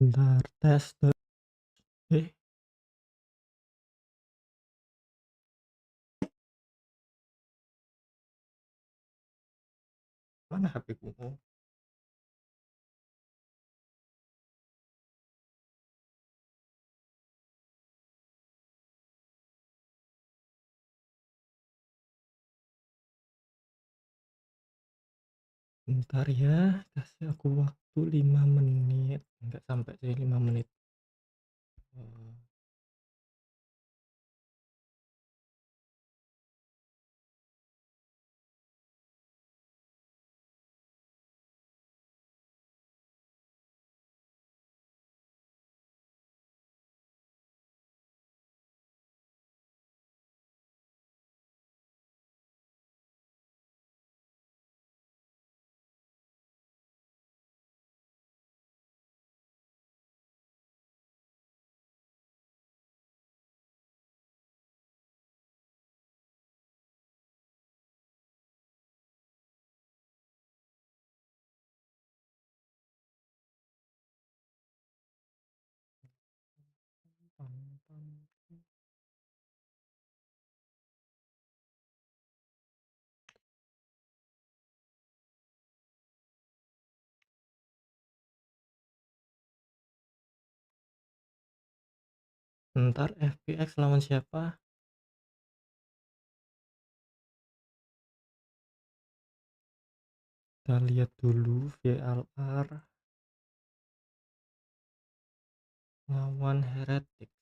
Bentar, tes te mana HP-ku? Bentar ya, kasih aku waktu 5 menit, enggak sampai sih 5 menit. Eee, pam pam. Bentar, FPX lawan siapa? Kita lihat dulu VLR lawan Heretics.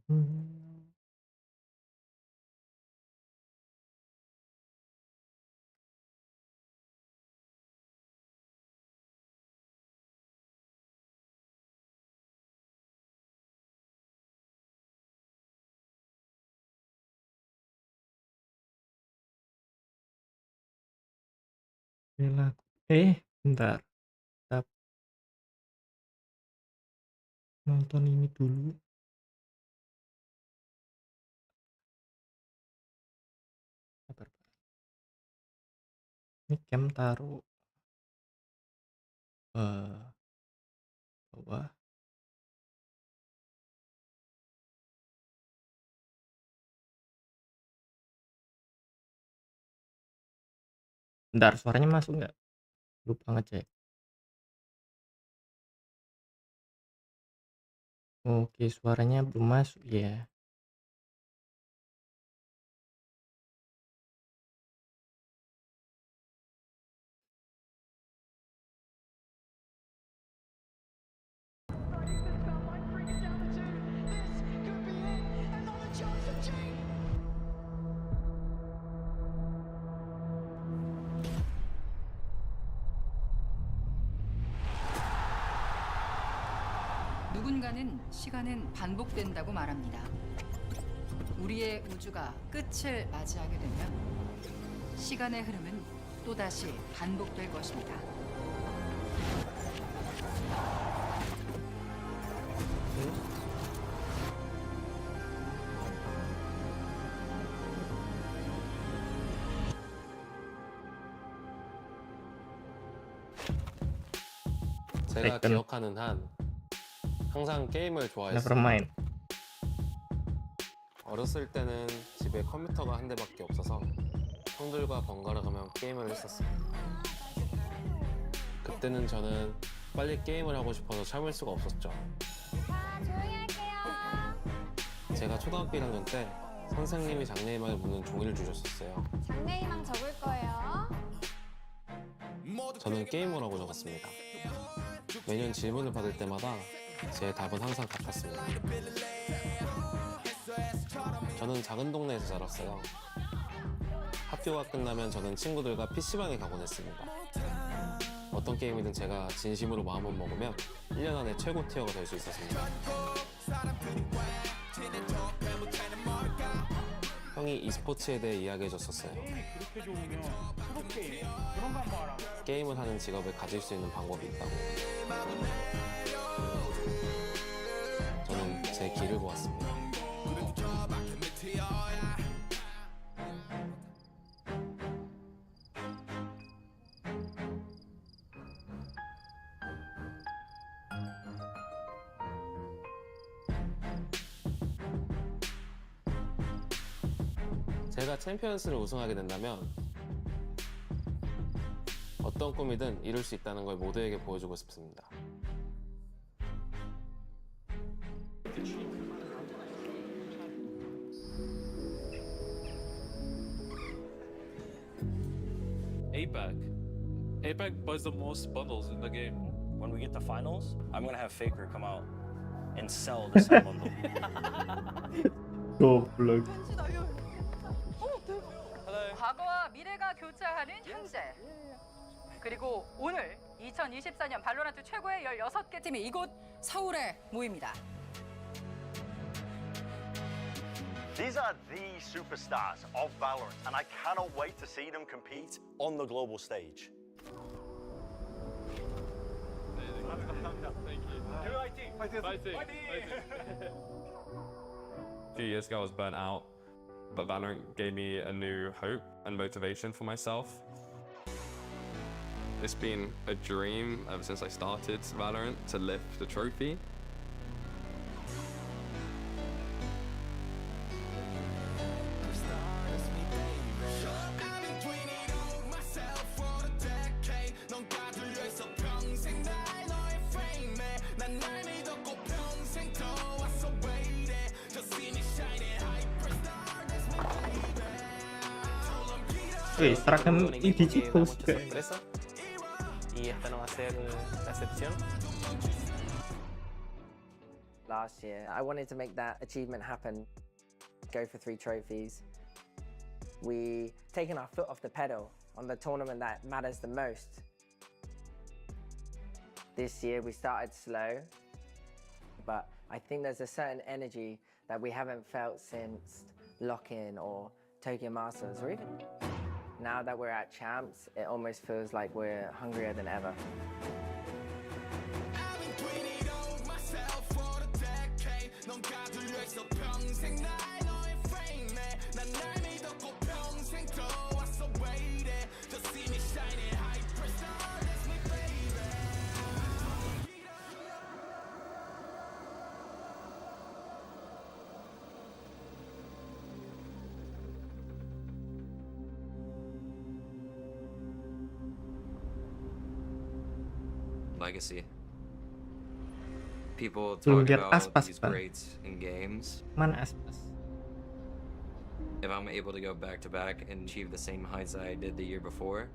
Mhm. Bela bentar, kita nonton ini dulu. Sabar, ini cam taruh bawah. Bentar, suaranya masuk nggak? Lupa ngecek. Oke, suaranya belum masuk ya. 누군가는 시간은 반복된다고 말합니다. 우리의 우주가 끝을 맞이하게 되면 시간의 흐름은 또다시 반복될 것입니다. 제가 Taken. 기억하는 한 항상 게임을 Never 좋아했어요. mind. 어렸을 때는 집에 컴퓨터가 한 대밖에 없어서 형들과 번갈아 가며 게임을 했었어요. 그때는 저는 빨리 게임을 하고 싶어서 참을 수가 없었죠. 조용히 할게요. 제가 초등학교 1학년 때 선생님이 장래희망을 묻는 종이를 주셨었어요. 장래희망 적을 거예요. 저는 게임을 하고 적었습니다. 매년 질문을 받을 때마다 제 답은 항상 같았습니다. 저는 작은 동네에서 자랐어요. 학교가 끝나면 저는 친구들과 PC방에 가곤 했습니다. 어떤 게임이든 제가 진심으로 마음을 먹으면 1년 안에 최고 티어가 될 수 있었습니다. 형이 e스포츠에 대해 이야기해 줬었어요. 그렇게 좋으면 프로게임 그런 거 한번 하라. 게임을 하는 직업을 가질 수 있는 방법이 있다고. 저는 제 길을 보았습니다. 제가 챔피언스를 우승하게 된다면 어떤 꿈이든 이룰 수 있다는 걸 모두에게 보여주고 싶습니다. APAC buys the most bundles in the game. When we get to finals, I'm gonna have Faker come out and sell the same bundle. 고블럭. 과거와 미래가 교차하는 현재. 그리고 오늘 2024년 발로란트 최고의 16개 팀이 이곳 서울에 모입니다. These are the superstars of Valorant, and I cannot wait to see them compete on the global stage. A few years ago, I was burnt out, but Valorant gave me a new hope and motivation for myself. It's been a dream ever since I started Valorant to lift the trophy. Wih, seragam ini digital juga. Y esta no va a ser la excepción. Last year, I wanted to make that achievement happen, go for 3 trophies. We taken our foot off the pedal on the tournament that matters the most. This year we started slow, but I think there's a certain energy that we haven't felt since Lock-In or Tokyo Masters, or even now that we're at Champs, it almost feels like we're hungrier than ever. Legacy. People Belum talk lihat about Aspas, these Bang. greats in games. Mana Aspas? If I'm able to go back to back and achieve the same heights I did the year before,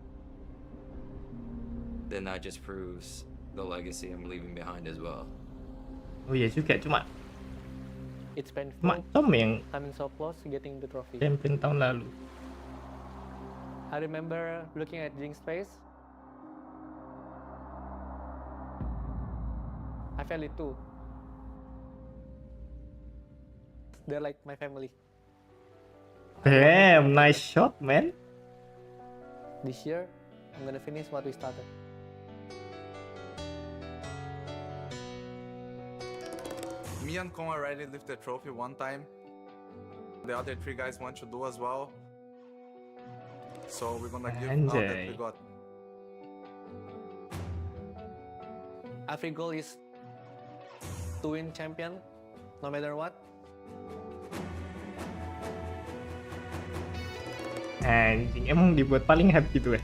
then that just proves the legacy I'm leaving behind as well. Oh iya juga, cuma It's painful. Tom yang I'm so close to getting the trophy. champion tahun lalu. I remember looking at Geng's face. I felt it too. They're like my family. Damn, nice shot, man. This year, I'm gonna finish what we started. Me and Kong already lifted the trophy one time. The other 3 guys want to do as well. So we're gonna give all that we got. Every goal is to win champion, no matter what. Anjing, emang dibuat paling happy tuh ya.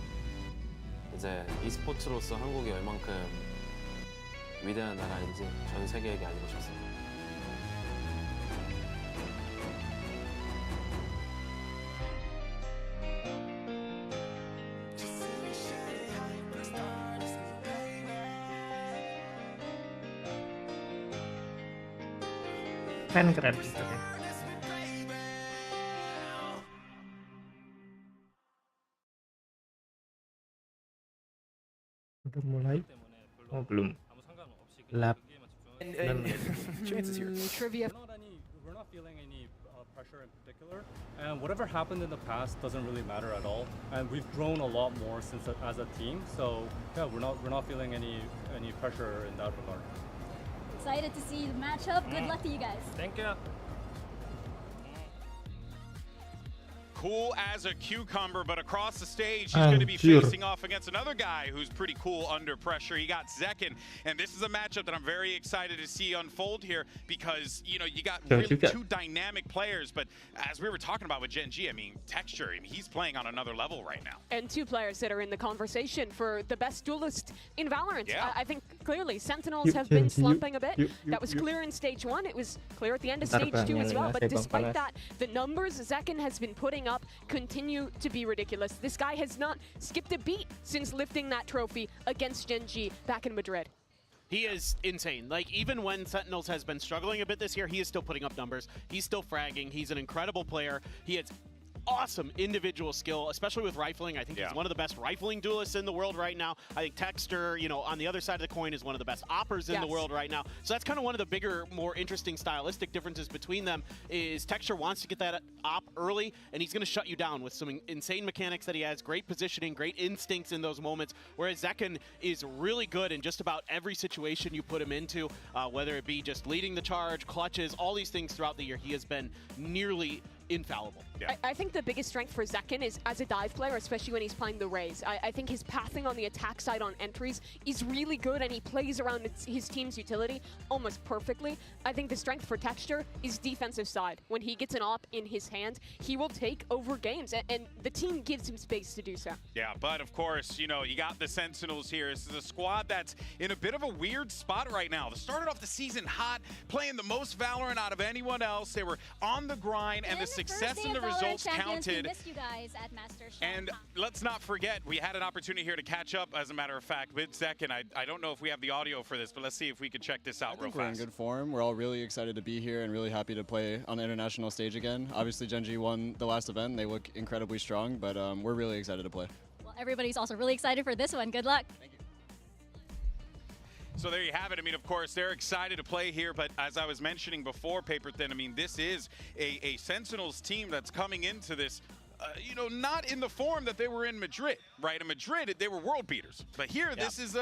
이제 e스포츠로서 한국이 얼만큼 위대한 나라인지 전 세계에게 알리고 싶습니다. Keren gitu ya. Udah mulai? Oh belum. Lap 9 menit. Trivia. We're not feeling any pressure in particular, and whatever happened in the past doesn't really matter at all. And we've grown a lot more since as a team, so yeah, we're not feeling any pressure in that regard. Excited to see the matchup. Good luck to you guys. Thank you. Cool as a cucumber, but across the stage, he's going to be facing off against another guy who's pretty cool under pressure. He got Zekken, and this is a matchup that I'm very excited to see unfold here because, you know, you got really two dynamic players, but as we were talking about with Gen G, I mean, Texture, I mean, he's playing on another level right now. And two players that are in the conversation for the best duelist in Valorant. Yeah. I think clearly Sentinels have been slumping a bit. That was clear in stage 1. It was clear at the end of stage 2 as well. But despite that, the numbers Zekken has been putting up continue to be ridiculous. This guy has not skipped a beat since lifting that trophy against Gen G back in Madrid. He is insane. Like, even when Sentinels has been struggling a bit this year, he is still putting up numbers. He's still fragging. He's an incredible player. He has awesome individual skill, especially with rifling. I think he's one of the best rifling duelists in the world right now. I think Texter, you know, on the other side of the coin is one of the best oppers in the world right now. So that's kind of one of the bigger, more interesting stylistic differences between them is Texter wants to get that op early, and he's going to shut you down with some insane mechanics that he has, great positioning, great instincts in those moments, whereas Zekken is really good in just about every situation you put him into, whether it be just leading the charge, clutches, all these things throughout the year. He has been nearly infallible. I think the biggest strength for Zekken is as a dive player, especially when he's playing the Rays. I think his pathing on the attack side on entries is really good, and he plays around his team's utility almost perfectly. I think the strength for Texture is defensive side. When he gets an op in his hand, he will take over games, and the team gives him space to do so. Yeah, but of course, you know, you got the Sentinels here. This is a squad that's in a bit of a weird spot right now. They started off the season hot, playing the most Valorant out of anyone else. They were on the grind, and the success and the results counted. We missed you guys at Masters. And let's not forget, we had an opportunity here to catch up, as a matter of fact, with Zekken. I don't know if we have the audio for this, but let's see if we could check this out real fast. We're in good form. We're all really excited to be here and really happy to play on the international stage again. Obviously, Gen G won the last event. They look incredibly strong, but we're really excited to play. Well, everybody's also really excited for this one. Good luck. Thank you. So there you have it. I mean, of course, they're excited to play here, but as I was mentioning before, Paper Thin, I mean, this is a Sentinels team that's coming into this, you know, not in the form that they were in Madrid, right? In Madrid, they were world beaters. But here, this is,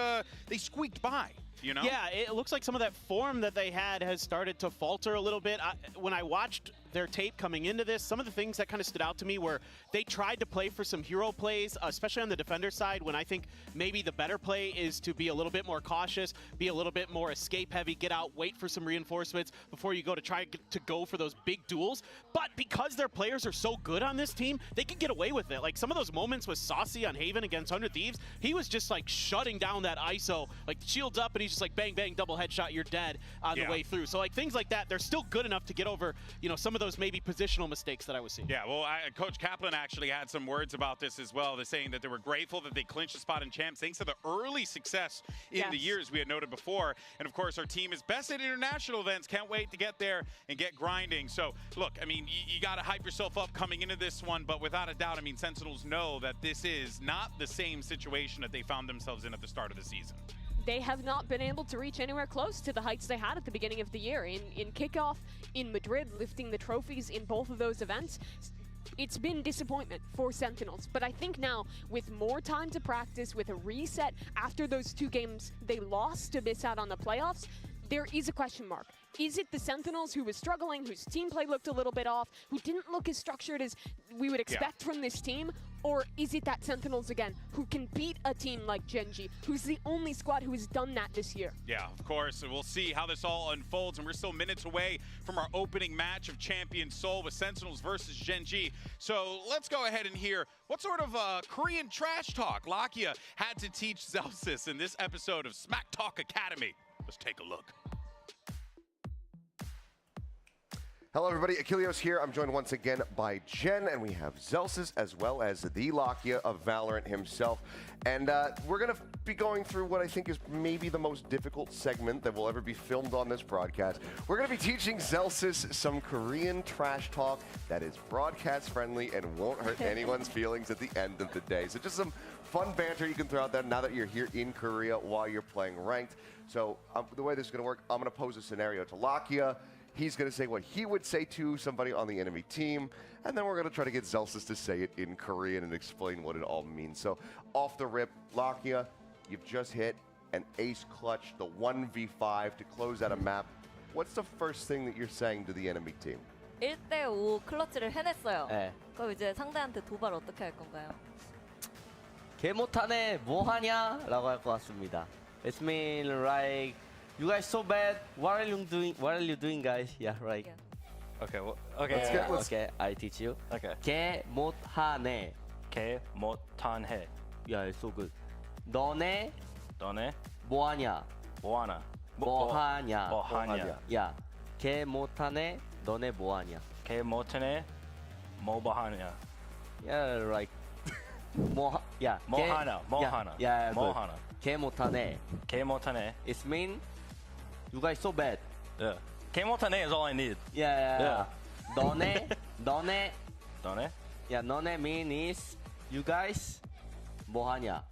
they squeaked by. You know? Yeah, it looks like some of that form that they had has started to falter a little bit. When I watched their tape coming into this, some of the things that kind of stood out to me were they tried to play for some hero plays, especially on the defender side, when I think maybe the better play is to be a little bit more cautious, be a little bit more escape heavy, get out, wait for some reinforcements before you go to try to go for those big duels. But because their players are so good on this team, they can get away with it. Like some of those moments with Saucy on Haven against 100 Thieves, he was just like shutting down that ISO, like shields up and he's just like bang, bang, double headshot, you're dead on the way through. So like things like that, they're still good enough to get over, you know, some of those maybe positional mistakes that I was seeing. Yeah, well, Coach Kaplan actually had some words about this as well. They're saying that they were grateful that they clinched a spot in champs thanks to the early success in the years we had noted before. And of course, our team is best at international events. Can't wait to get there and get grinding. So look, I mean, you got to hype yourself up coming into this one, but without a doubt, I mean, Sentinels know that this is not the same situation that they found themselves in at the start of the season. They have not been able to reach anywhere close to the heights they had at the beginning of the year. In kickoff, in Madrid, lifting the trophies in both of those events, it's been disappointment for Sentinels. But I think now, with more time to practice, with a reset after those 2 games they lost to miss out on the playoffs, there is a question mark. Is it the Sentinels who was struggling, whose team play looked a little bit off, who didn't look as structured as we would expect from this team? Or is it that Sentinels again, who can beat a team like Gen G, who's the only squad who has done that this year? Yeah, of course. And we'll see how this all unfolds. And we're still minutes away from our opening match of Champion Seoul with Sentinels versus Gen G. So let's go ahead and hear what sort of Korean trash talk Lakia had to teach Zelsis in this episode of Smack Talk Academy. Let's take a look. Hello, everybody. Achilleos here. I'm joined once again by Jen, and we have Zelsis as well as the Lakia of Valorant himself. And we're going to be going through what I think is maybe the most difficult segment that will ever be filmed on this broadcast. We're going to be teaching Zelsis some Korean trash talk that is broadcast friendly and won't hurt anyone's feelings at the end of the day. So just some fun banter you can throw out there now that you're here in Korea while you're playing ranked. So the way this is going to work, I'm going to pose a scenario to Lakia. He's going to say what he would say to somebody on the enemy team, and then we're going to try to get Zelsis to say it in Korean and explain what it all means. So off the rip, Lakia, you've just hit an ace clutch, the 1v5 to close out a map. What's the first thing that you're saying to the enemy team? 1대5 클러치를 해냈어요. 네. 그럼 이제 상대한테 도발 어떻게 할 건가요? 개 못하네 뭐하냐? 라고 할 것 같습니다. It's mean like you guys so bad. What are you doing? What are you doing, guys? Yeah, right. Okay. Okay. Okay, I teach you. Okay. 개 못하네. 개 못하네. Yeah, it's so good. 너네 뭐하냐? 뭐하냐? 뭐하냐? Yeah. 개 못하네. 너네 뭐하냐? 개 못하네. 뭐하냐? Yeah, right. Yeah. 뭐하냐? Yeah, 뭐하냐? 개 못하네. 개 못하네. It's mean you guys so bad. Yeah. 개 못하네 is all I need. Yeah. 너네. Yeah. 너네 mean is you guys 뭐하냐?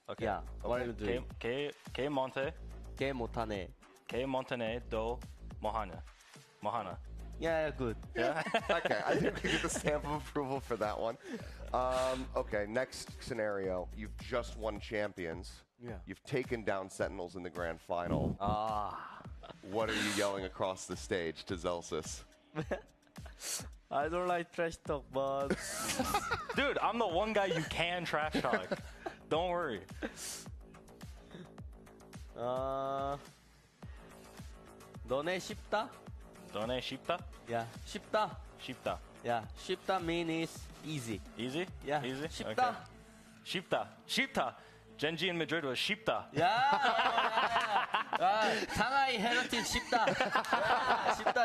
Okay. Yeah. What are you doing? 개 못해. 개 못하네. 개 못하네. 너 뭐하냐? Yeah, good. Yeah. Okay, I think we get the stamp of approval for that one. Okay, next scenario. You've just won champions. Yeah. You've taken down Sentinels in the grand final. What are you yelling across the stage to Zelsis? I don't like trash talk, but Dude, I'm the one guy you can trash talk. Don't worry. 너네 쉽다? 너네 쉽다? Yeah, 쉽다. 쉽다. Yeah, 쉽다 mean is easy. Easy? Yeah. Easy? 쉽다. Okay. 쉽다. Genji in Madrid was 쉽다. Yeah. 상하이 헤르티지 쉽다.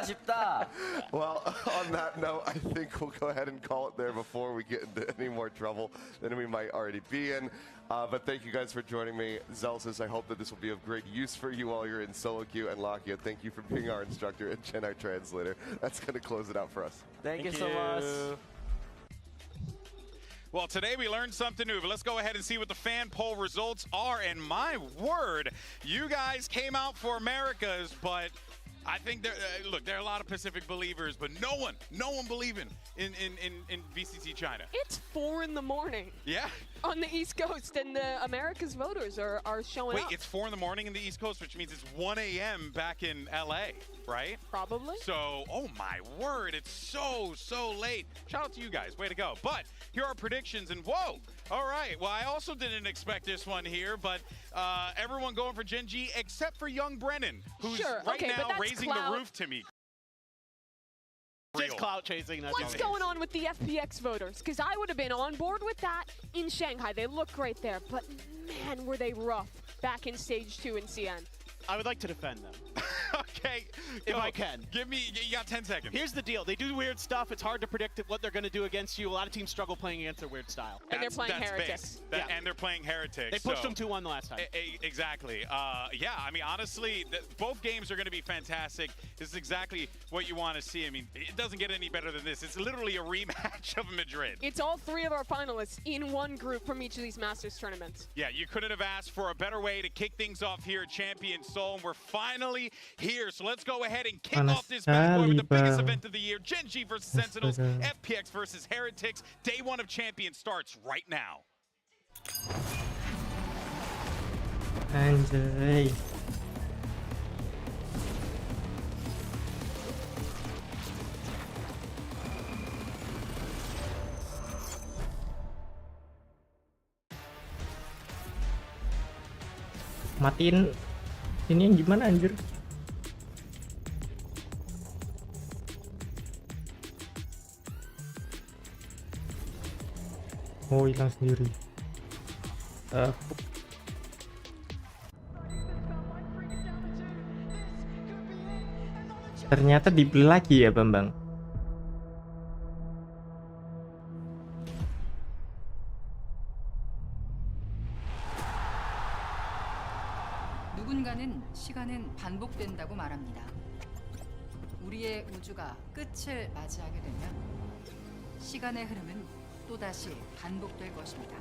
쉽다. Well, on that note, I think we'll go ahead and call it there before we get into any more trouble than we might already be in. But thank you guys for joining me. Zelsis, I hope that this will be of great use for you while you're in solo queue. And Lakia, thank you for being our instructor and Jen, our translator. That's going to close it out for us. Thank you so much. Well, today we learned something new, but let's go ahead and see what the fan poll results are. And my word, you guys came out for Americas, but I think look, there are a lot of Pacific believers, but no one believing in VCT China. It's 4 in the morning. Yeah. On the East Coast, and the America's voters are showing up. Wait, it's 4 in the morning in the East Coast, which means it's 1 a.m. back in LA, right? Probably. So, oh my word, it's so late. Shout out to you guys, way to go. But here are predictions, and whoa, all right. Well, I also didn't expect this one here, but everyone going for Genji except for young Brennan, who's right now raising the roof to me. Just clout chasing. What's going on with the FPX voters? Because I would have been on board with that in Shanghai. They look great there, but man, were they rough back in Stage 2 in CN. I would like to defend them. Okay. If I can. You got 10 seconds. Here's the deal. They do weird stuff. It's hard to predict what they're going to do against you. A lot of teams struggle playing against their weird style. And they're playing Heretics. And they're playing Heretics. They pushed them 2-1 the last time. Exactly. Yeah, I mean, honestly, both games are going to be fantastic. This is exactly what you want to see. I mean, it doesn't get any better than this. It's literally a rematch of Madrid. It's all 3 of our finalists in one group from each of these Masters tournaments. Yeah, you couldn't have asked for a better way to kick things off here at Champion Seoul, and we're finally here. So let's go ahead and kick off this bad boy with the biggest event of the year. Genji versus Sentinels, FPX versus Heretics. Day 1 of Champions starts right now. Anjay. Matiin ini yang gimana anjir? Oh, hilang sendiri. Ternyata dibeli lagi ya Bambang. 누군가는 시간은 반복된다고 말합니다. 우리의 우주가 끝을 맞이하게 되면 시간의 흐름은 또다시 반복될 것입니다.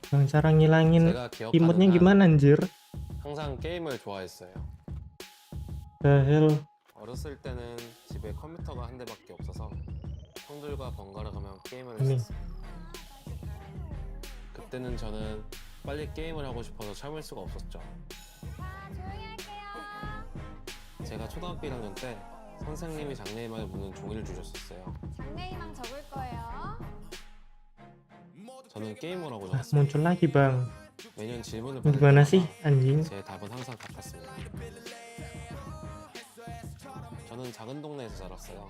Bang, cara ngilangin 제가 기억하는 imutnya 한 gimana anjir? 항상 게임을 좋아했어요. The hell? 어렸을 때는 집에 컴퓨터가 한 대밖에 없어서 형들과 번갈아 가며 게임을 아니. 했었어요. 그때는 저는 빨리 게임을 하고 싶어서 참을 수가 없었죠. 제가 초등학교 1학년 때 선생님이 장래희망에 묻는 종이를 주셨었어요. 장래희망 적을 거예요. 저는 게임을 하고 Ah, 적었어요. muncul lagi bang. 매년 질문을 Ini 받을 gimana 때마다 sih anjing? 제 답은 항상 같았습니다. 저는 작은 동네에서 자랐어요.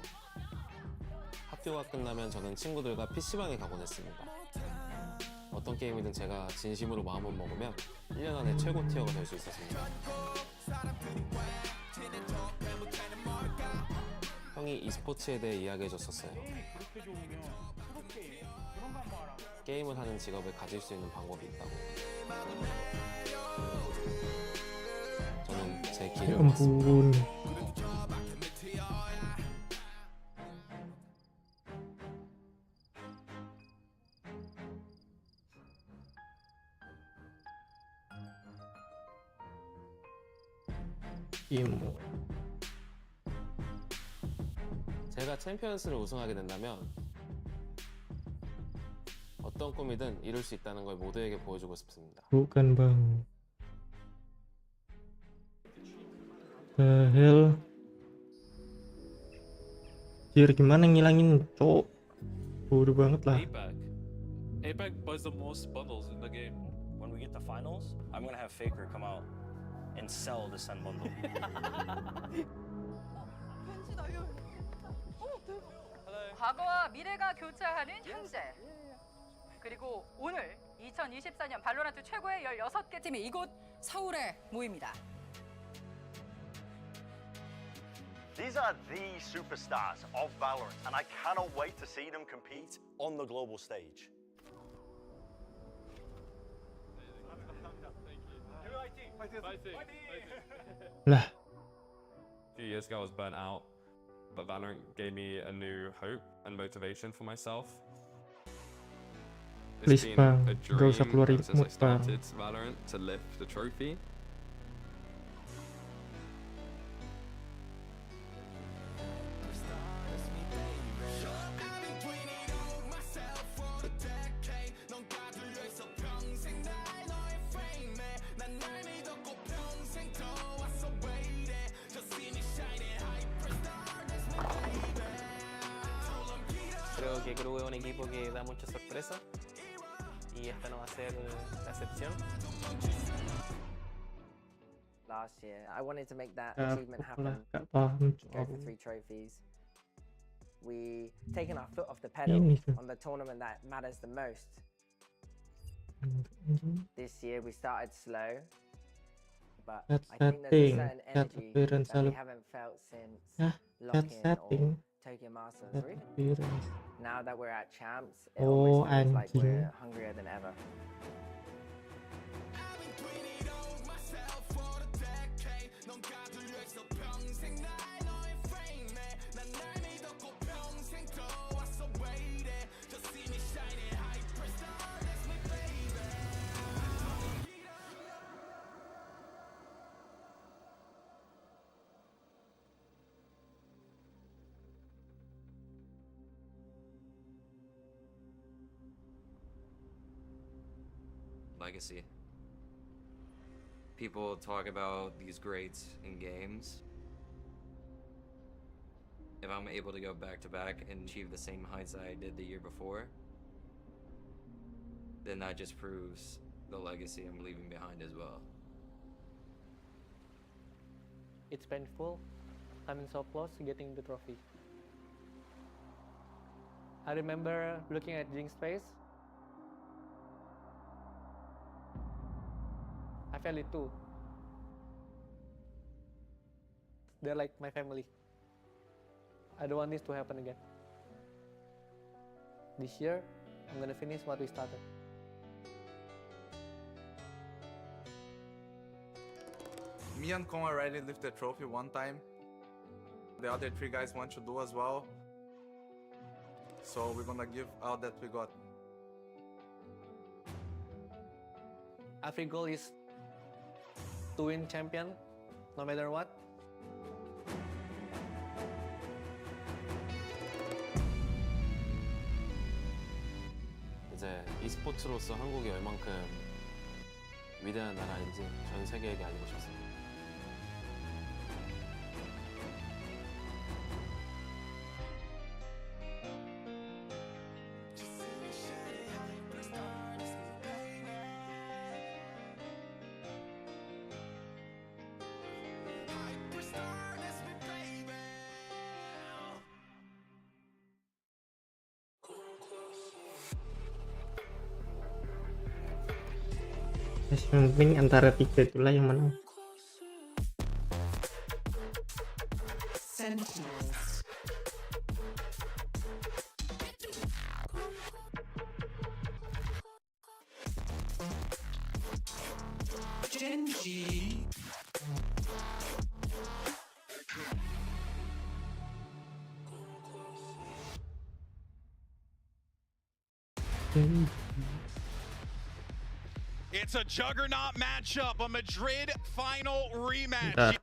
학교가 끝나면 저는 친구들과 PC방에 가곤 했습니다. 어떤 게임이든 제가 진심으로 마음을 먹으면 1년 안에 최고 티어가 될 수 있었습니다. 형이 e스포츠에 대해 이야기해줬었어요. 그렇게 좋으면 프로게임 그런 거 한번 알아. 게임을 하는 직업을 가질 수 있는 방법이 있다고. 저는 제 Ya 길을 갔습니다. ampun. Imo. 제가 챔피언스를 우승하게 된다면 어떤 꿈이든 이룰 수 있다는 걸 모두에게 보여주고 싶습니다. Bukan bang. The hell? Jir, gimana ngilangin cowok? Bodoh banget lah. APAC buys the most bundles in the game. When we get to finals, I'm gonna have Faker come out and sell the Sun bundle. 과거와 미래가 교차하는 현재. 그리고 오늘 2024년 발로란트 최고의 16개 팀이 이곳 서울에 모입니다. These are the superstars of Valorant, and I cannot wait to see them compete on the global stage. Lah. A few years ago, I was burnt out, but Valorant gave me a new hope and motivation for myself. Please, It's been bang. a Gak usah dream keluar ever since I imut, bang. started Valorant to lift the trophy. Creo que Crew es un equipo que da mucha sorpresa y esta no va a ser la excepción. Last year, I wanted to make that Ya, achievement apalah, happen. gak paham Go for cowok. 3 trophies. We taken our foot off the pedal Ini tuh. on the tournament that matters the most. Anjing. This year we started slow, but Set I think there's a setting, certain set energy appearance, that we salah. haven't felt since Hah, set lock-in setting, or Tokyo Masters, set or even appearance. now that we're at champs, it Oh, almost feels like anjing. we're hungrier than ever. Legacy. People talk about these greats in games. If I'm able to go back to back and achieve the same heights that I did the year before, then that just proves the legacy I'm leaving behind as well. It's painful coming so close to getting the trophy. I remember looking at Geng's face. I felt it too. They're like my family. I don't want this to happen again. This year, I'm gonna finish what we started. Me and Kong already lifted the trophy one time. The other 3 guys want to do as well. So we're gonna give out that we got. Every goal is to win champion, no matter what. 이제 e스포츠로서 한국이 얼만큼 위대한 나라인지 전 세계에게 알리고 싶습니다. Yang penting antara 3 itulah yang menang. Sentinel. Genji. It's a juggernaut matchup, a Madrid final rematch.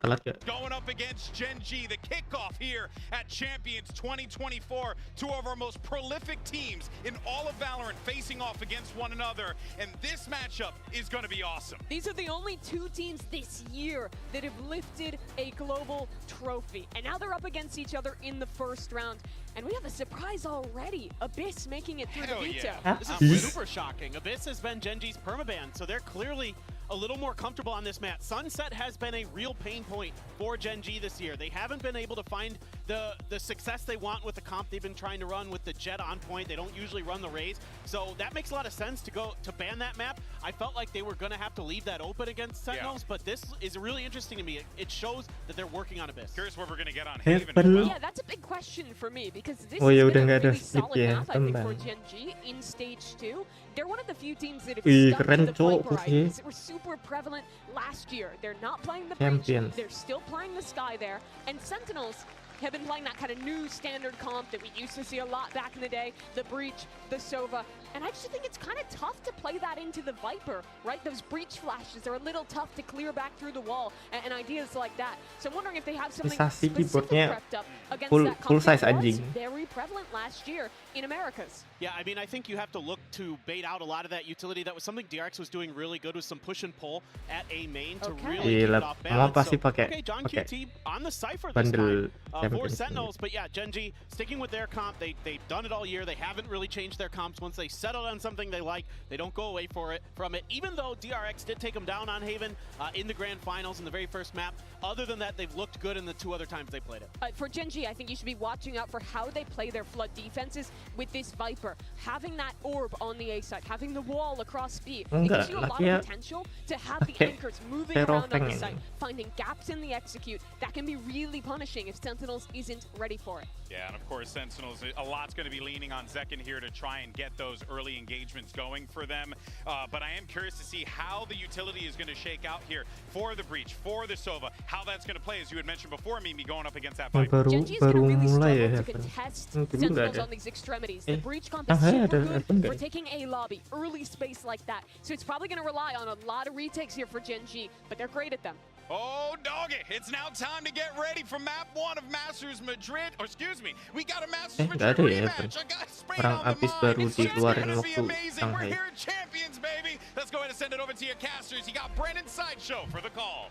Going up against Genji, the kickoff here at Champions 2024. 2 of our most prolific teams in all of Valorant facing off against one another. And this matchup is going to be awesome. These are the only 2 teams this year that have lifted a global trophy. And now they're up against each other in the first round. And we have a surprise already. Abyss making it through the veto. This is super shocking. Abyss has been Genji's permaban, so they're clearly a little more comfortable on this map. Sunset has been a real pain point for Genji this year. They haven't been able to find the success they want with the comp they've been trying to run with the Jet on point. They don't usually run the Raze, so that makes a lot of sense to ban that map. I felt like they were going to have to leave that open against Sentinels, but this is really interesting to me. It shows that they're working on Abyss. Curious what we're going to get on Haven as well. Yeah, that's a big question for me because this has been a really solid map, I think, for Genji in stage 2. They're one of the few teams that have stuck to the Viper ideas that were super prevalent last year. They're not playing the Breach, they're still playing the Sky there, and Sentinels have been playing that kind of new standard comp that we used to see a lot back in the day, the Breach, the Sova, and I just think it's kind of tough to play that into the Viper, right? Those Breach flashes are a little tough to clear back through the wall and ideas like that. So I'm wondering if they have something specific prepped up against that comp that was very prevalent last year in Americas. Yeah, I mean, I think you have to look to bait out a lot of that utility. That was something DRX was doing really good with some push and pull at A main to really keep it off balance. So, okay, John QT on the Cypher this time for Sentinels. But yeah, Genji sticking with their comp. They've done it all year. They haven't really changed their comps. Once they settle on something they like, they don't go away from it. Even though DRX did take them down on Haven in the grand finals in the very first map. Other than that, they've looked good in the 2 other times they played it. For Genji, I think you should be watching out for how they play their flood defenses with this Viper. Having that orb on the A side, having the wall across B, it gives you a lot of potential to have the anchors moving around on the site, finding gaps in the execute. That can be really punishing if Sentinels isn't ready for it. Yeah, and of course, Sentinels, a lot's going to be leaning on Zekin here to try and get those early engagements going for them. But I am curious to see how the utility is going to shake out here for the Breach, for the Sova, how that's going to play, as you had mentioned before, Mimi, going up against that Viper. Genji is going to really struggle to contest Sentinels on these extremities. The Breach comp is super good for taking a lobby, early space like that. So it's probably going to rely on a lot of retakes here for Genji, but they're great at them. Oh, doggy, it's now time to get ready for map 1 of Masters Madrid. Or excuse me, we got a Masters Madrid rematch. I got sprayed on the mind. It's just gonna be amazing. We're here at Champions, baby. Let's go ahead and send it over to your casters. You got Brennan Sideshow for the call.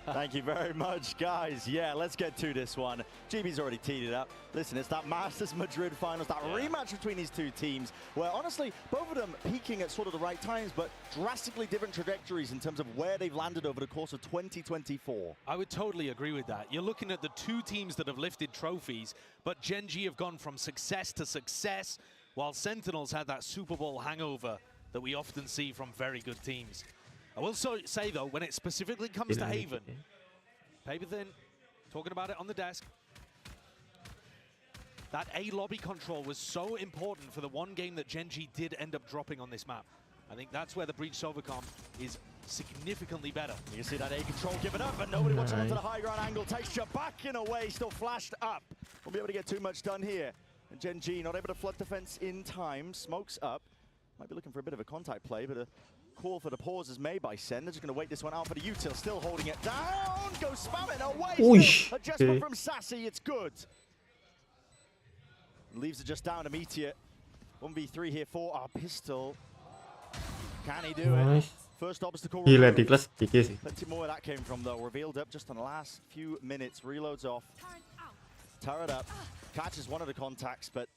Thank you very much, guys. Yeah, let's get to this one. GB's already teed it up. Listen, it's that Masters Madrid finals, that rematch between these two teams, where honestly, both of them peaking at sort of the right times, but drastically different trajectories in terms of where they've landed over the course of 2024. I would totally agree with that. You're looking at the two teams that have lifted trophies, but Gen G have gone from success to success, while Sentinels had that Super Bowl hangover that we often see from very good teams. I will say, though, when it specifically comes to Haven, paper thin, talking about it on the desk, that A lobby control was so important for the one game that Gen G did end up dropping on this map. I think that's where the Breach Sovacom is significantly better. You can see that A control given up, but nobody wants to go to the high ground angle. Texture back in a way, still flashed up. Won't be able to get too much done here. And Gen G not able to flood defense in time. Smokes up. Might be looking for a bit of a contact play, but a call for the pause is made by Sen. They're just going to wait this one out for the util. Still holding it down. Go spam it away. Still adjustment from Sassy. It's good. Leaves it just down to Meteor. 1v3 here for our pistol. Can he do it? First obstacle. Gila di kelas 3 sih. Plenty more where that came from though. Revealed up just in the last few minutes. Reloads off. Turret up. Catches one of the contacts, but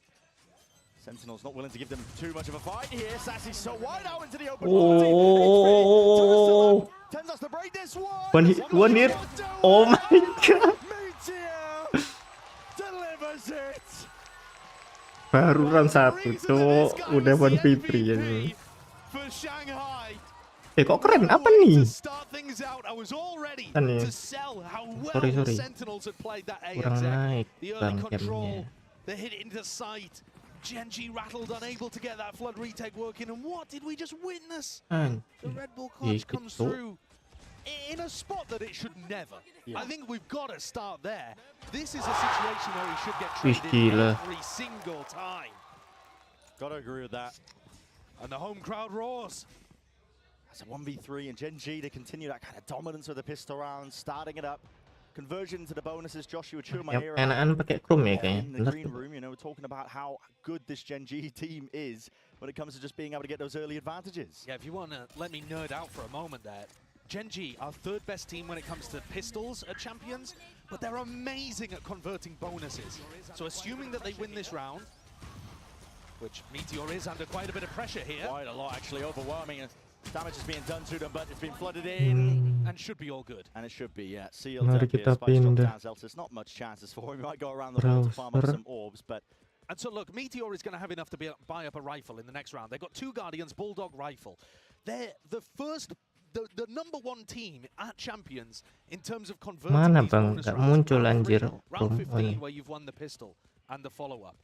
Sentinel's not willing to give them too much of a fight here. Sassy's so wide out into the open. Oh, Tends us to break this one. one hit. Oh my god. Meteor delivers it. Baru round 1 tuh udah 1v3 ya. For Shanghai. Kok keren apa nih? Kan ya. Sorry. Kurang naik bang camnya. The hit into sight. Gen G rattled, unable to get that flood retake working, and what did we just witness? The Red Bull clutch comes through in a spot that it should never. I think we've got to start there. This is a situation where we should get traded every single time. Gotta agree with that. And the home crowd roars. That's a 1v3, and Gen G to continue that kind of dominance with the pistol round, starting it up. Conversion to the bonuses, Joshua Chuma here. Enakan pakai Chrome ya kayaknya. In the green room, you know, we're talking about how good this Gen G team is when it comes to just being able to get those early advantages. Yeah, if you want to let me nerd out for a moment there, Gen G are third best team when it comes to pistols at champions, but they're amazing at converting bonuses. So assuming that they win this round, which Meteor is under quite a bit of pressure here. Quite a lot, actually, overwhelming. Damage is being done to them, but it's been flooded in. And should be all good. And it should be, yeah. Sealed up here. Spice drop down Zeltis. Not much chances for him. He might go around the wall to farm up some orbs, but... And so look, Meteor is going to have enough to buy up a rifle in the next round. They've got 2 Guardians, Bulldog rifle. They're the number 1 team at champions in terms of converting Mana these bang? bonus Gak rounds. muncul anjir. Round 15 where you've won the pistol and the follow-up.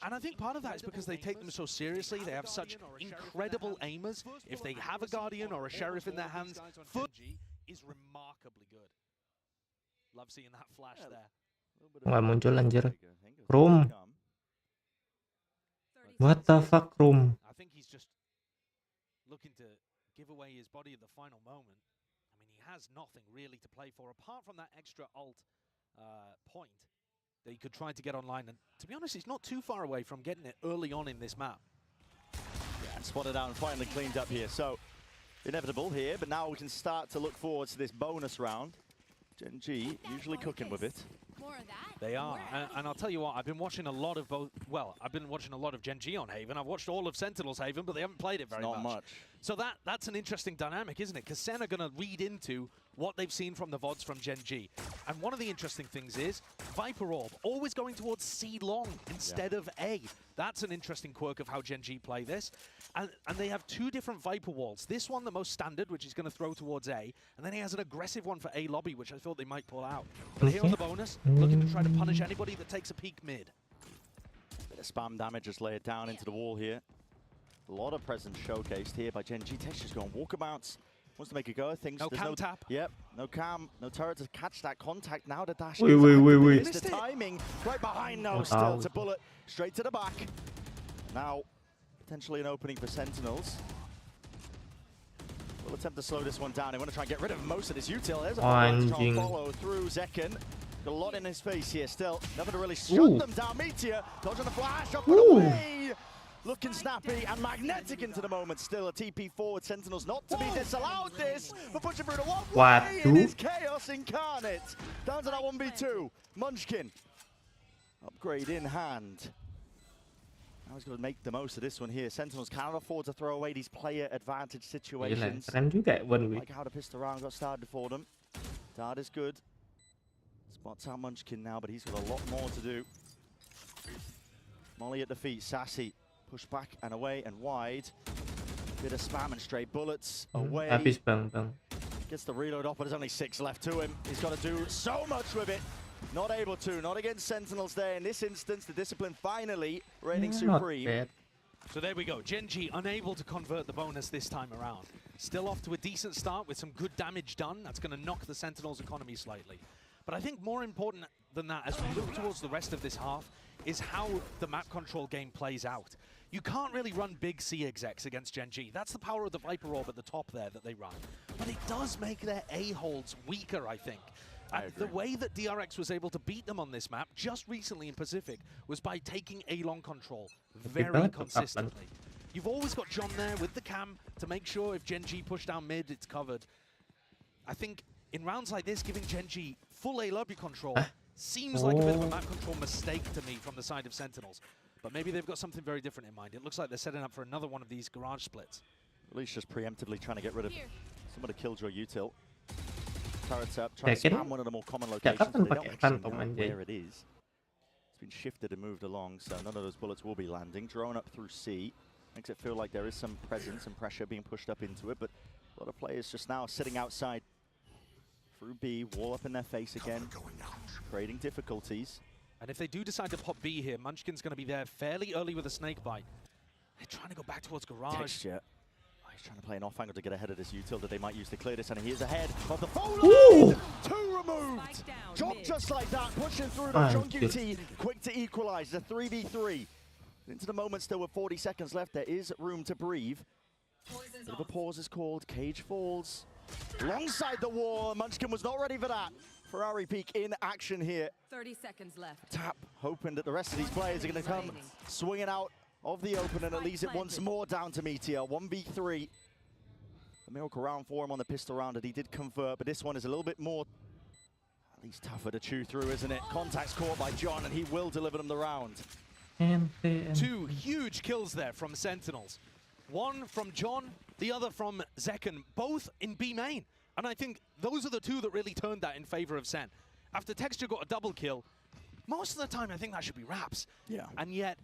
And I think part of that is because they take them so seriously. They have such incredible aimers. If they have a Guardian or a Sheriff in their hands, G is remarkably good. Love seeing that flash there. Nggak muncul anjir. Chrome. What the fuck, Chrome? I think he's just looking to give away his body at the final moment. I mean, he has nothing really to play for apart from that extra ult point that he could try to get online. And to be honest, he's not too far away from getting it early on in this map. Yeah, and spotted out and finally cleaned up here. So, inevitable here, but now we can start to look forward to this bonus round. Gen G usually cooking with it. They are, and I'll tell you what, I've been watching a lot of I've been watching a lot of Gen G on Haven. I've watched all of Sentinel's Haven, but they haven't played it very much. So that's an interesting dynamic, isn't it? Because Sen are going to read into what they've seen from the VODs from Gen G. And one of the interesting things is Viper Orb, always going towards C long instead of A. That's an interesting quirk of how Gen G play this. And they have 2 different Viper walls. This one, the most standard, which is going to throw towards A. And then he has an aggressive one for A lobby, which I thought they might pull out. But here on the bonus, looking to try to punish anybody that takes a peek mid. Bit of spam damage just laid down into the wall here. A lot of presence showcased here by Gen G. Texture's going walkabouts. Wants to make a go of things. No cam tap. Yep, no cam, no turret to catch that contact. Now the dash. Wait. Missed the timing. Right behind, no, still it's a bullet. Straight to the back. Now, potentially an opening for Sentinels. We'll attempt to slow this one down. They want to try and get rid of most of this util. There's a follow through Zekken. Got a lot in his face here still. Nothing to really shut them down. Meteor dodging the flash up and away. looking snappy and magnetic into the moment. Still a TP forward. Sentinels not to be disallowed this, but pushing through the one way. It is chaos incarnate. Down to that 1v2. Munchkin. Upgrade in hand. Now he's going to make the most of this one here. Sentinels cannot afford to throw away these player advantage situations. Like how the pistol round got started for them. Dart is good. Spots out Munchkin now, but he's got a lot more to do. Molly at the feet, Sassy. Push back and away and wide. Bit of spam and straight bullets away. Gets the reload off, but there's only 6 left to him. He's got to do so much with it. Not able to, not against Sentinels there. In this instance, the discipline finally reigning supreme. So there we go. Genji unable to convert the bonus this time around. Still off to a decent start with some good damage done. That's going to knock the Sentinels' economy slightly. But I think more important than that, as we look towards the rest of this half, is how the map control game plays out. You can't really run big C execs against Genji. That's the power of the Viper Orb at the top there that they run. But it does make their A-holds weaker, I think. The way that DRX was able to beat them on this map just recently in Pacific was by taking A-long control very consistently. You've always got John there with the cam to make sure if Genji push down mid, it's covered. I think in rounds like this, giving Genji full A lobby control seems like a bit of a map control mistake to me from the side of Sentinels. But maybe they've got something very different in mind. It looks like they're setting up for another one of these garage splits. At least just preemptively trying to get rid of some of the killjoy util. Turrets up, trying to spam one of the more common locations, but they don't actually know where it is. It's been shifted and moved along, so none of those bullets will be landing. Drone up through C. Makes it feel like there is some presence and pressure being pushed up into it, but a lot of players just now sitting outside through B, wall up in their face again, creating difficulties. And if they do decide to pop B here, Munchkin's going to be there fairly early with a snake bite. They're trying to go back towards garage. Texture. He's trying to play an off angle to get ahead of this util that they might use to clear this, and he is ahead of the phone line. 2 removed. Drop just like that, pushing through the Chunky T, quick to equalize. The 3v3. Into the moment still with 40 seconds left. There is room to breathe. Bit of a pause is called. Cage falls. Alongside the wall. Munchkin was not ready for that. Ferrari Peak in action here. 30 seconds left. Tap, hoping that the rest of these players are going to come swinging out of the open, and it leaves it once more down to Meteor. 1v3. A miracle round for him on the pistol round that he did convert, but this one is a little bit more, at least tougher to chew through, isn't it? Contact's caught by John, and he will deliver them the round. 2 huge kills there from Sentinels. One from John, the other from Zekken, both in B main. And I think those are the 2 that really turned that in favor of Sen. After Texture got a double kill, most of the time I think that should be Raps. Yeah. And yet,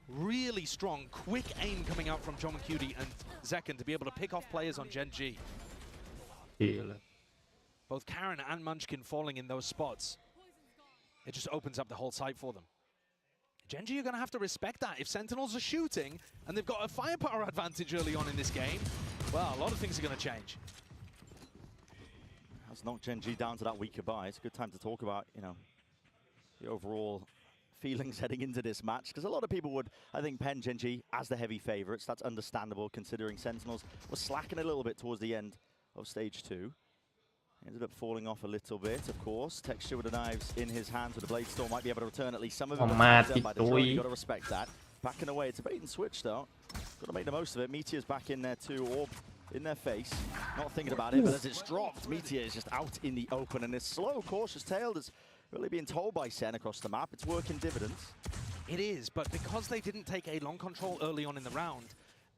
really strong, quick aim coming out from John McCutie and Zekken to be able to pick off players on Genji. Both Karen and Munchkin falling in those spots. It just opens up the whole site for them. Genji are going to have to respect that. If Sentinels are shooting and they've got a firepower advantage early on in this game, well, a lot of things are going to change. That's knocked Genji down to that weaker buy. It's a good time to talk about, you know, the overall feelings heading into this match, because a lot of people would, I think, pen Genji as the heavy favorites. That's understandable, considering Sentinels were slacking a little bit towards the end of stage 2. Ended up falling off a little bit, of course. Texture with the knives in his hands with the Blade Storm might be able to return at least some of it. Done by the drone. You got to respect that. Backing away, it's a bait and switch though. Got to make the most of it. Meteor's back in there too, Orb in their face. Not thinking about it, but as it's dropped, Meteor is just out in the open, and this slow, cautious tail that's really being told by Sen across the map. It's working dividends. It is, but because they didn't take a long control early on in the round,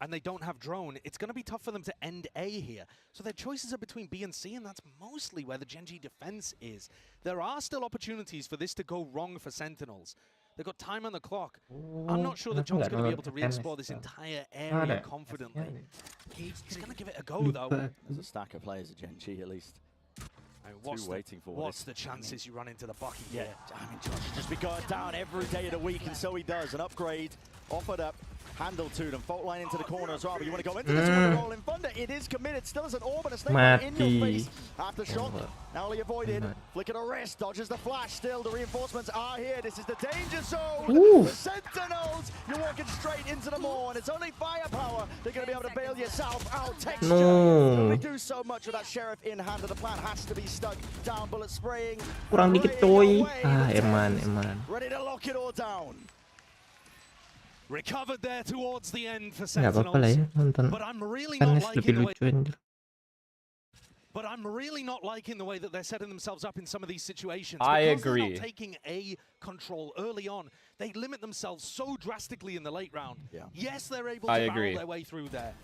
and they don't have drone, it's going to be tough for them to end A here. So their choices are between B and C, and that's mostly where the Genji defense is. There are still opportunities for this to go wrong for Sentinels. They've got time on the clock. I'm not sure that John's going to be able to re-explore this entire area confidently. He's going to give it a go, though. There's a stack of players at Genji, at least. Waiting for what's the chances you run into the bucket? Yeah, I mean, Josh should just be going down every day of the week, and so he does. An upgrade offered up, handled to them. Fault line into the corner as well, but you want to go into this one, roll in thunder. It is committed, still as an orb and a snake in your face. After shock, narrowly avoided. Flick of the wrist, dodges the flash. Still, the reinforcements are here. This is the danger zone. The Sentinels, you're walking straight into the maw, and it's only firepower. They're going to be able to bail yourself out. Texture, they do so much with that Sheriff in hand, and the plan has to be stuck down. Bullet spraying. Kurang dikit coy. Eman. Ready to lock it all down. Recovered there towards the end for Nggak apa-apa lah Sentinels. ya nonton But I'm really tenis not lebih liking the way. lucu anjir. But I'm really not liking the way that they're setting themselves up in some of these situations. I Because they're agree. not taking A control early on, they limit themselves so drastically in the late round. Yeah. Yes, they're able I to agree. barrel their way through there.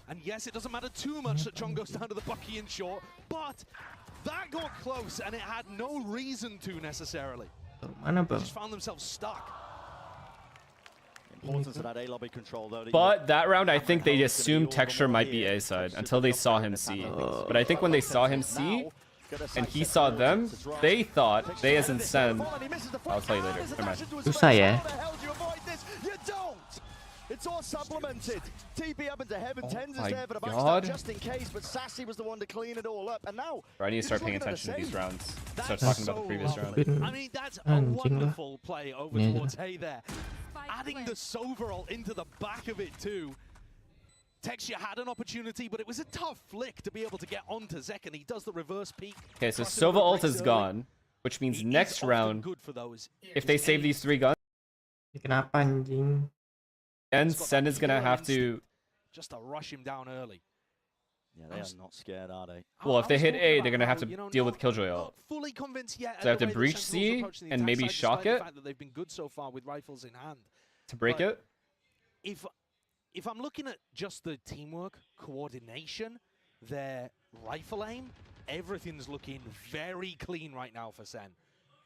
And yes, it doesn't matter too much that Chong goes down to the Bucky in short, but that got close and it had no reason to necessarily. Mana They bang? just found themselves stuck. Importance of that A lobby control, though. But that round, I think they assumed Texture might be A side until they saw him C. But I think when they saw him C, and he saw them, they thought, they as in Sen, I'll tell you later, never mind. Susah ya. You don't! It's all supplemented. TP up into heaven. Tens is my there for the God. backstab just in case, but Sassy was the one to clean it all up. And now, I need to start paying attention to these rounds. Start talking about the previous round. I mean, that's a Anjing lah. wonderful play over Yeah. towards A there. Adding the Soverall into the back of it too. Texture had an opportunity, but it was a tough flick to be able to get onto Zek, and he does the reverse peek. Okay, so Crossing over Sova ult breaks is early. gone, which means He next is often round, good for those. if they save these 3 guns, Kenapa anjing? then Sen is gonna have to. Just to rush him down early. yeah, they are not scared, are they? Well, if they hit A, they're gonna have to You know, deal with Killjoy ult. Fully convinced yet. So they have at to the way that breach Sentinels C approach the and attack maybe side, shock despite it? the fact that they've been good so far with rifles in hand. To break But it? If I'm looking at just the teamwork, coordination, their rifle aim, everything's looking very clean right now for Sen.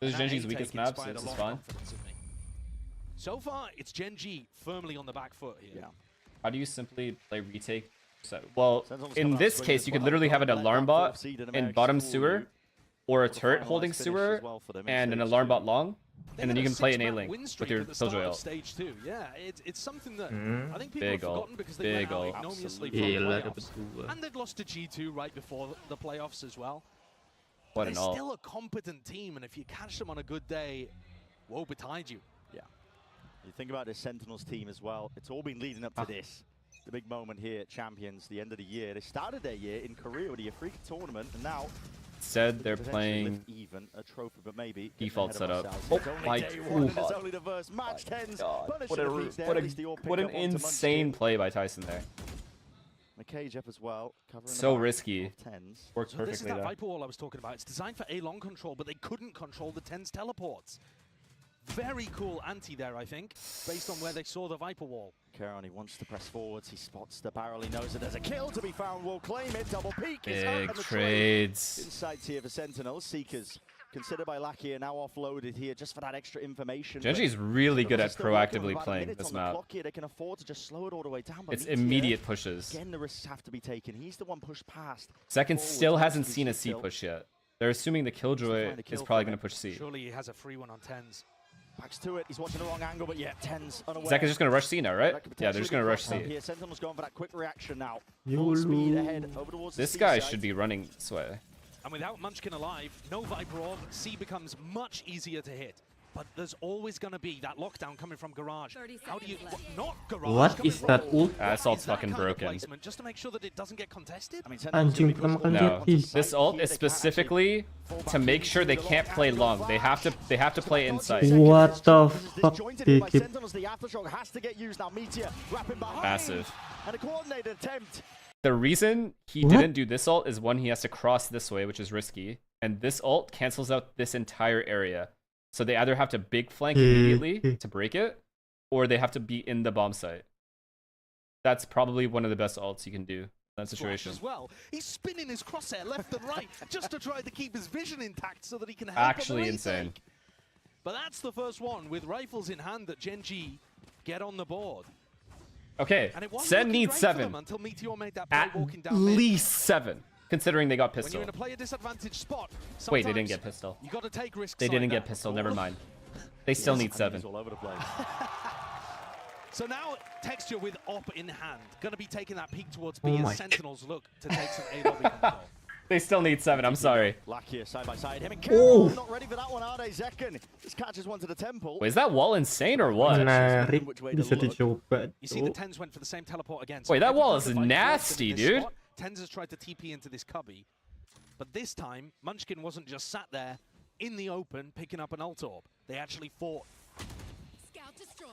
This is And that Genji's A weakest take map, so inspired this a is lot of fine. confidence in me. So far, it's Genji firmly on the back foot here. Yeah. How do you simply play retake? So, well, Sentinels in come out this swinging case, as you could well. literally have an Don't let alarm that bot fourth seed in in America bottom school sewer, you. or a For the turret finalized holding finish sewer, as well for them in and an stage alarm 2. bot long, They and then had you a can play an six-map A-Link win with streak your at the start Killjoy of ult. Stage 2. Yeah, it's something that Hmm. I think people Big have ult. forgotten because they Big went out ult. ignominiously from Gila the dapet playoffs. 2. And they'd lost to G2 right before the playoffs as well. What They're an ult. still a competent team, and if you catch them on a good day, woe betide you. Yeah. You think about this Sentinels team as well. It's all been leading up to this. The big moment here at Champions, the end of the year. They started their year in Korea with the Afrika tournament, and now Said they're potentially playing lift even a trophy, but maybe default getting ahead of setup. ourselves. Oh It's only my day one, and it's God. only the first match. Tens God. punishing What, the peaks there. At least they all pick what an up onto insane Munchkin. play by Tyson there. McCage up as well. Covering the So back risky. of Tens. Works So this is perfectly that though. Viper wall I was talking about. It's designed for A-long control, but they couldn't control the 10's teleports. Very cool anti there, I think, based on where they saw the Viper wall. Karon, he wants to press forwards. He spots the barrel. He knows that there's a kill to be found. Will claim it. Double peak is up, Big and the trades. Insights here for Sentinels. Seekers considered by Lackey are now offloaded here just for that extra information. Genji's but really good at still working with proactively about a playing minute this on the map. clock here. They can afford to just slow it all the way down. But It's Meteor, immediate pushes. Again, the risks have to be taken. He's the one pushed past. Second Forward, still tries hasn't to be seen a C still. push yet. They're assuming the Killjoy find a kill is probably for going him. to push C. Surely he has a free one on 10's. Backs to it. He's watching the wrong angle, but yeah, Tens unaware. Zek is just going to rush C now, right? That could Yeah, they're just going to rush potentially be C. here. Sentinel's going for that quick reaction now. Full speed ahead over towards the This C guy side. should be running this way. And without Munchkin alive, no Viper orb, C becomes much easier to hit. But there's always going to be that lockdown coming from Garage. How do you... Not Garage. What coming is from that Wall. ult? That ult's Is that fucking kind of broken. placement just to make sure that it doesn't get contested? I mean, Sentinel's gonna Anjing be pertama pushed all kali the way No, lihat onto ih. site this ult here. is They can't actually specifically fall back to make into sure they the can't lockdown. play They long. go They have to play inside. What the fuck, Disjointed by dikit. Sentinels. The aftershock has to get used now. Meteor wrapping behind. Massive. And a coordinated attempt. The reason he What? didn't do this ult is one, he has to cross this way, which is risky. And this ult cancels out this entire area. So they either have to big flank immediately to break it, or they have to be in the bomb site. That's probably one of the best ults you can do in that situation. As well. He's spinning his crosshair left and right just to try to keep his vision intact so that he can help Actually on the insane. retake. But that's the first one with rifles in hand that Genji get on the board. Okay, And it wasn't Sen looking needs great for 7. them until Meteor made that play At walking down mid. least 7, considering they got When pistol. you're in a player disadvantaged spot, Wait, they didn't sometimes get pistol. You got to take risks. They like didn't that. get pistol, never mind. They still need 7. All over the place. So now Texture with op in hand, going to be taking that peek towards B Oh as my Sentinels look to take some A lobby control. They still need 7, I'm sorry. Lack here, side by side. Him and Oh. Karon not ready for that one, are they? Zekken. This catches one to the temple. Wait, is that wall insane or what? Menarik, Which way to bisa look. dicoba You see the tuh. Tens went for the same teleport again. Wait, that every wall time is the Viper walks nasty, into this dude. spot, Tens has tried to TP into this cubby. But this time, Munchkin wasn't just sat there in the open picking up an ult orb. They actually fought. Scout destroyed.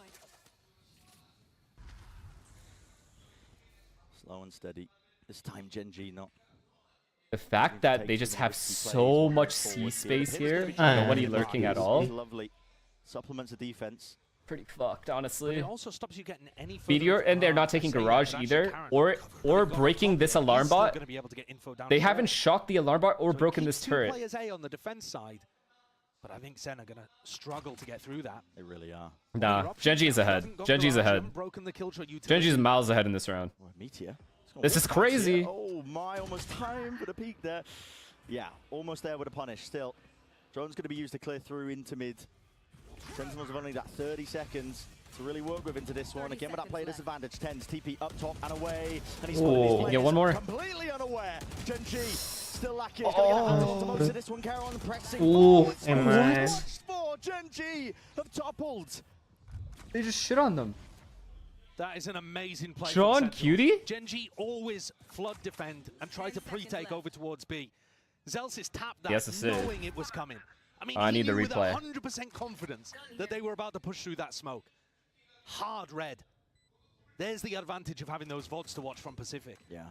Slow and steady. This time, Genji not. The fact that they just have so much C space here, nobody lurking at all. Lovely. Supplements the defense. Pretty fucked, honestly. It also stops you getting any Meteor, and they're not taking Garage either, or breaking this alarm bot. They haven't shocked the alarm bot or broken this turret. Players A on the defense side, but I think Sen are gonna struggle to get through that. They really are. Nah, Genji is ahead. Genji's ahead. Genji's miles ahead in this round. Meteor. This is crazy. Oh my, almost time for the peak there. Yeah, almost there with a punish. Still, drone's going to be used to clear through into mid. Sentinels have only got 30 seconds to really work with into this one. Again, with that player disadvantage, Tens TP up top and away. And he's get one more. Completely unaware. Genji still lacking. He's going to get advantage to most of this one. Caron pressing. For Genji have toppled. They just shit on them. That is an amazing play. John Cutie? Genji always flood defend and try to pre-take over towards B. Zelsis tapped that, Yes, knowing it was coming. I mean, I he need the knew with replay. 100% confidence that they were about to push through that smoke. Hard red. There's the advantage of having those VODs to watch from Pacific. Yeah.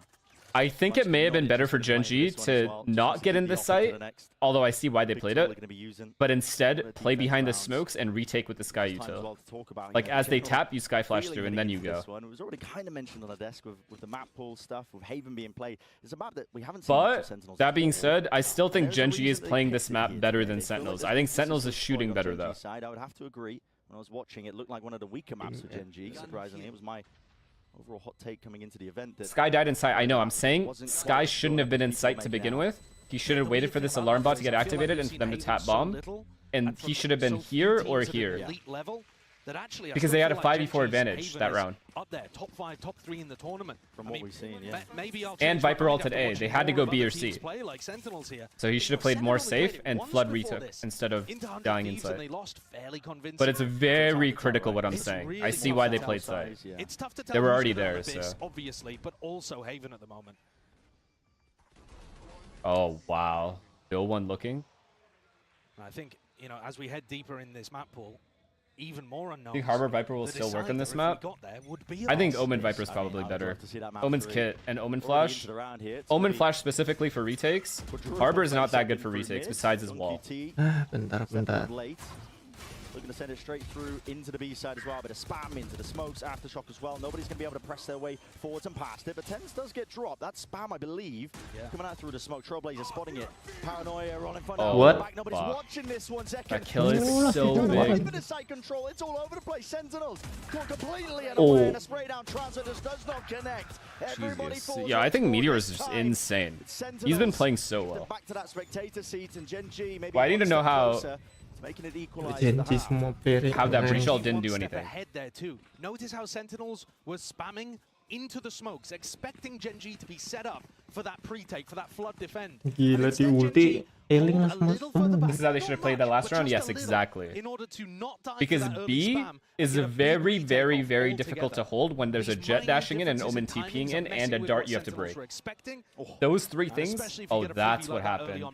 I think it may have been better for Genji to not get in this site, although I see why they played it, but instead play behind the smokes and retake with the Sky Util. Like, as they tap, you Sky Flash through, and then you go. It was already kind of mentioned on the desk with the map pool stuff, with Haven being played. It's a map that we haven't seen But, Sentinels that being before. said, I still think Genji is playing this map better than Sentinels. I think Sentinels is shooting better, though. I would have to agree. When I was watching, it looked like one of the weaker maps for Genji, surprisingly. It was my overall hot take coming into the event. That Sky died in sight. I know. I'm saying Sky shouldn't have been in sight to begin with. He should have waited for this alarm bot to get activated and for them to tap bomb. And he should have been here or here. Because they had a 5v4 advantage that round. Up there, top 5, top 3 in the tournament. From what we've seen, yeah. And Viper ulted A. They had to go B or C. Like Sentinels here. So he should have played more safe and flood retook instead of dying in sight. But it's very critical what I'm saying. I see why they played side. It's tough to tell They were who's already gonna there, have this, so. obviously, but also Haven at the moment. Oh, wow. Bill one looking. I think, you know, as we head deeper in this map pool, even more unknown. I think Harbor Viper will still work on this map. I think Omen Viper is probably better. Omen's kit and Omen Flash. Omen Flash specifically for retakes. Harbor is not that good for retakes besides his wall. Bentar. Looking to send it straight through into the B side as well. But a spam into the smokes, aftershock as well. Nobody's going to be able to press their way forwards and past it. But Tens does get dropped. That spam, I believe, coming out through the smoke. Trailblazer spotting it. Paranoia rolling in front of what? back. Nobody's watching this 1 second. That kill is so big. Bit of sight control. It's all over the place. Sentinels gone completely unaware. And a spray down transfer just does not connect. Everybody falls. Yeah, I think Meteor is just insane. He's been playing so well. Back to that spectator seat, and Genji maybe Well, I need to know how making it equalize. How that breach all didn't do anything. Ahead there too. Notice how Sentinels were spamming into the smokes, expecting Genji to be set up for that pre-take, for that flood defend. Gila di ulti. Ailing This is how they should have played that last round? Yes, exactly. In order to not die Because to that early B spam, is very, very, very difficult to hold when there's a jet dashing in, an Omen TPing in, and a dart you have to break. Those three things, oh, that's what happened.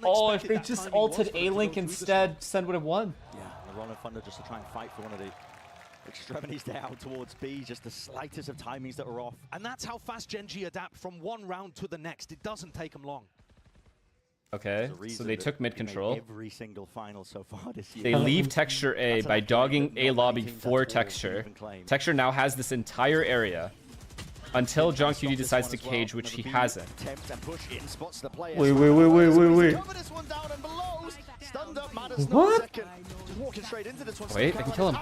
Oh, if they just ulted A-Link instead, Sen would have won. Yeah, the Rolling Thunder just to try and fight for one of the extremities down towards B, just the slightest of timings that were off. And that's how fast Genji adapt from one round to the next. It doesn't take them long. Okay, so they took mid control. Every single final so far this year. They leave Texture A by dogging A lobby for Texture. Texture now has this entire area until John Cutie decides to cage, which he hasn't. Wait. What? Wait, they can kill him.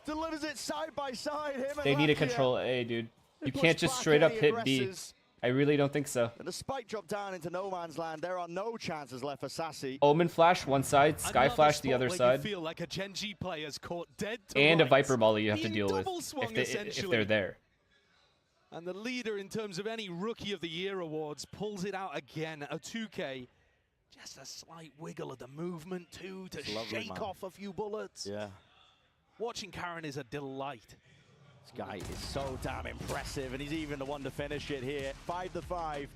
Delivers it side by side. They need to control A, dude. You can't just straight up hit B. I really don't think so. And the spike drop down into no man's land. There are no chances left for Sassy. Omen Flash one side, Sky Flash the other side. Feel like a Genji player's caught dead to And a rights. Viper Molly you have to deal with if they're there. And the leader in terms of any Rookie of the Year awards pulls it out again, a 2K. Just a slight wiggle of the movement too to shake off a few bullets. Yeah. Watching Karen is a delight. This guy is so damn impressive, and he's even the one to finish it here. 5-5.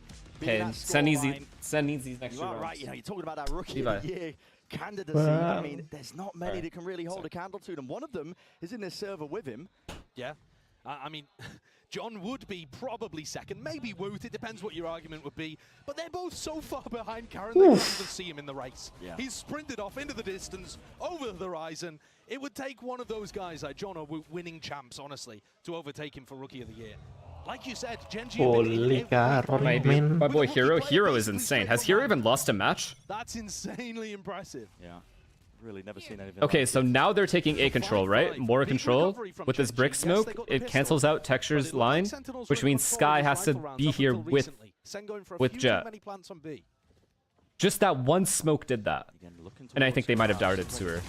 Okay, Sen needs these next you two are rounds. right, you know, you're talking about that Rookie Levi. of the Year candidacy. I mean, there's not many that can really hold a candle to them. One of them is in this server with him. Yeah. I mean, John would be probably second, maybe Woot, it depends what your argument would be, but they're both so far behind Karen, they can't even see him in the race. Yeah. He's sprinted off into the distance, over the horizon. It would take one of those guys like John or Woot, winning champs, honestly, to overtake him for Rookie of the Year. Like you said, Genji... Holy man. My boy Hero. Hero is insane. Has Hero even lost a match? That's insanely impressive. Yeah. Really never seen anything Okay, like so this. now they're taking A control, right? More control. With this brick smoke, it cancels out Texture's line, which means Sky has to be here with Jet. Just that one smoke did that. And I think they might have darted to her.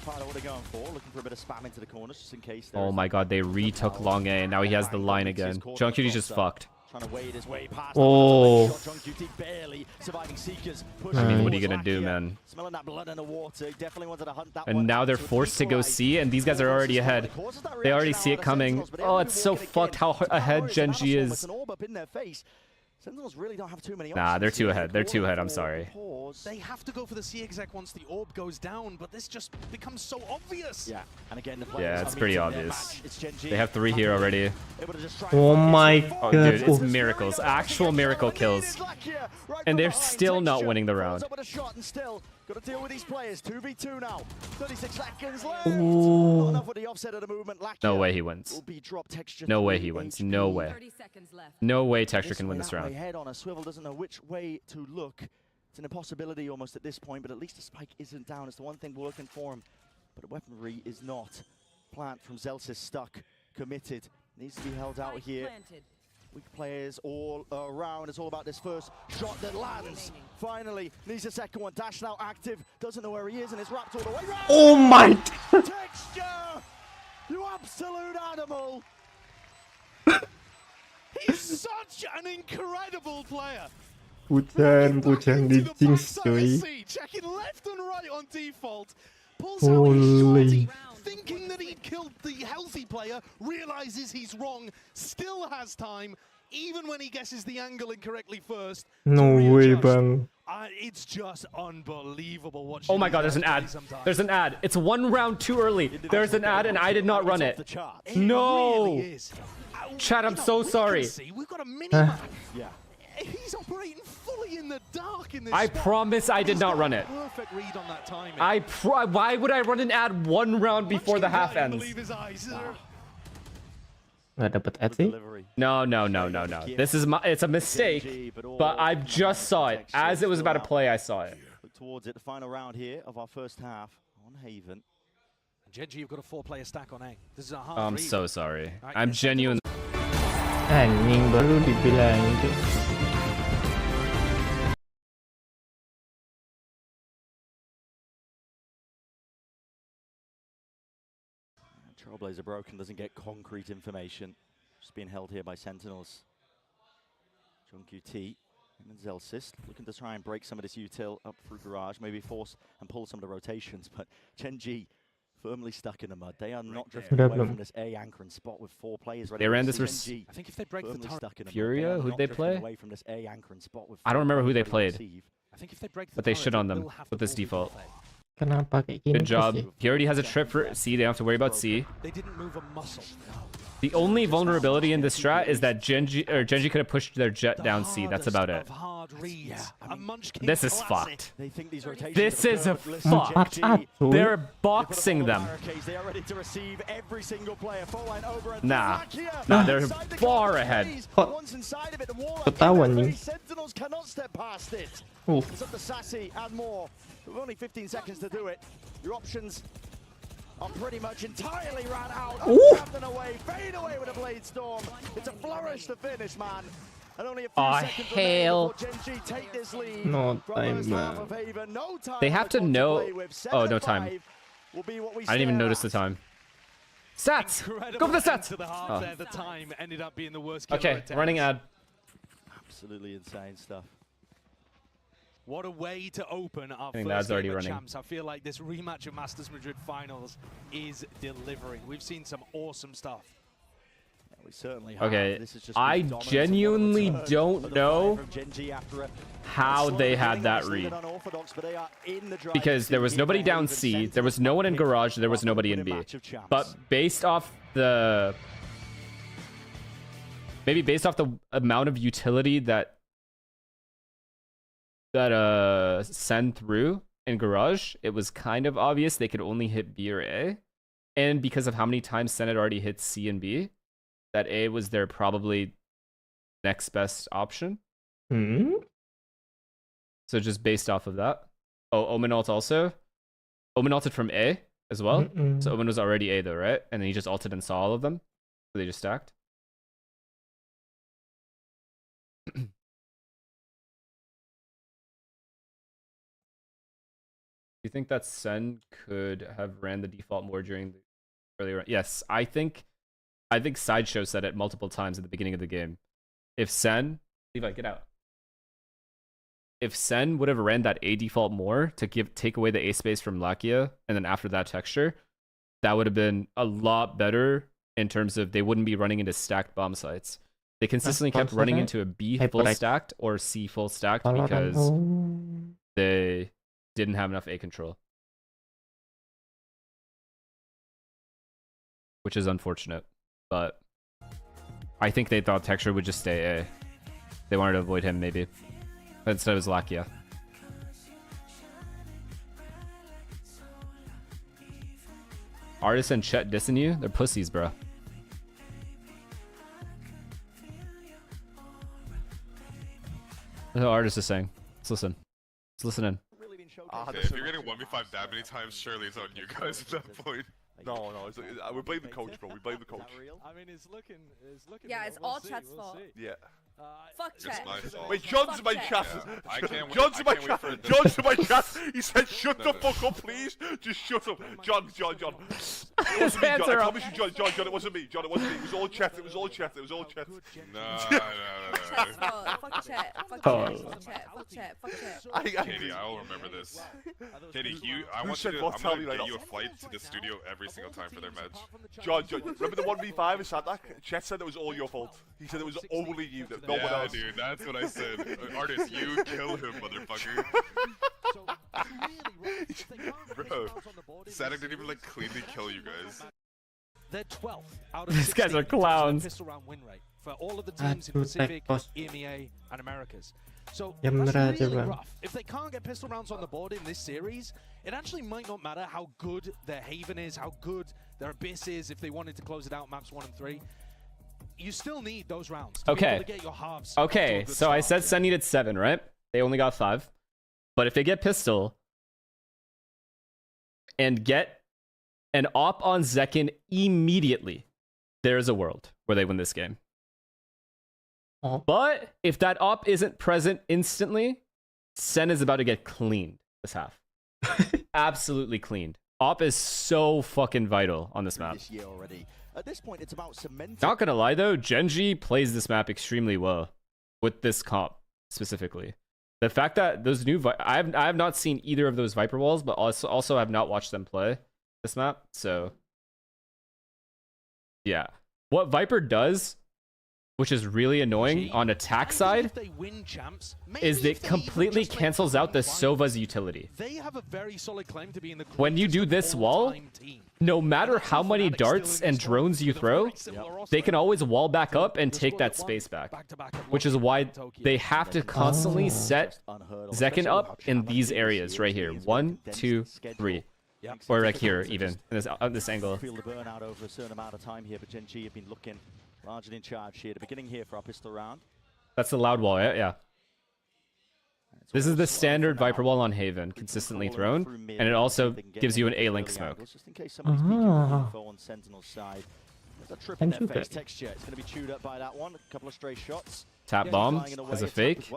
Part of what they're going for, looking for a bit of spam into the corners just in case. Oh my god, they retook long A, and now he has the line again. Junkcuty's just fucked. Trying to wade his way past. Oh. Junkyuti barely surviving Seekers. I mean, what are you gonna do, man? Smelling that blood in the water. Definitely wanted to hunt that And one now down they're to forced to go C, and these guys are already ahead. They already see it coming. Oh, it's so fucked how ahead Genji is. Sentinels really don't have too many Nah, they're too ahead. They're too ahead, I'm sorry. They have to go for the C exec once the orb goes down, but this just becomes so obvious. Yeah, and again, the Yeah, it's pretty obvious. They have 3 here already. Oh my Oh, god. dude, it's miracles. Actual miracle kills. And they're still not winning the round. Got to deal with these players. 2v2 now. 36 seconds left. Ooh. Not enough with the offset of the movement. No way he wins. No way he wins. No way. No way Texture can win this round. Head on a swivel, doesn't know which way to look. It's an impossibility almost at this point, but at least the spike isn't down. It's the one thing working for him. But the weaponry is not. Plant from Zelsis stuck, committed. Needs to be held out here. Weak players all around. It's all about this first shot that lands. Finally, needs a second one. Dash now active. Doesn't know where he is, and it's wrapped all the way round. Oh my! Texture! You absolute animal! He's such an incredible player. Bujan di jinx cuy. Checking left and right on default. Pulls Holy. out his shorty, thinking that he'd killed the healthy player, realizes he's wrong, still has time, even when he guesses the angle incorrectly first. No way, bang. It's just unbelievable what Oh my god, there's an ad. There's an ad. It's 1 round too early. There's an ad and I did not run it. No! Chat, I'm so sorry. We've got a mini-map. Yeah. He's operating fully in the dark in this I spot. promise I did not run it. Perfect read on that timing. Why would I run an ad 1 round before the half ends? Nggak dapet ad sih? No. This is it's a mistake, but I just saw it. As it was about to play, I saw it. Look towards it, the final round here of our first half on Haven. Genji, you've got a 4-player stack on A. This is a hard I'm read. so sorry. I'm genuine. Anjing baru dibilang itu. Trailblazer broken, doesn't get concrete information. Just being held here by Sentinels. Junkyuti and Zelsis looking to try and break some of this util up through garage, maybe force and pull some of the rotations, but Genji firmly stuck in the mud. They are not drifting away from this A anchor and spot with 4 players ready. They ran to this Genji I think if they break the Furia, who'd they play? away from this A anchor and spot with I don't remember who they 4 played, I think if they break the but they turret, shit on they them will have with the this ball default. Kenapa kayak gini Good job. sih? He already has a trip for C. They don't have to worry about C. They didn't move a muscle. The only vulnerability in this strat is that Genji could have pushed their jet down C. That's about it. This is fucked. This is a fucked. They're boxing them. They are ready to receive every single player. Full line over and Nah, they're far ahead. Once inside of it, the wall Ketahuan nih. Sentinels cannot step past it. Oof. It's up to Sassy and more. With only 15 seconds to do it. Your options are pretty much entirely ran out. Captain away, fade away with a blade storm. It's a flourish to finish, man. And only a few seconds hell. before Genji take this lead. No from time, first half man. of Haven. No time They have to for know. play with. Oh, no 7-5 time. will be what we I didn't even stare notice the at. time. Stats! Go for the stats! To the half Oh. there, the time ended up being the worst killer Okay, attempt. running ad. Absolutely insane stuff. What a way to open our think first that's already game of running. champs. I feel like this rematch of Masters Madrid finals is delivering. We've seen some awesome stuff. Okay, I genuinely don't know how they had that read. Because there was nobody down C, there was no one in garage, there was nobody in B. But based off the... Maybe based off the amount of utility that Sen threw in garage, it was kind of obvious they could only hit B or A. And because of how many times Sen had already hit C and B, that A was their probably next best option. So just based off of that. Oh, Omen ult also. Omen ulted from A as well. So Omen was already A though, right? And then he just ulted and saw all of them. So they just stacked. Do you think that Sen could have ran the default more during the early run? Yes, I think Sideshow said it multiple times at the beginning of the game. If Sen, Levi, get out. If Sen would have ran that A default more to take away the A space from Lakia, and then after that texture, that would have been a lot better in terms of they wouldn't be running into stacked bomb sites. They consistently kept running into a B full stacked or C full stacked because they didn't have enough A control. Which is unfortunate, but I think they thought Texture would just stay A. They wanted to avoid him maybe. But instead it was Lakia. Artists and Chet dissing you? They're pussies, bro. That's what Artist is saying. Let's listen. Let's listen in. Okay, if you're getting 1v5 that many times, surely it's on you guys at that point. No, we blame the coach, bro. We blame the coach. I mean, it's looking. Yeah, it's all Chet's fault. Yeah. Fuck Chet. Wait, John's in my chat. I can't wait. John's in my chat. John's in my chat. He said, "Shut the fuck up, please. Just shut up." John. It wasn't me, John. I promise you, John. It wasn't me. John, it wasn't me. It was all Chet. It was all Chet. No. Fuck Chet. Katie, I will remember this. Katie, I'm gonna get you a flight to the studio every single time for their match. John, remember the 1v5 in Sadak? Chet said it was all your fault. He said it was only you, no one else. Dude, that's what I said. Artist, you kill him, motherfucker. Bro, Sadak didn't even cleanly kill you guys. They're 12th out of These guys are clowns. Pistol round win rate for all of the teams in Pacific, EMEA, and Americas. So that's really rough. If they can't get pistol rounds on the board in this series, it actually might not matter how good their Haven is, how good their Abyss is, if they wanted to close it out maps 1 and 3. You still need those rounds to be able to get your halves. Okay, so I said Sen needed 7, right? They only got 5. But if they get pistol and get an op on Zekin immediately, there's a world where they win this game. But if that op isn't present instantly, Sen is about to get cleaned this half. Absolutely cleaned. Op is so fucking vital on this map. At this point, it's about cementing. Not gonna lie though, Genji plays this map extremely well with this comp specifically. The fact that those new I have not seen either of those Viper walls, but also have not watched them play this map. So yeah, what Viper does, which is really annoying on attack side, is it completely cancels out the Sova's utility. They have a very solid claim to be in the When you do this wall, no matter how many darts and drones you throw, they can always wall back up and take that space back, which is why they have to constantly set Zekin up in these areas right here. 1, 2, 3. Or like here, even in this angle. Feel the burnout over a certain amount of time here, but Genji have been looking largely in charge here. The beginning here for our pistol round. That's the loud wall, yeah. This is the standard Viper wall on Haven, consistently thrown, and it also gives you an A-link smoke. Just in case somebody's peeking on Sentinel's side. There's a trip in their face texture. It's going to be chewed up by that one. A couple of stray shots. Tap bomb as a fake,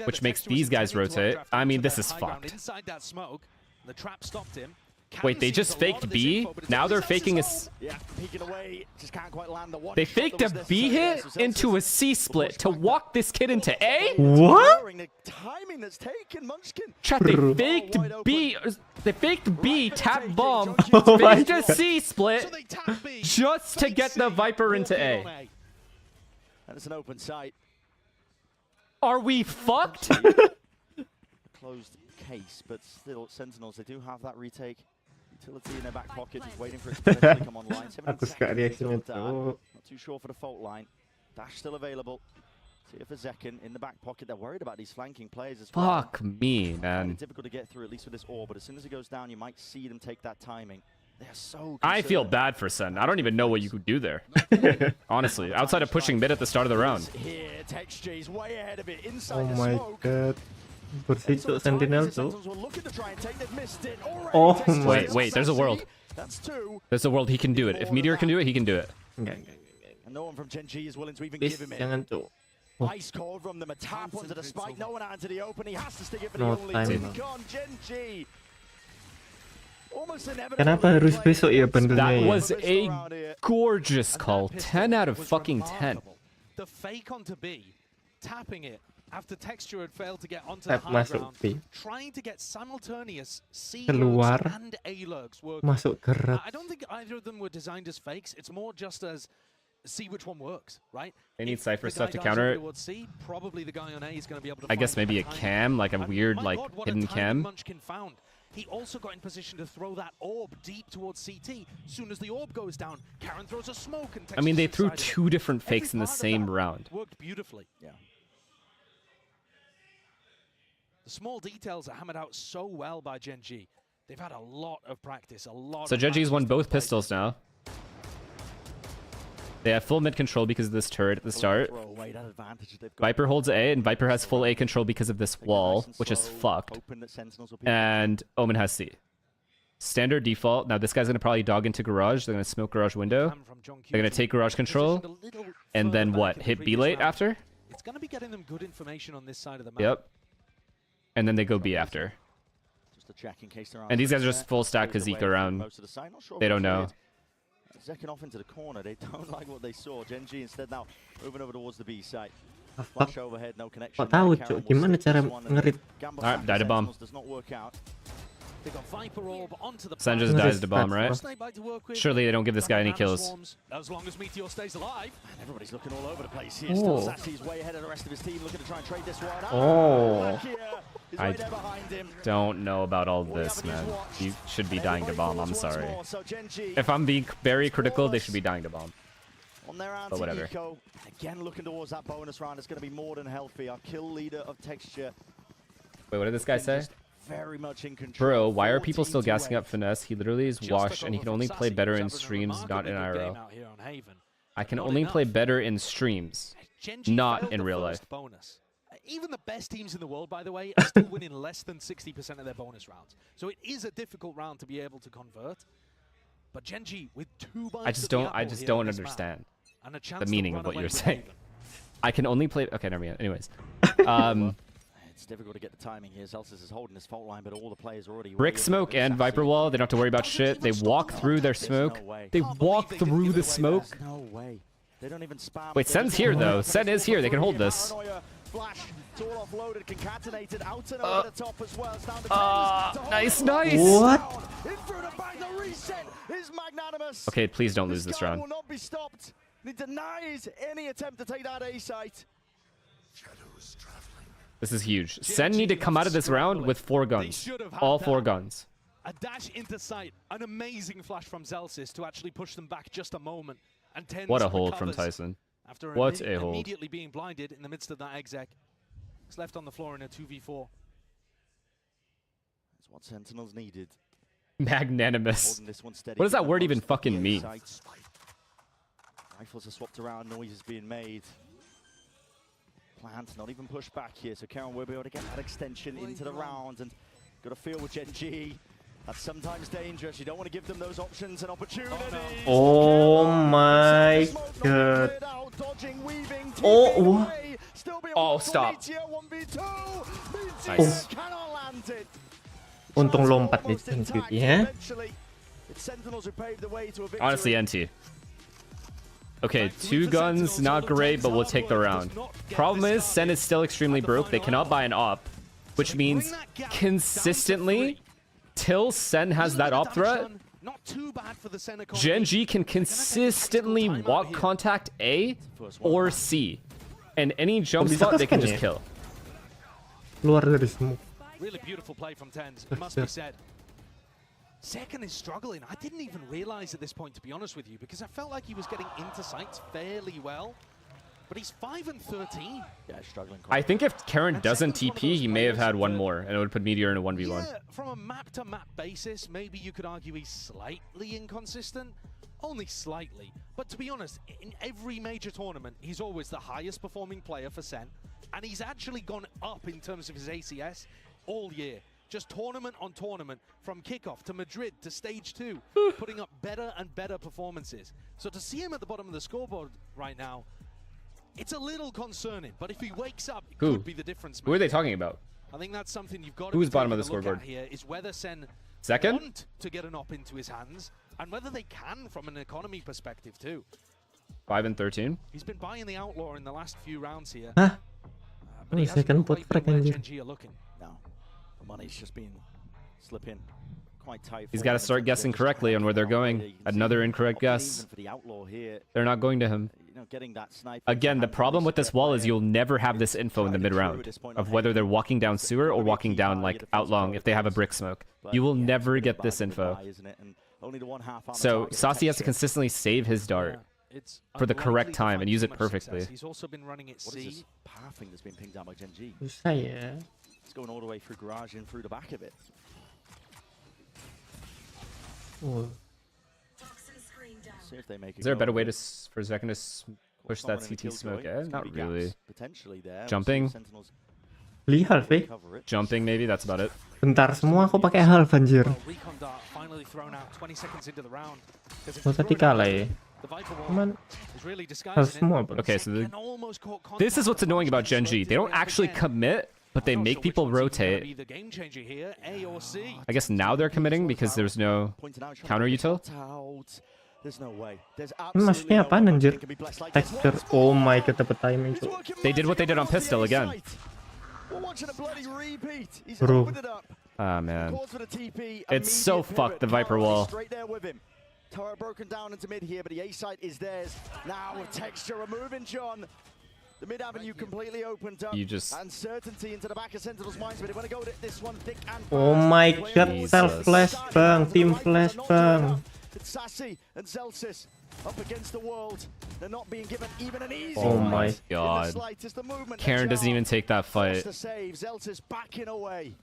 which makes these guys rotate. I mean, this is fucked. Inside that smoke, the trap stopped him. Wait, they just faked B? Now they're faking a... They faked a B hit into a C split to walk this kid into A? What? Chat, they faked B. They faked B, tap bomb, faked a C split, just to get the Viper into A. And it's an open sight. Are we fucked? Closed case, but still, Sentinels, they do have that retake utility in their back pocket, just waiting for it to potentially come online. 17 Aku suka seconds reaksinya until that. tuh. Not too sure for the fault line. Dash still available. See if for Zekken in the back pocket. They're worried about these flanking players as well. Fuck me, man. It's difficult to get through, at least with this orb, but as soon as it goes down, you might see them take that timing. They're so I feel concerned. bad for Sen. I don't even know what you could do there. Honestly, outside of pushing mid at the start of the round. Here, Texture is way ahead of it. Inside Oh the my smoke. god. Bersih tuh Sentinel tuh. Sentinels were looking to try and take. They've missed it. Oh Already, my. Wait, there's a world. That's two. There's a world he can do it. If Meteor can do it, he can do it. Enggak. And no one from Gen G is willing to even Please, give him it. jangan tuh. Oh. Ice cold from them, a tap onto the spike. No one out into the open. He has to stick it for No the only time, two. man. Gone, Gen G. Almost inevitable. Kenapa harus besok ya bandelnya That ya? was a gorgeous call. 10 out of fucking 10. The fake onto B, tapping it after Texture had failed to get onto Tap the high masuk ground, B. trying to get simultaneous C Keluar. lurks and A lurks working. Masuk gerak. I don't think either of them were designed as fakes. It's more just as see which one works, right? They need If Cypher the stuff guy to dives counter over it. towards C, probably the guy on A is going to be able to I guess find maybe a that timing. cam, like a And weird, my like, God, what hidden a timing cam. Munchkin found. He also got in position to throw that orb deep towards CT. Soon as the orb goes down, Karen throws a smoke and I mean, they Texture's threw inside of it. 2 different Every fakes in the part of same that round. Worked beautifully. Yeah. The small details are hammered out so well by Gen G. They've had a lot of practice, a lot So of Genji's won practice to both play. pistols now. They have full mid control because of this turret at the start. Throw away that advantage they've got. Viper holds A, and Viper has full A control because of this wall, which is fucked. Hoping that Sentinels will be And Omen has C. Standard default. Now this guy's gonna probably dog into garage. They're gonna smoke garage window. They're gonna take garage control, and then what? Hit B late after? It's going to be getting them good information on this side of the map. Yep. And then they go B after. just to check in case there are. And these guys are just full stack to Zeke around. They don't know. Second off into the corner, they don't like what they saw. Gen G instead now moving over towards the B site. Fuck. Flash overhead, no connection. Kok tahu cuk, gimana cara ngerit? Alright, died a bomb. Does not work out. They got Viper Orb onto the Sen just dies to bomb, right? Surely they don't give this guy any kills. As long as Meteor stays alive. And everybody's looking all over the place here. Oh. Still Sassy's way ahead of the rest of his team, looking to try and trade this one. Oh. Is I right there behind him. don't know about all this, man. You should be dying to bomb, I'm sorry. If I'm being very critical, they should be dying to bomb. On their But whatever. Eco, again looking towards that bonus round. It's going to be more than healthy. Our kill leader of Texture. Wait, what did this guy say? Very much in control. Bro, why are people 14 still to gassing 8. up Finesse? He literally is washed, and he can only play better in streams, not in IRL. I can only play better in streams, not in real life. Bonus. Even the best teams in the world, by the way, are still winning less than 60% of their bonus rounds. So it is a difficult round to be able to convert. But Gen G with 2 bites I just don't understand the meaning of what you're saying. I can only play. Okay, never mind. Anyways, It's difficult to get the timing here. Celsius is holding his fault line, but all the players are already. Brick smoke and Viper wall. They don't have to worry about shit. They walk through their smoke. They walk through the smoke. No way. They don't even spam. Wait, Sen's here though. Sen is here. They can hold this. Flash, it's all offloaded, concatenated out and over the top as well. It's down to 10. Nice, nice. What? In through the back, the reset is magnanimous. Okay, please don't lose this guy round. will not be stopped. He denies any attempt to take that A site. This is huge. Sen need to come out of this round with 4 guns. All 4 guns. A dash into sight, an amazing flash from Zelsis to actually push them back just a moment. And Tens What a hold from recovers Tyson. After What a hold. immediately being blinded in the midst of that exec. He's left on the floor in a 2v4. That's what Sentinels needed. Magnanimous. Holding this one steady, What does that getting word most even of the fucking A mean? sites. Rifles are swapped around, noise is being made. Plans not even pushed back here, so Karen will be able to get that extension into the round and got a feel with Gen G. That's sometimes dangerous. You don't want to give them those options and opportunities. Oh my god. Oh. Oh, stop. Oh. Untung lompat di tengkut ya. Honestly, NT. Okay, 2 guns, not great, but we'll take the round. Problem is, Sen is still extremely broke. They cannot buy an op, which means consistently, till Sen has that op threat, Not too bad for the Senna. Genji can consistently walk contact A or C, and any jump spot they can just kill. Keluar dari smoke. Really beautiful play from Tens, it must be said. Second is struggling. I didn't even realize at this point, to be honest with you, because I felt like he was getting into sights fairly well. But he's 5 and 13. Yeah, struggling. I think if Karen doesn't TP, he may have had one more, and it would put Meteor in a 1v1. Yeah, from a map-to-map basis, maybe you could argue he's slightly inconsistent. Only slightly. But to be honest, in every major tournament, he's always the highest performing player for Sen. And he's actually gone up in terms of his ACS all year. Just tournament on tournament, from kickoff to Madrid to stage 2, putting up better and better performances. So to see him at the bottom of the scoreboard right now, it's a little concerning. But if he wakes up, it could be the difference maker. Who are they talking about? I think that's something you've got to Who's be bottom of the taking a look scoreboard? at here, is whether Sen Second? want to get an op into his hands, and whether they can from an economy perspective too. 5 and 13. He's been buying the Outlaw in the last few rounds here. Hah? But he Oh, second hasn't pot quite been frag where anjir. Genji are looking. No, the money's just been slipping quite tight. He's got to start guessing correctly on where they're going. Another incorrect guess. For the Outlaw here, They're not going to him. you know, getting that sniper. Again, the problem with this wall is you'll never have this info in the mid-round of whether they're walking down sewer or walking down like Outlong if they have a brick smoke. You will never get this info. So Saucy has to consistently save his dart for the correct time and use it perfectly. He's also been running at What is C. this pathing that's been pinged down by Genji? Susah ya. It's going all the way through garage and through the back of it. Oh. See if they make Is there a better way to for Zekin to push that CT smoke? Not really. Potentially there. Jumping. Beli half eh? Jumping maybe, that's about it. Bentar, semua aku pakai half anjir. Recon dart finally thrown out 20 seconds into the round. Oh, tadi kalah ya. Cuman half semua bro. Okay, so this is what's annoying about Genji. They don't actually commit, but they make people rotate. I guess now they're committing because there's no counter util. There's no way. There's Maksudnya apa anjir? Texture. Oh my god, dapat timing. They did what they did on Pistol again. We're watching a bloody repeat. He's Bro. opened it up. Ah man. Calls for the TP. It's so fucked, the Viper wall. Straight there with him. Tower broken down into mid here, but the A site is theirs. Now with texture removing John. The mid avenue completely opened up. You just- Uncertainty into the back of Sentinel's minds, but they want to go with this one thick and Oh my god, self flash bang, team flash bang. It's Sassy and Zelsis up against the world. They're not being given even an easy Oh fight my in the god. slightest. The movement Karen doesn't even take that fight. to save. Zelsis backing away.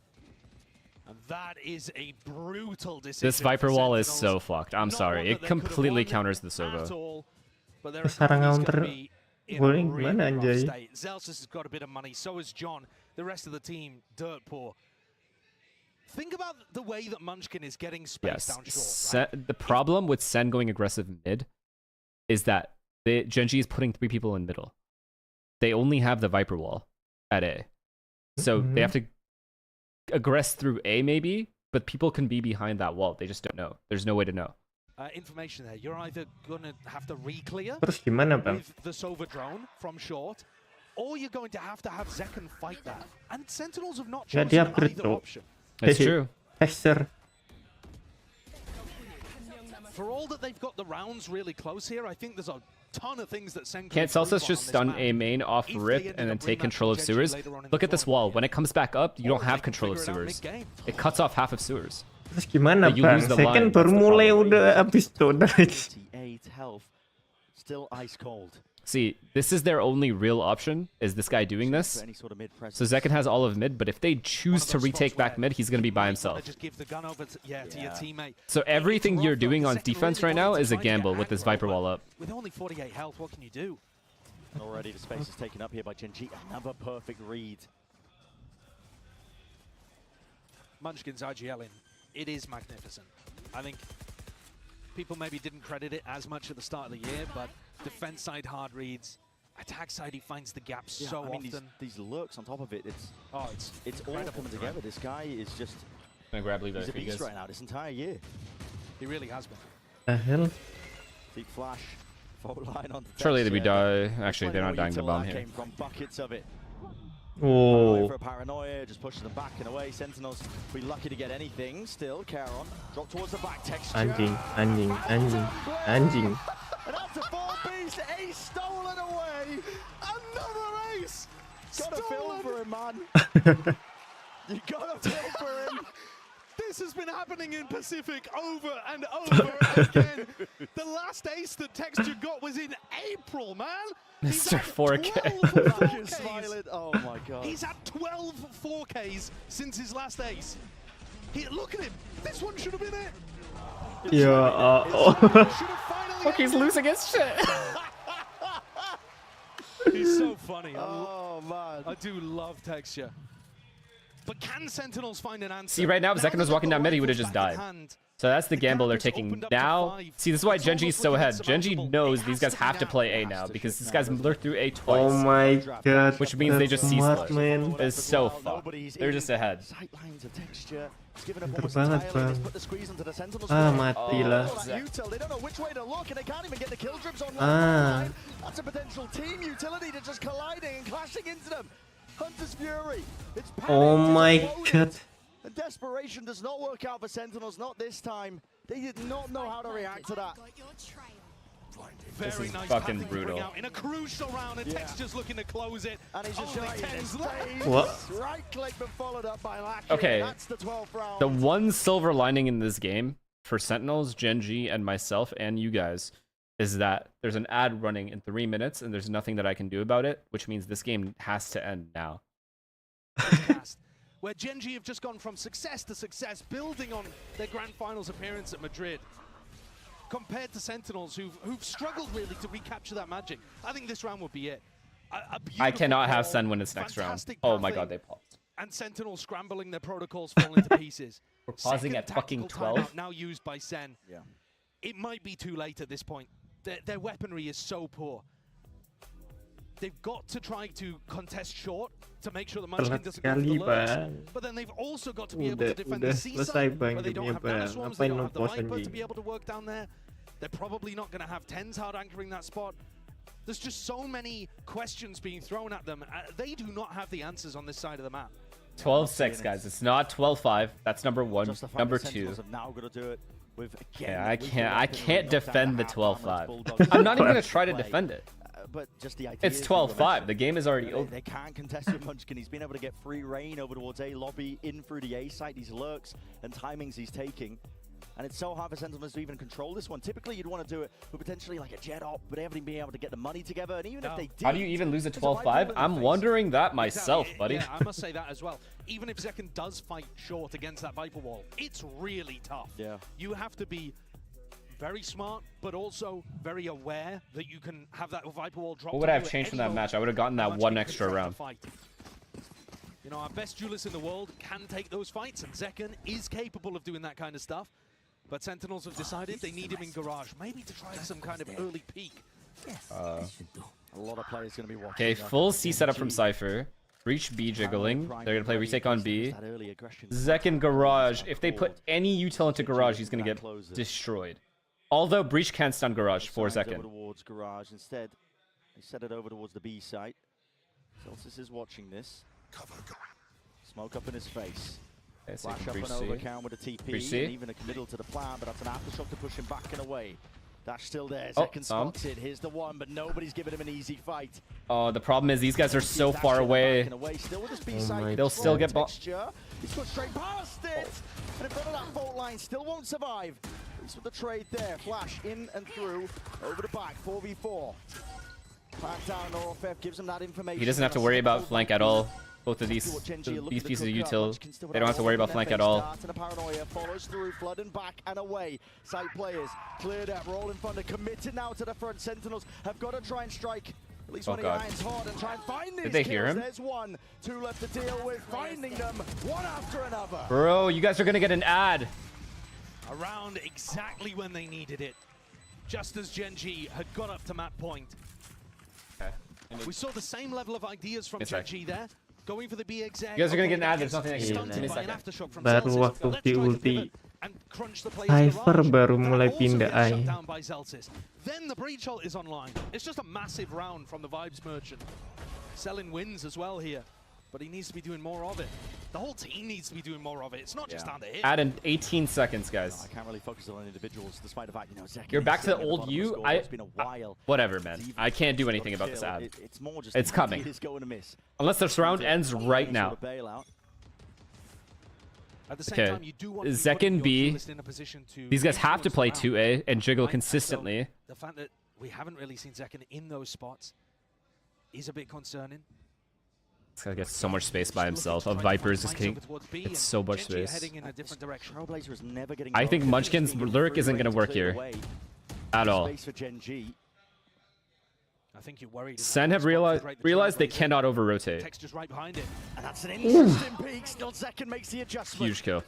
And that is a brutal decision. This Viper for wall is Sentinels. so fucked. I'm Not sorry. one It that they could have completely won counters the at Sova. all, but their Sarang economy's counter. gonna be in a Boleh really gimana rough anjay? state. Zelsis has got a bit of money, so has John. The rest of the team, dirt poor. Think about the way that Munchkin is getting space down short. The problem with Sen going aggressive mid is that Genji is putting 3 people in middle. They only have the Viper wall at A. So they have to aggress through A maybe, but people can be behind that wall. They just don't know. There's no way to know. Information there. You're either going to have to re-clear Terus gimana bang? with the Sova drone from short, or you're going to have Zekken fight that. And Sentinels have not Nggak chosen di-upgrade either bro. option. That's true. Texture. For all that they've got the rounds really close here, I think there's a ton of things that Sen Can't Celsius just stun a main off rip and then take control of sewers? Look at this wall. When it comes back up, you don't have control of sewers. It cuts off half of sewers. Terus gimana But you bang? lose the Second line, baru that's the mulai problem. udah habis tuh. 88 health. Still ice cold. See, this is their only real option, is this guy doing this. So Zekken has all of mid, but if they choose to retake back mid, he's going to be by himself. Just give the gun over to your teammate. So everything you're doing on defense right now is a gamble with this Viper wall up. With only 48 health, what can you do? And already the space is taken up here by Genji. Another perfect read. Munchkin's IGL in. It is magnificent. I think people maybe didn't credit it as much at the start of the year, but defense side hard reads, attack side he finds the gaps so I mean, often. these lurks on top of it, it's all incredible. coming together. This guy is just I'm gonna grab leave he's that a for you beast guys. right now this entire year. He really has been. The hell? Deep flash, full line on. Surely they be die. Actually, they're not dying to bomb here. Came from buckets of it. Oh. For a paranoia, just pushing them back and away. Sentinels be lucky to get anything. Still, Caron drop towards the back. Texture. Anjing. And after 4 Bs, ace stolen away. Another ace. Gotta feel for him, man. You gotta feel for him. This has been happening in Pacific over and over again. The last ace that Texture got was in April, man. Mr. 4K. Oh my god. He's had 12 4Ks since his last ace. Look at him. This one should have been it. Yeah. Look, he's losing his shit. He's so funny. Oh man. I do love Texture. But can Sentinels find an answer? See, right now, if Zekken was walking down mid, he would have just died. So that's the gamble they're taking now. See, this is why Genji's so ahead. Genji knows these guys have to play A now because this guy's lurked through A twice. Oh my god. Which means they just smart, C-split. man. It's so fucked. They're just ahead. Pinter banget, Bang. Ah, mati lah. They don't know which way to look and they can't even get the kill drips on. That's a potential team utility to just colliding and clashing into them. Hunter's Fury. It's Oh my god. And desperation does not work out for Sentinels, not this time. They did not know how to react to that. This is nice fucking brutal. In a crucial round, and Texture's looking to close it. And he's just Only 10s left. What? Right click, but followed up by Lack. Okay. That's the 12th round. The one silver lining in this game for Sentinels, Genji, and myself, and you guys, is that there's an ad running in 3 minutes, and there's nothing that I can do about it, which means this game has to end now. Where Genji have just gone from success to success, building on their grand finals appearance at Madrid, compared to Sentinels, who've struggled really to recapture that magic. I think this round would be it. I cannot have Sen win this next round. Oh my god, they paused. And Sentinels scrambling their protocols, falling to pieces. We're pausing Second at fucking tactical 12. timeout now used by Sen. Yeah. It might be too late at this point. Their weaponry is so poor. They've got to try to contest short to make sure the Munchkin doesn't go for the lurks. But then they've also got to be able to defend the seaside, where they don't have nanoswarms, they don't have the Viper to be able to work down there. They're probably not going to have 10s hard anchoring that spot. There's just so many questions being thrown at them. They do not have the answers on this side of the map. 12-6, guys. It's not 12-5. That's number one. Number two. Now got to do it with, Yeah, I can't defend the 12-5. I'm not even going to try to defend it. But just the idea it's 12-5. The game is already over. They can't contest with Munchkin. He's been able to get free reign over towards A lobby, in through the A site. These lurks and timings he's taking. And it's so hard for Sentinels to even control this one. Typically, you'd want to do it with potentially like a jet op, but they haven't even been able to get the money together. And even if they did, how do you even lose a 12-5? I'm wondering that myself, buddy. Yeah, I must say that as well. Even if Zekken does fight short against that Viper wall, it's really tough. Yeah. You have to be very smart, but also very aware that you can have that Viper wall drop. What would I have changed from that match? I would have gotten that one extra round. You know, our best duelist in the world can take those fights, and Zekken is capable of doing that kind of stuff. But Sentinels have decided they need him in Garage, maybe to try some kind of early peak. a lot of players going to be watching. Okay, full C setup from Cypher. Breach B jiggling. They're going to play retake on B. Zekken Garage. If they put any util into Garage, he's going to get destroyed. Although Breach can stun Garage for Zekken. Towards Garage instead. They set it over towards the B site. Celsius is watching this. Smoke up in his face. Okay, so Flash up and overcount with a TP, and even a committal to the plan, but that's an aftershock to push him back and away. Dash still there, Zekken spots it, here's the one, but nobody's giving him an easy fight. Oh, the problem is these guys are so far away. They'll still get ball. He's got straight past it, and in front of that fault line, still won't survive. He's with the trade there, Flash in and through, over the back, 4v4. Back down, Norfef gives him that information. He doesn't have to worry about flank at all. Both of these pieces of util, they don't have to worry about flank at all. And a paranoia follows through, flood and back and away. Side players cleared up, roll in front, committed now to the front. Sentinels have got to try and strike at least one of the irons hard and try and find these. Did they hear him? There's one, two left to deal with, finding them one after another. Bro, you guys are gonna get an ad. Around exactly when they needed it, just as Genji had got up to map point. Okay. We saw the same level of ideas from Genji there. Going for the B exec. You guys are gonna get an ad, there's nothing I can do. Give me a second. Baru waktu di ulti, Cypher baru mulai pindah ay. Then the breach ult is online. It's just a massive round from the Vibes Merchant. Selling wins as well here. but he needs to be doing more of it. The whole team needs to be doing more of it. It's not just down to him. Add in 18 seconds, guys. I can't really focus on individuals, despite the fact, you know, Zek You're back to the sitting at old bottom of you. the scoreboard. It's been a while. Whatever, man. I can't do anything about this ad. It's more just It's coming. It is going to miss. Unless this round ends right now. At the same time, you do want to be Zek putting and your B. duelist in a position to These guys have to play influence the round. 2A and jiggle Right? consistently. So the fact that we haven't really seen Zekken in those spots is a bit concerning. This guy gets so much space by himself. A Viper is just getting it's so much Genji are space. heading in a different direction. Trailblazer is never getting I think going. Munchkin's Being lurk free isn't reign going to work clear here away. at all. Space for Gen G. I think you're worried. Sen have realized they cannot over-rotate. Texture's right behind it. And that's an interesting peek. Still Zekken makes the adjustment. Huge kill.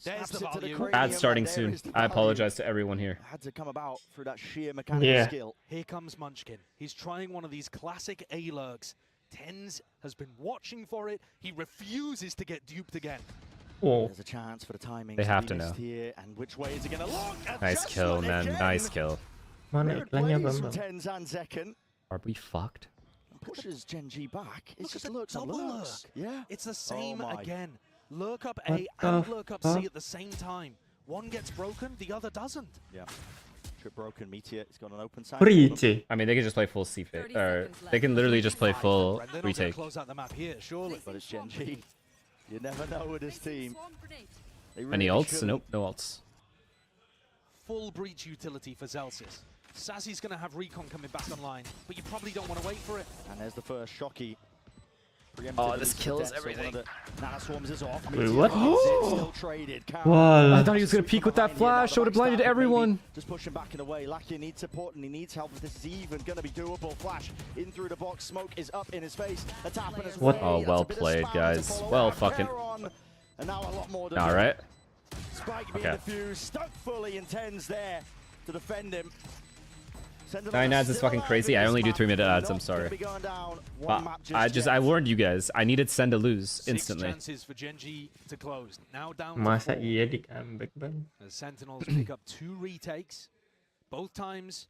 There's the Snaps it to the value. cranium, Ad starting and there soon. is the I value. apologize to everyone here. Had to come about through that sheer mechanical Yeah. skill. Here comes Munchkin. He's trying one of these classic A-lurks. Tens has been watching for it. He refuses to get duped again. Oh, There's a chance for the timing. They have to missed know. Here, and which way is it going to look? Nice kill, Adjustment man. again. Nice kill. mana Weird iklannya plays from Bambang? Tens and Zekken. Are we fucked? Pushes Gen G back. It's Look just at the lurks on double lurks. lurk. Yeah. It's the same my. again. Lurk up What A and the lurk up fuck? C at the same time. One gets broken, the other doesn't. Yeah. Trip broken. Meteor. It's got an open side. Pretty. I mean, they can just play full C fake. Or they can literally just play full They're not gonna retake. close out the map here, surely. But it's Gen G. You never know with this team. They Any really ults? shouldn't. Nope, no ults. Full breach utility for Zelsis. Sassy's going to have recon coming back online, but you probably don't want to wait for it. And there's the first Shocky. Oh, this kills everything. Nanoswarms is off. Wait, what? Still traded. Wow. I thought he was going to peek with that flash. I would have blinded everyone. Just pushing back and away. Lakia needs support and he needs help if this is even going to be doable. Flash in through the box. Smoke is up in his face. That's happened as What? well. Oh, well played, guys. Well fucking. And now a lot more to All do. right. Spike being Okay. defused. Stuck fully in Tens there to defend him. 9 ads is fucking crazy. I only do 3-minute ads. I'm sorry. But I warned you guys. I needed Sen to lose 6 instantly. chances for Gen G to close. Now down to Masa 4. iya di comeback, Bang? As Sentinels pick up 2 retakes. Both times.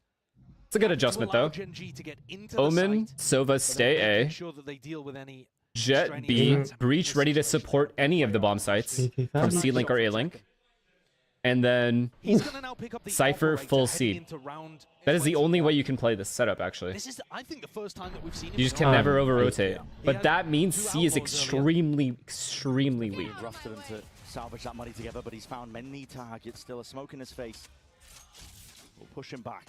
It's a good to adjustment allow though. Gen G to get into the Omen, site, Sova but stay then making A. sure that they deal with any Jet B, extraneous Breach ready to support any of the bomb sites from C-Link or A-Link. And then He's gonna now pick up the Cypher operator full heading seed. into round That is the 20. only way you can play this setup, actually. This is, I think, the first time that we've seen him. You just go can on. never over-rotate. He But had that means 2 C is outlaws earlier. extremely weak. Rough for them to salvage that money together, but he's found many targets. Still a smoke in his face. We'll push him back.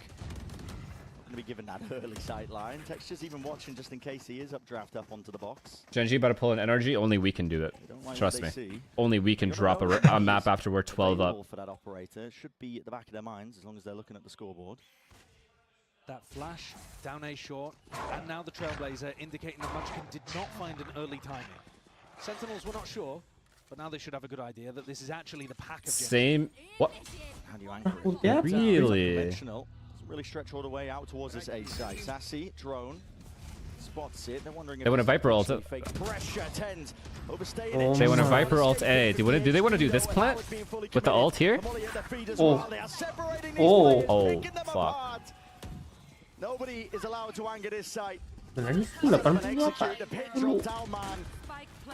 Going to be given that early sight line. Texture's even watching just in case he is updraft up onto the box. Genji about to pull an energy. Only we can do it. They don't like Trust me. what they see. Only we can They're drop gonna know a map he's after we're 12 available up. for that operator. Should be at the back of their minds as long as they're looking at the scoreboard. That flash, down A short, and now the Trailblazer indicating that Munchkin did not find an early timing. Sentinels were not sure, but now they should have a good idea that this is actually the pack of Gen G. Same. What? How do you anchor it? Yeah. Really? Conventional. Doesn't really stretch all the way out towards this A side. Sassy, drone, spots it. They're wondering if They want a it's Viper ult. actually fake pressure. Tens overstaying Oh it. They want a my. Viper ult A. Do they want to do this plant? With the ult here? Oh. Oh, fuck. Nobody is allowed to anger this site. Sebenarnya sih 80 Execute the pin drop down, man.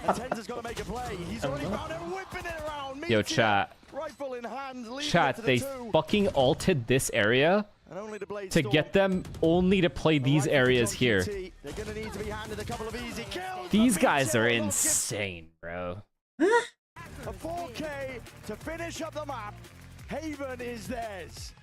And Tens is going to make a play. He's already found it, whipping it around. Yo, Meteor, chat. Rifle in hand, leading it Chat, to the they two. fucking ulted this area And only the Blade to Storm. get them only to play these areas here. They're going to need to be handed a couple of easy kills. These guys are insane, bro. A 4K to finish up the map. Haven is theirs.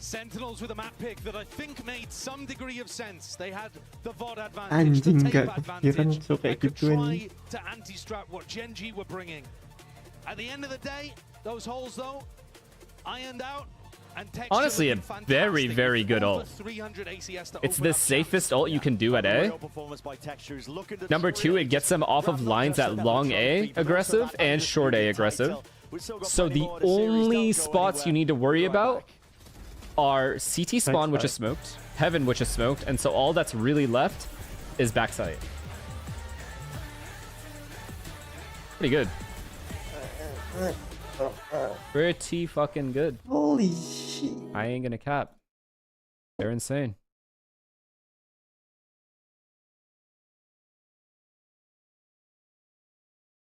Sentinels with a map pick that I think made some degree of sense. They had the VOD advantage, the Anjing, tape gak advantage, kepikiran so kayak and could gitu try anjing. to anti-strap what Gen G were bringing. At the end of the day, those holes though, ironed out, and Texture Honestly, a looking very, fantastic. very good Over ult. 300 ACS to It's open the up safest ult you can do at A. Number 2, it gets them off of lines at long A aggressive and short A aggressive. So the only spots you need to worry about are CT spawn, which is smoked, Heaven, which is smoked, and so all that's really left is backside. Pretty good. Pretty fucking good. Holy shit. I ain't gonna cap. They're insane.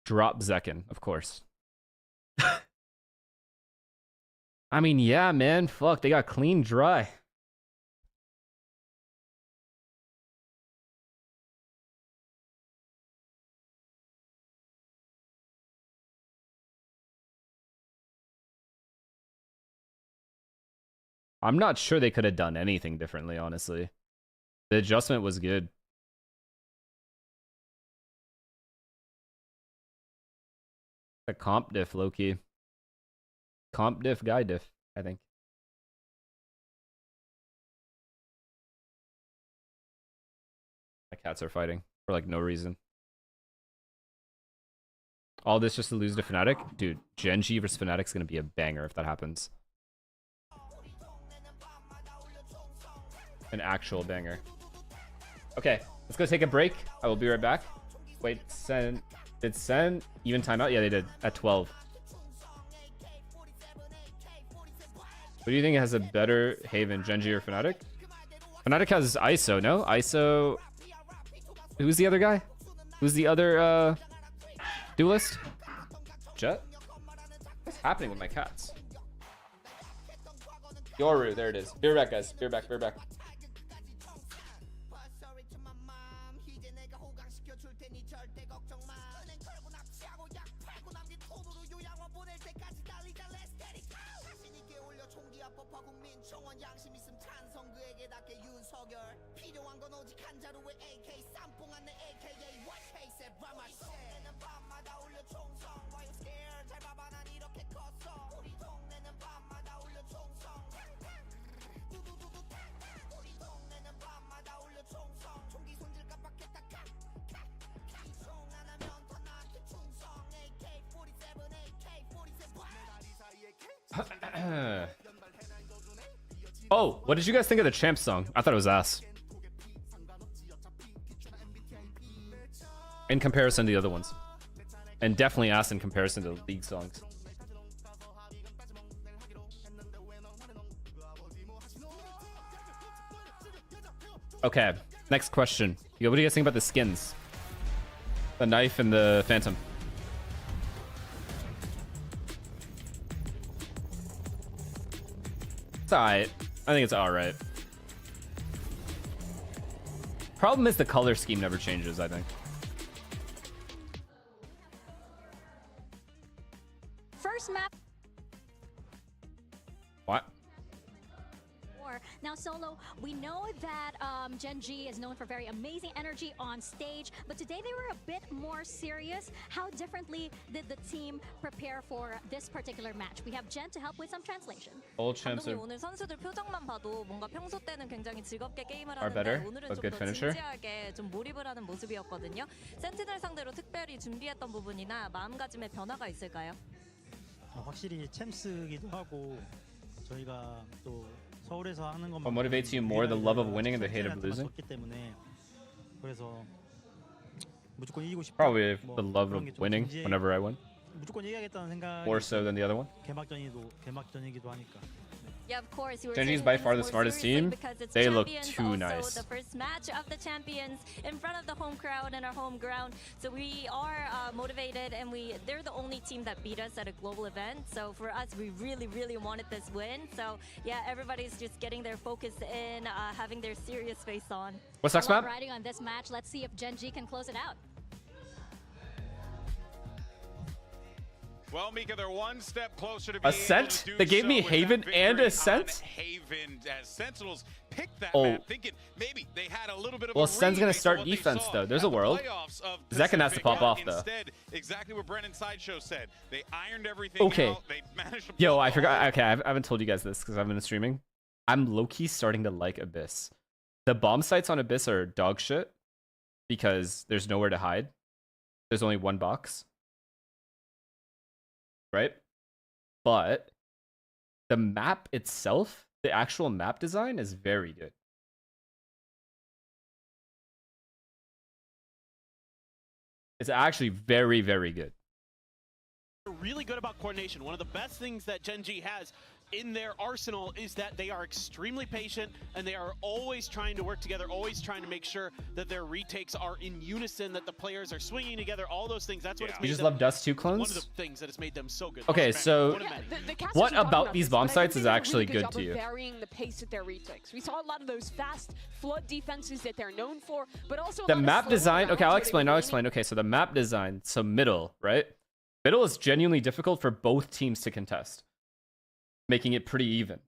Drop Zekken, of course. I mean, yeah, man. Fuck, they got clean dry. I'm not sure they could have done anything differently, honestly. The adjustment was good. A comp diff, low-key. Comp diff, guy diff, I think. My cats are fighting for like no reason. All this just to lose to Fnatic? Dude, Genji versus Fnatic's gonna be a banger if that happens. An actual banger. Okay, let's go take a break. I will be right back. Wait, did Sen even timeout? Yeah, they did at 12. What do you think has a better Haven, Genji or Fnatic? Fnatic has ISO, no? ISO. Who's the other guy? Who's the other duelist? Jet? What's happening with my cats? Yoru, there it is. Be right back, guys. Be right back, be right back. Oh, what did you guys think of the Champ song? I thought it was ass. In comparison to the other ones. And definitely ass in comparison to League songs. Okay, next question. Yo, what do you guys think about the skins? The knife and the phantom. It's alright. I think it's alright. Problem is the color scheme never changes, I think. First map. What? Now, Solo, we know that Genji is known for very amazing energy on stage, but today they were a bit more serious. How differently did the team prepare for this particular match? We have Jen to help with some translation. All champs are 오늘 선수들 표정만 봐도 뭔가 평소 때는 굉장히 즐겁게 게임을 are 하는데 better, 오늘은 a 좀 good 더 finisher. 진지하게 좀 몰입을 하는 모습이었거든요. 센티넬 상대로 특별히 준비했던 부분이나 마음가짐의 변화가 있을까요? 확실히 챔스기도 하고 저희가 또 서울에서 하는 것만 What motivates you more, the love of winning and the hate of losing? 그래서 무조건 이기고 싶다. Probably the love of winning whenever I win. 무조건 이겨야겠다는 생각. More so than the other one. 개막전이기도 하니까. Yeah, of course. You were Genji's taking by things far the more smartest seriously team. because it's They look champions, too also nice. the first match of the champions in front of the home crowd and our home ground. So we are motivated, and they're the only team that beat us at a global event. So for us, we really, really wanted this win. So yeah, everybody's just getting their focus in, having their serious face on. What's next A lot map? riding on this match. Let's see if Genji can close it out. Well, Mika, they're one step closer to being Ascent? able to do They gave so me with Haven that and victory Ascent? on Haven, as Sentinels picked that Oh. map, thinking maybe they had a little bit of Well, a Sen's read gonna based on start what they defense saw though. There's a at the world. playoffs of Zekken has to Pacific. pop off though. Instead, exactly what Brennan Sideshow said. They ironed everything Okay. out. They managed to Yo, pull I the forgot. whole- Okay, I haven't told you guys this because I've been streaming. I'm low-key starting to like Abyss. The bomb sites on Abyss are dog shit because there's nowhere to hide. There's only one box. Right? But the map itself, the actual map design is very good. It's actually very, very good. Really good about coordination. One of the best things that Genji has in their arsenal is that they are extremely patient and they are always trying to work together, always trying to make sure that their retakes are in unison, that the players are swinging together, all those things. That's what it's made You just them, love Dust 2 clones? one of the things that has made them so good. Okay, so what about these bomb sites is actually good to you? Varying the pace of their retakes. We saw a lot of those fast flood defenses that they're known for, but also The map design, okay, I'll explain. Okay, so the map design, so middle, right? Middle is genuinely difficult for both teams to contest, making it pretty even,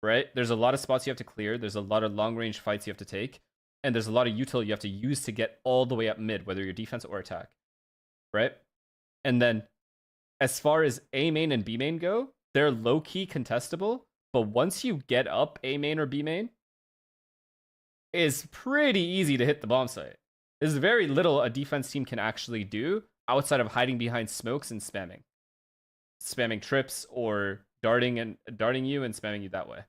right? There's a lot of spots you have to clear. There's a lot of long-range fights you have to take. And there's a lot of util you have to use to get all the way up mid, whether you're defense or attack, right? And then as far as A main and B main go, they're low-key contestable. But once you get up A main or B main, it's pretty easy to hit the bomb site. There's very little a defense team can actually do outside of hiding behind smokes and spamming. Spamming trips or darting you and spamming you that way.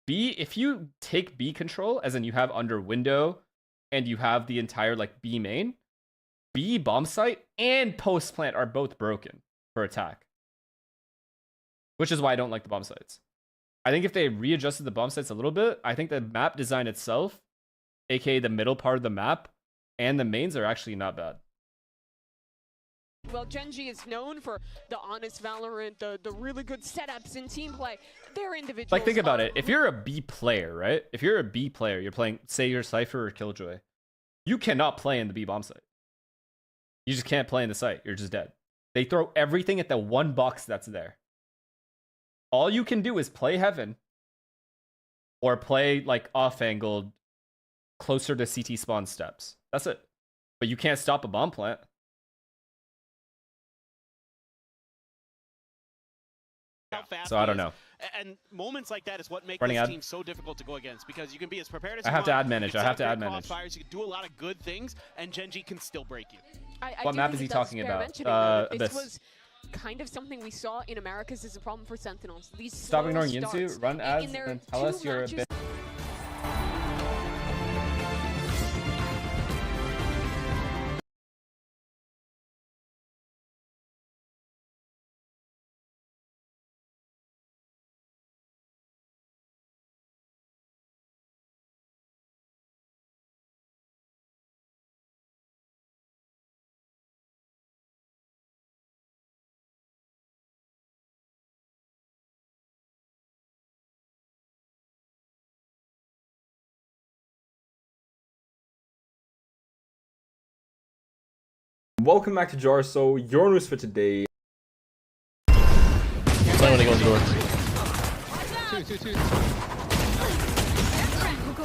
B, if you take B control, as in you have under window and you have the entire like B main, B bomb site and post plant are both broken for attack. Which is why I don't like the bomb sites. I think if they readjusted the bomb sites a little bit, I think the map design itself, aka the middle part of the map, and the mains are actually not bad. Well, Genji is known for the honest Valorant, the really good setups in team play. They're individuals. Like, think about it. If you're a B player, right? If you're a B player, you're playing, say you're Cypher or Killjoy, you cannot play in the B bomb site. You just can't play in the site. You're just dead. They throw everything at the one box that's there. All you can do is play Heaven or play, like, off-angled closer to CT spawn steps. That's it. But you can't stop a bomb plant. So I don't know. And moments like that is what make Running this ad. team so difficult to go against, because you can be as prepared as I you have to want, add manage. you can I have set to up add your manage. crossfires, you can do a lot of good things, and Genji can still break you. What map is he talking about? This Abyss. was kind of something we saw in Americas is a problem for Sentinels. These Stop slow ignoring starts Yinsu, run in ads, their and tell two us you're a matches. bit. Welcome back to Jar. So your news for today. When they go in the door. Two. Go.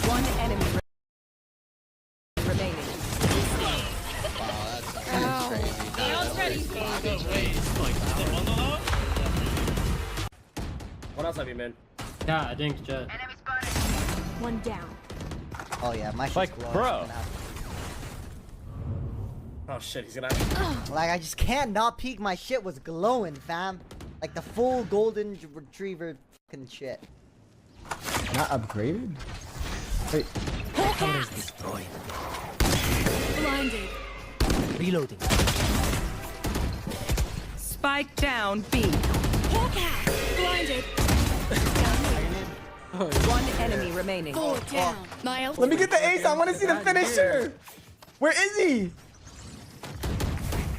One enemy remaining. Wow, that's crazy. What else have you, man? Yeah, I think Jet. One down. Oh yeah, my Like, shit's glowing. bro. Oh shit, he's gonna. Like, I just can't not peek. My shit was glowing, fam. Like the full golden retriever fucking shit. Not upgraded? Wait. Cameras destroyed. Blinded. Reloading. Spike down B. Blinded. One enemy remaining. down. Miles. Let me get the ace. I want to see the finisher. Where is he?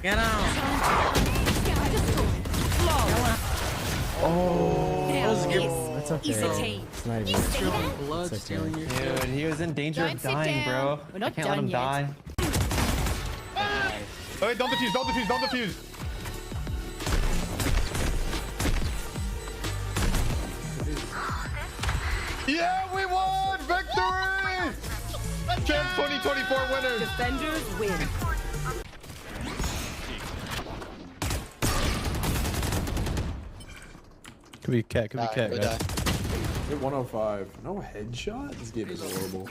Get out. Oh. That's okay. It's not even. Blood It's okay. Dude, he was in danger of dying, bro. We're not I can't let him done die. Wait, don't defuse. Yeah, we won! Victory! Champs 2024 winners! Defenders win. Could be cat, guys. Hit 105. No headshot? This game is horrible.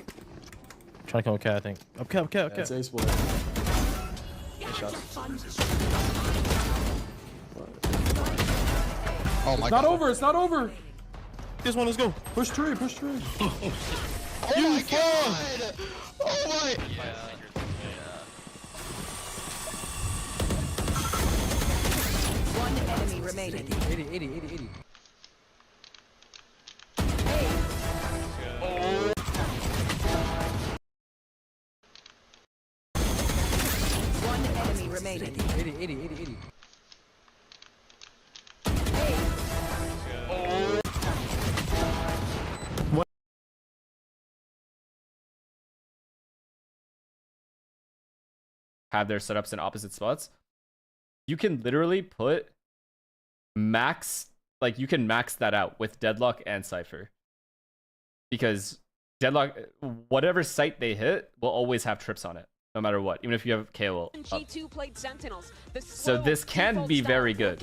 Trying to kill a cat, I think. Okay. That's ace play. Oh It's not over. It's not over. This one, let's go. Push tree. Oh my god! Oh my! One enemy remaining. 80, 80, 80, 80. One enemy remaining. 80, 80, 80, 80. Have their setups in opposite spots. You can literally put max, like you can max that out with Deadlock and Cypher. Because Deadlock, whatever site they hit will always have trips on it, no matter what, even if you have KO. G2 played Sentinels. So this can be very good.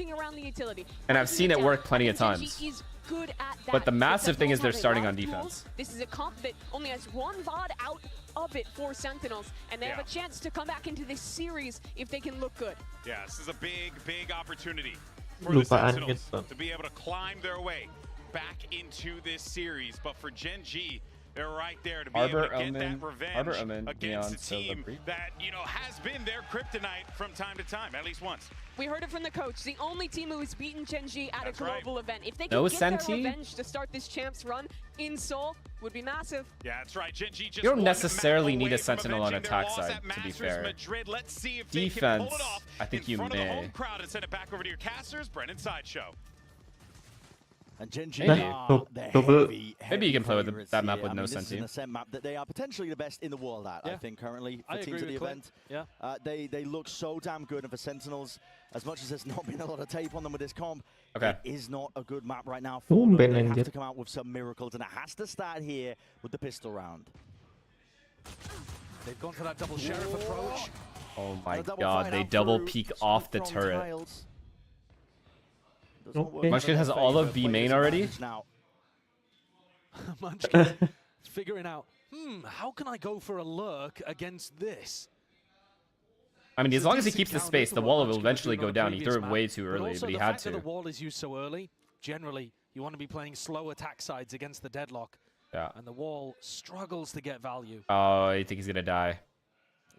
And I've seen it work plenty of times. Good at that. But the massive thing is they're Sentinels starting have on a lot of defense. tools. This is a comp that only has one VOD out of it for Sentinels, and they have a chance to come back into this series if they can look good. Yeah, this is a big opportunity for the Sentinels to be able to climb their way back into this series. But for Gen G, they're right there to be able to get that revenge against a team that, you know, has been their kryptonite from time to time, at least once. We heard it from the coach, the only team who has beaten Gen G at a global event. If they No can get their Senti? revenge to start this champs run in Seoul, would be massive. Yeah, that's right. Gen G just You don't one necessarily map need away a from Sentinel on avenging their attack loss side, at to be Masters fair. Madrid. Let's see if they can Defense, pull it off I think in you front of the may. home crowd and send it back over to your casters. Brennan Sideshow. And Gen G Maybe. are the Maybe you can play with favourites that map here. with I no mean, this is Senti. an ascent map that they are potentially the best in the world at, I think, currently, for teams at the event. Yeah. They look so damn good, and for Sentinels, as much as there's not been a lot of tape on them with this comp, Okay. it is not a good map right now for them. They have to come out with some miracles, and it has to start here with the pistol round. They've gone for that double sheriff approach. Oh my god, they double peek off the turret. Munchkin has all of B main already? Munchkin figuring out, how can I go for a lurk against this? I mean, as So long as he decent keeps the counter space, for the what wall will Munchkin eventually was doing go on the down. He previous threw it map, way too early, also but he the had fact that to. the wall is used so early, generally, you want to be playing slow attack sides against the deadlock. Yeah. And the wall struggles to get value. Oh, I think he's gonna die.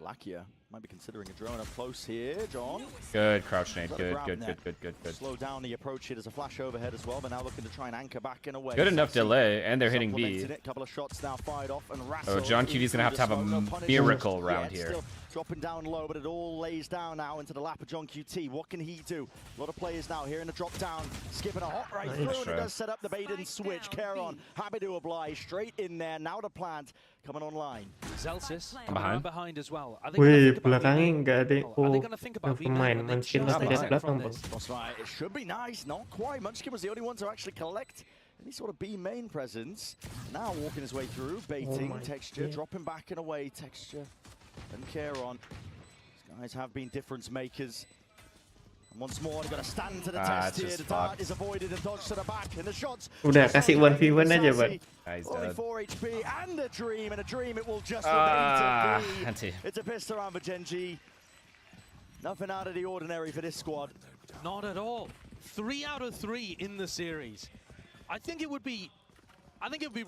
Lakia might be considering a drone up close here, John. Good crouch nade. Got a Good, grab good, net. good. Slow down the approach here. There's a flash overhead as well, but now looking to try and anchor back in a way. Good enough Sexy delay, and they're hitting B. supplemented it. Couple of shots now fired off, and Oh, Rasso John QD's gonna have to have a miracle round here. Still dropping down low, but it all lays down now into the lap of John QT. What can he do? A lot of players now here in the drop down, skipping a hot right through, and it does set up the bait and switch. Caron happy to oblige, straight in there. Now the plant coming online. Zelsis Behind. behind as well. Are they Wih, gonna think about belakangnya being- nggak ada. Are they gonna think about being pemain when they Munchkin just masih exit di belakang, from bang. this? That's right. It should be nice. Not quite. Munchkin was the only one to actually collect any sort of B main presence. Now walking his way through, baiting, my texture, God. dropping back and away, texture, and Caron. These guys have been difference makers. And once more, they've got to stand to the test it's here. just The dart fucked. is avoided and dodged to the back, and the shots. Udah, just kasih on 1v1 aja, Sassy. Bang. He's Only dead. 4 HP and a dream, it will just Ah, remain to be. Anti. It's a pistol round for Gen G. Nothing out of the ordinary for this squad. Not at all. 3 out of 3 in the series. I think it would be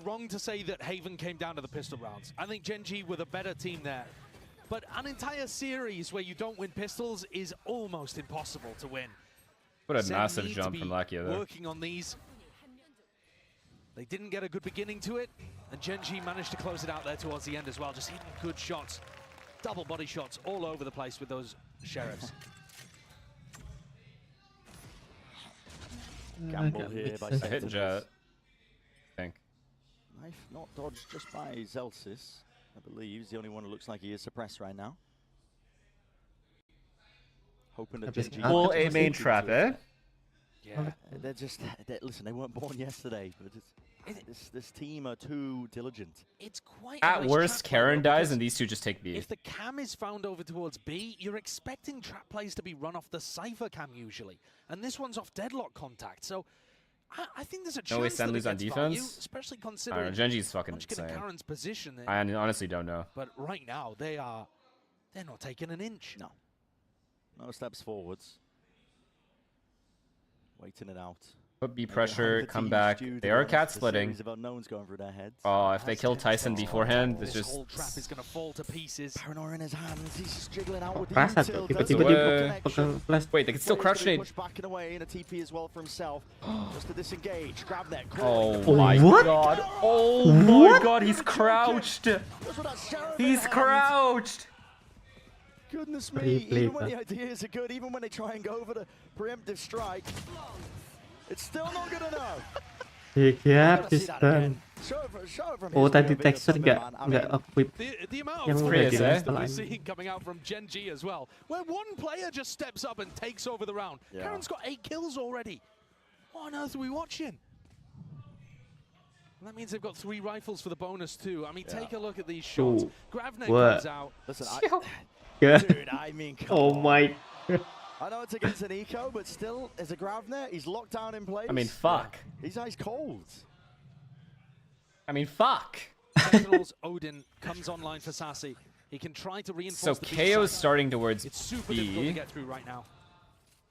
wrong to say that Haven came down to the pistol rounds. I think Gen G were the better team there. But an entire series where you don't win pistols is almost impossible to win. What a Sen massive need to jump be from Lakia there. working on these. They didn't get a good beginning to it, and Gen G managed to close it out there towards the end as well. Just hitting good shots, double body shots all over the place with those sheriffs. Gamble here by A hit Sentinels. jet. I think. Knife not dodged just by Zelsis, I believe. He's the only one who looks like he is suppressed right now. Hoping that Gen G... Full A main trap, eh? Yeah. They're just... listen, they weren't born yesterday, but this team are too diligent. It's quite a At nice worst, trap Karen player, dies because and these two just take B. if the cam is found over towards B, you're expecting trap plays to be run off the Cypher cam usually. And this one's off deadlock contact, so I think there's a No way chance Sen that lose it on gets value, defense? especially I don't know, considering Genji's fucking Munchkin and insane. Karen's position there. I honestly don't know. But right now, they're not taking an inch. No. No steps forwards. Waiting it out. Put B pressure, come back. They are cat splitting. Oh, if they kill Tyson beforehand, it's just. Whole trap is gonna fall to pieces. Paranoia in his hands. He's just jiggling out with the Perasaan tuh, tiba-tiba dia pegang flash. Wait, they can still crouch nade. Backing away in a TP as well for himself. Just to disengage. Grab that. Oh my god. Oh my god, he's crouched. He's crouched. Goodness me, even when the ideas are good, even when they try and go for the preemptive strike, it's still not good enough. Ya, piston. Oh, tadi texture nggak equip. The amount Yang of udah threats that we're di-install. seeing coming out from Gen G as well, where one player just steps up and takes over the round. Karen's got 8 kills already. What on earth are we watching? And that means they've got 3 rifles for the bonus too. I mean, take a look at these shots. Gravnet comes out. Listen, Dude, I mean, oh my. I know it's against an eco, but still, as a Gravnet, he's locked down in place. I mean, fuck. He's ice cold. I mean, fuck. Sentinel's Odin comes online for Sassy. He can try to reinforce So the KO's starting towards It's super difficult to B. get through right now.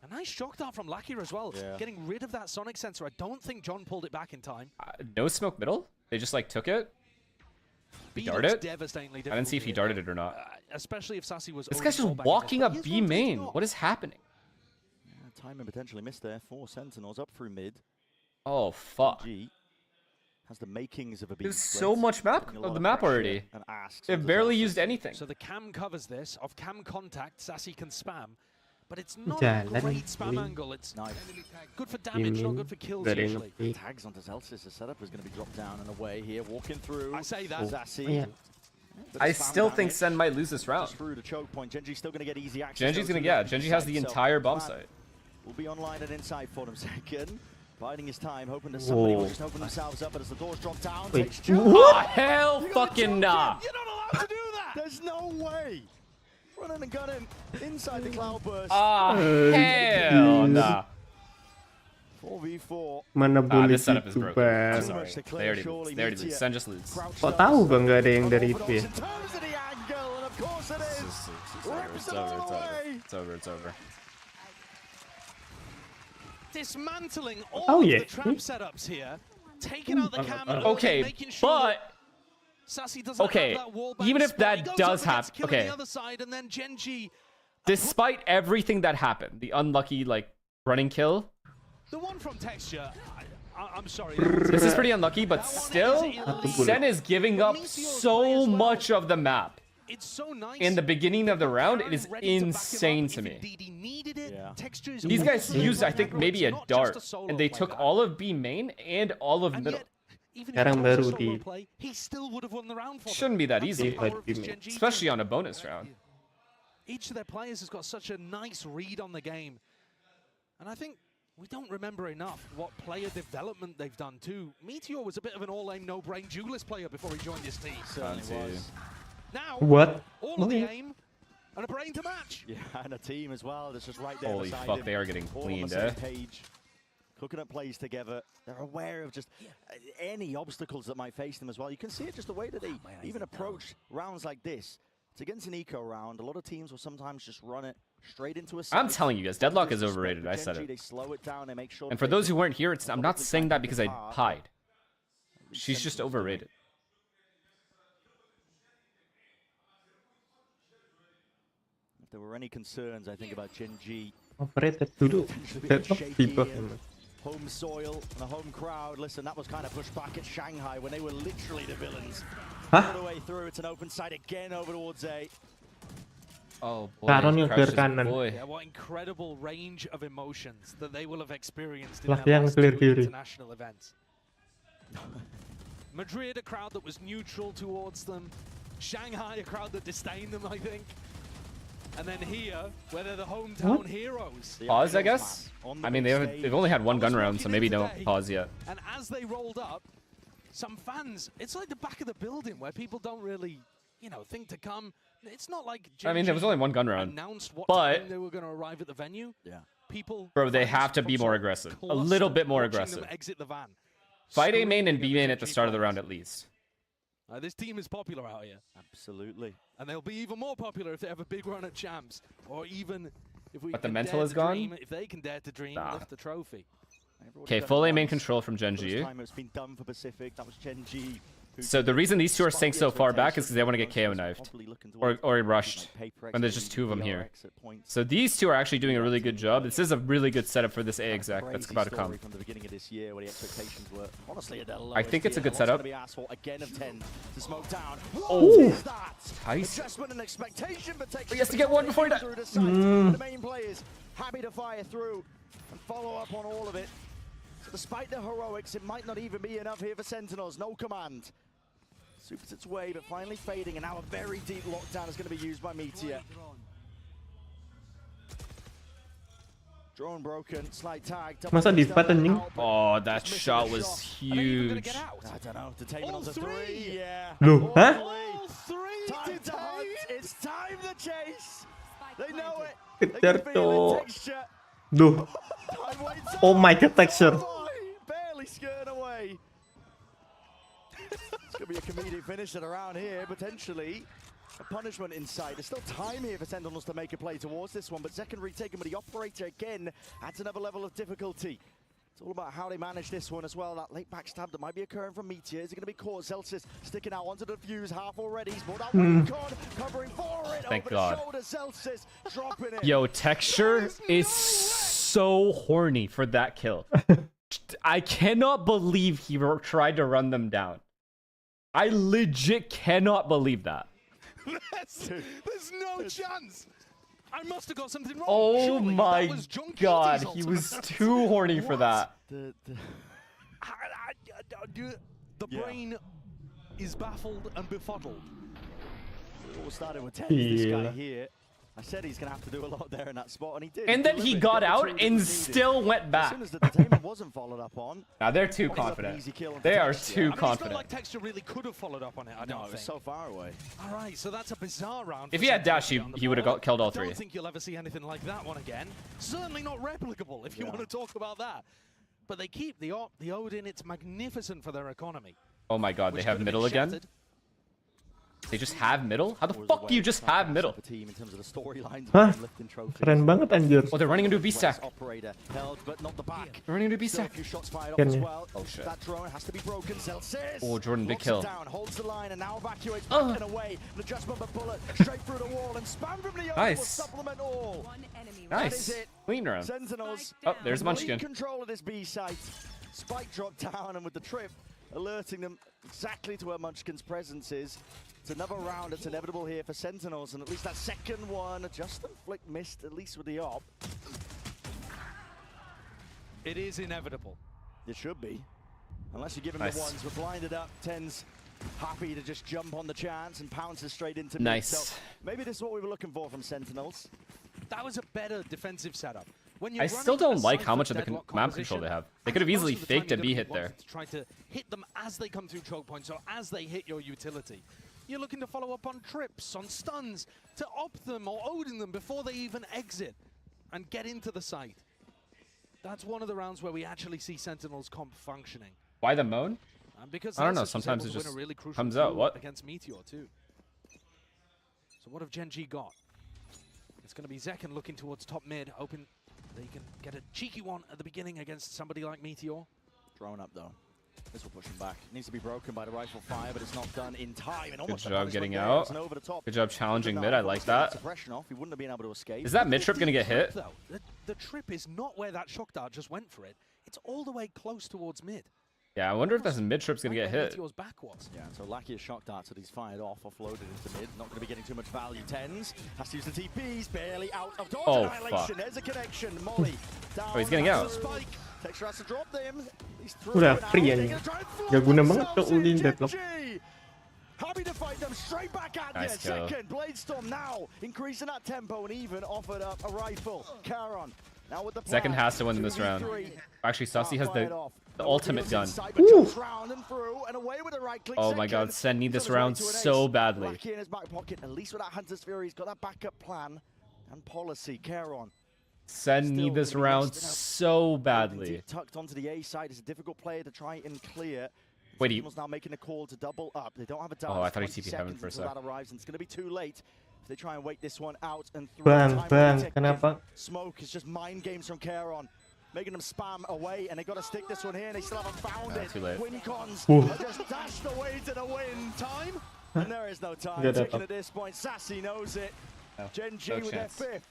A nice shock dart from Lakir as well. Getting rid of that sonic sensor. I don't think John pulled it back in time. No smoke middle? They just like took it? He B darted looks it? devastatingly I didn't see if he difficult darted it or not. especially if Sassy was. This guy's just walking up B main. What is happening? Timing potentially missed there for Sentinels up through mid. Oh, fuck. G has the makings of a There's so much map of the map already. They've barely used anything. So the cam covers this. Of cam contact, Sassy can spam. But it's not Jalan a great spam kali. angle. It's good for damage, not good for kills Dari usually. ngepick. Tags onto Zelsis. The setup is going to be dropped down and away here. Walking through. I say that. Sassy. Oh, yeah. I still think Sen might lose this round. Through the choke point. Genji's still going to get easy access. Genji's gonna, yeah, Genji has the entire bomb site. Will be online and inside for them second. Biding his time, hoping that somebody will just open themselves up, but as the doors drop down, Wait, takes Joe. Oh, hell fucking nah. You're not allowed to do that! There's no way! Running and gunning inside the cloudburst. Ah, hell nah. 4v4. Mana boleh This setup is gitu, broken. I'm Bang. sorry. They already lose. They already lose. Sen just lose. Kok tahu bang nggak ada yang dari itu ya? In terms of the angle, and of course it is. It's over. It's over. It's over. Dismantling all Oh, of yeah. the trap setups here, taking out the cam, and Okay, making sure that but Sassy doesn't okay, have that wall back even if spot. He that goes does up and gets happen, killed on okay. the other side, and then Genji, Despite everything that happened, the unlucky like running kill, the one from Texture, I'm sorry. this is pretty unlucky, but still, Sen is giving up so much of the map. It's so nice. In the beginning of the round, it is insane to me. These guys used, I think, maybe a dart, and they took all of B main and all of middle. Sekarang baru di. He still would have won the round for them. Shouldn't be that That's the easy, power of this Gen G especially team. on a bonus round. Each of their players has got such a nice read on the game. And I think we don't remember enough what player development they've done too. Meteor was a bit of an all-aim, no-brain duelist player before he joined this team. Certainly was. Now, What? all of the aim and a brain to match. Yeah, and a team as well that's just right there Holy beside fuck, him. they are getting All on the cleaned, same eh? page. Cooking up plays together. They're aware of just any obstacles that might face them as well. You can see it just the way that they even approach rounds like this. It's against an eco round. A lot of teams will sometimes just run it straight into a side. I'm telling you guys, Deadlock is overrated. I said They it. slow it down. They make sure And for those who weren't here, I'm not saying that because I pied. She's just overrated. If there were any concerns, I think, about Gen G. Overrated dulu. Deadlock di bawah. Home soil and a home crowd. Listen, that was kind of pushed back at Shanghai when they were literally the villains. Huh? All the way through, it's an open side again over towards A. Oh boy, Karon yang clear Crouch is kanan. boy. Yeah, what incredible range of emotions that they will have experienced in Lah their yang last clear two kiri. international events. Madrid, a crowd that was neutral towards them. Shanghai, a crowd that disdained them, I think. And then here, where they're the hometown heroes. Pause, I guess? I mean, they've only had one gun round, so maybe don't pause yet. And as they rolled up, some fans, it's like the back of the building where people don't really, you know, think to come. It's not like I mean, there was only one gun round, announced what but time they were going to arrive at the venue. Yeah. People, bro, they fans have to from be more sort of aggressive, a cluster little bit more watching them aggressive. exit the van. Fight A main and Screaming B main at the Gen G start of the players. round at least. This team is popular out here. Absolutely. And they'll be even more popular if they have a big run at champs, or even if we. But the can mental dare is to gone? dream, if they can dare to dream, Nah. lift the trophy. Okay, full A main control from Genji. Time it's been done for Pacific. That was Genji. So the reason these two are staying so far back is because they want to get KO knifed. Or rushed. And there's just two of them here. So these two are actually doing a really good job. This is a really good setup for this A exec that's about to come. I think it's a good setup. Oh! Nice. He has to get one before he dies. The main players happy to fire through and follow up on all of it. So despite the heroics, it might not even be enough here for Sentinels. No command. Supers its way, but finally fading, and now a very deep lockdown is going to be used by Meteor. Drone broken, slight tag. Masa divat anjing? Oh, that shot was huge. I don't know. Detainment on the three. Yeah. Loh, hah? Time to hunt. It's time to chase. They know it. Kejar cok. Duh. Oh my god, texture. Barely skirting away. It's going to be a comedic finish at around here, potentially. A punishment in sight. There's still time here for Sentinels to make a play towards this one, but second retaken with the operator again adds another level of difficulty. It's all about how they manage this one as well. That late backstab that might be occurring from Meteor. Is it going to be caught? Zelsis sticking out onto the fuse half already. He's brought out Recon, covering for it. Thank over God. the shoulder. Zelsis dropping it. Yo, Texture is so horny for that kill. I cannot believe he tried to run them down. I legit cannot believe that. There's no chance. I must have got something wrong. Oh Surely my god, he ultimate. was too horny for that. The brain is baffled and befuddled. It all started with 10. This guy here. I said he's going to have to do a lot there in that spot, and he did. And then he got out and still went back. As soon as the detainment wasn't followed up on. Now they're too confident. They are too confident. It's not like Texture really could have followed up on it, I don't think. It was so far away. All right, so that's a bizarre round. If he had dash, he would have killed all I three. don't think you'll ever see anything like that one again. Certainly not replicable, if you want to talk about that. But they keep the Odin. It's magnificent for their economy. Oh my god, they have middle again? They just have middle? How the fuck do you just have middle? Hah? Keren banget anjir. Oh, they're running into a B-stack. Operator held, but not the back. They're running into a B-stack. Oh shit. That drone has to be broken. Zelsis. Oh, Jordan, big kill. Down, holds the line, and now evacuates back and away. An adjustment of a bullet straight through the wall, and spam from the will supplement all. Nice. Clean round. Sentinels. Oh, there's Munchkin. Control of this B site. Spike dropped down, and with the trip, alerting them exactly to where Munchkin's presence is. It's another round that's inevitable here for Sentinels, and at least that second one, Justin Flick missed, at least with the op. It is inevitable. It should be. Unless you give him Nice. the ones. We're blinded up. Ten's happy to just jump on the chance and pounces straight into Nice. mid. So maybe this is what we were looking for from Sentinels. That was a better defensive setup. I still don't like how much of the command control they have. They could have easily faked a B hit there. Try to hit them as they come through choke points or as they hit your utility. You're looking to follow up on trips, on stuns, to op them or Odin them before they even exit and get into the site. That's one of the rounds where we actually see Sentinel's comp functioning. Why the moan? Because I don't know, Zelsis was sometimes able it to win just a really crucial comes out. duel What? against Meteor too. So what have Genji got? It's going to be Zekken looking towards top mid, hoping they can get a cheeky one at the beginning against somebody like Meteor. Drone up though. This will push him back. It needs to be broken by the rifle fire, but it's not done in time. And Good job getting out. Good job challenging mid. I like that. Suppression off. He wouldn't have been able to escape. Is that mid trip gonna get hit? The trip is not where that shock dart just went for it. It's all the way close towards mid. Yeah, I wonder if this mid trip's gonna get hit. Meteor's backwards. Yeah, so luckiest shock darts that he's fired off, offloaded into mid. Not going to be getting too much value. Tens has to use the TPs, barely out of dodge. Oh, Annihilation. fuck. There's a connection. Molly down. Oh, he's getting out. Spike. Texture has to drop them. He's through. Udah free anjing. Gak guna banget tuh ulti deadlock. Happy to fight them straight back at you. Nice kill. Second, Bladestorm now increasing that tempo and even offered up a rifle. Charon. Now with the Second has to win this round. Actually, Saucy has the ultimate gun. Oh my god, Sen need this round so badly. Lucky in his back pocket, at least with that Hunter's Fury, he's got that backup plan and policy. Charon. Sen need this round so badly. Tucked onto the A side is a difficult player to try and clear. Wait, he... now making a call to double up. They don't have a dance. Oh, I thought he TP'd heaven for a sec. That arrives, and it's going to be too late if they try and wait this one out and through. Bang, kenapa? Smoke is just mind games from Charon. making them spam away, and they got to stick this one here, and they still haven't found it. Too late. Wincons Ooh. are just dashed away to the win. Time? And there is no time. Good Ticking up. at this point. Sassy knows it. No. Gen G No with chance. their 5th.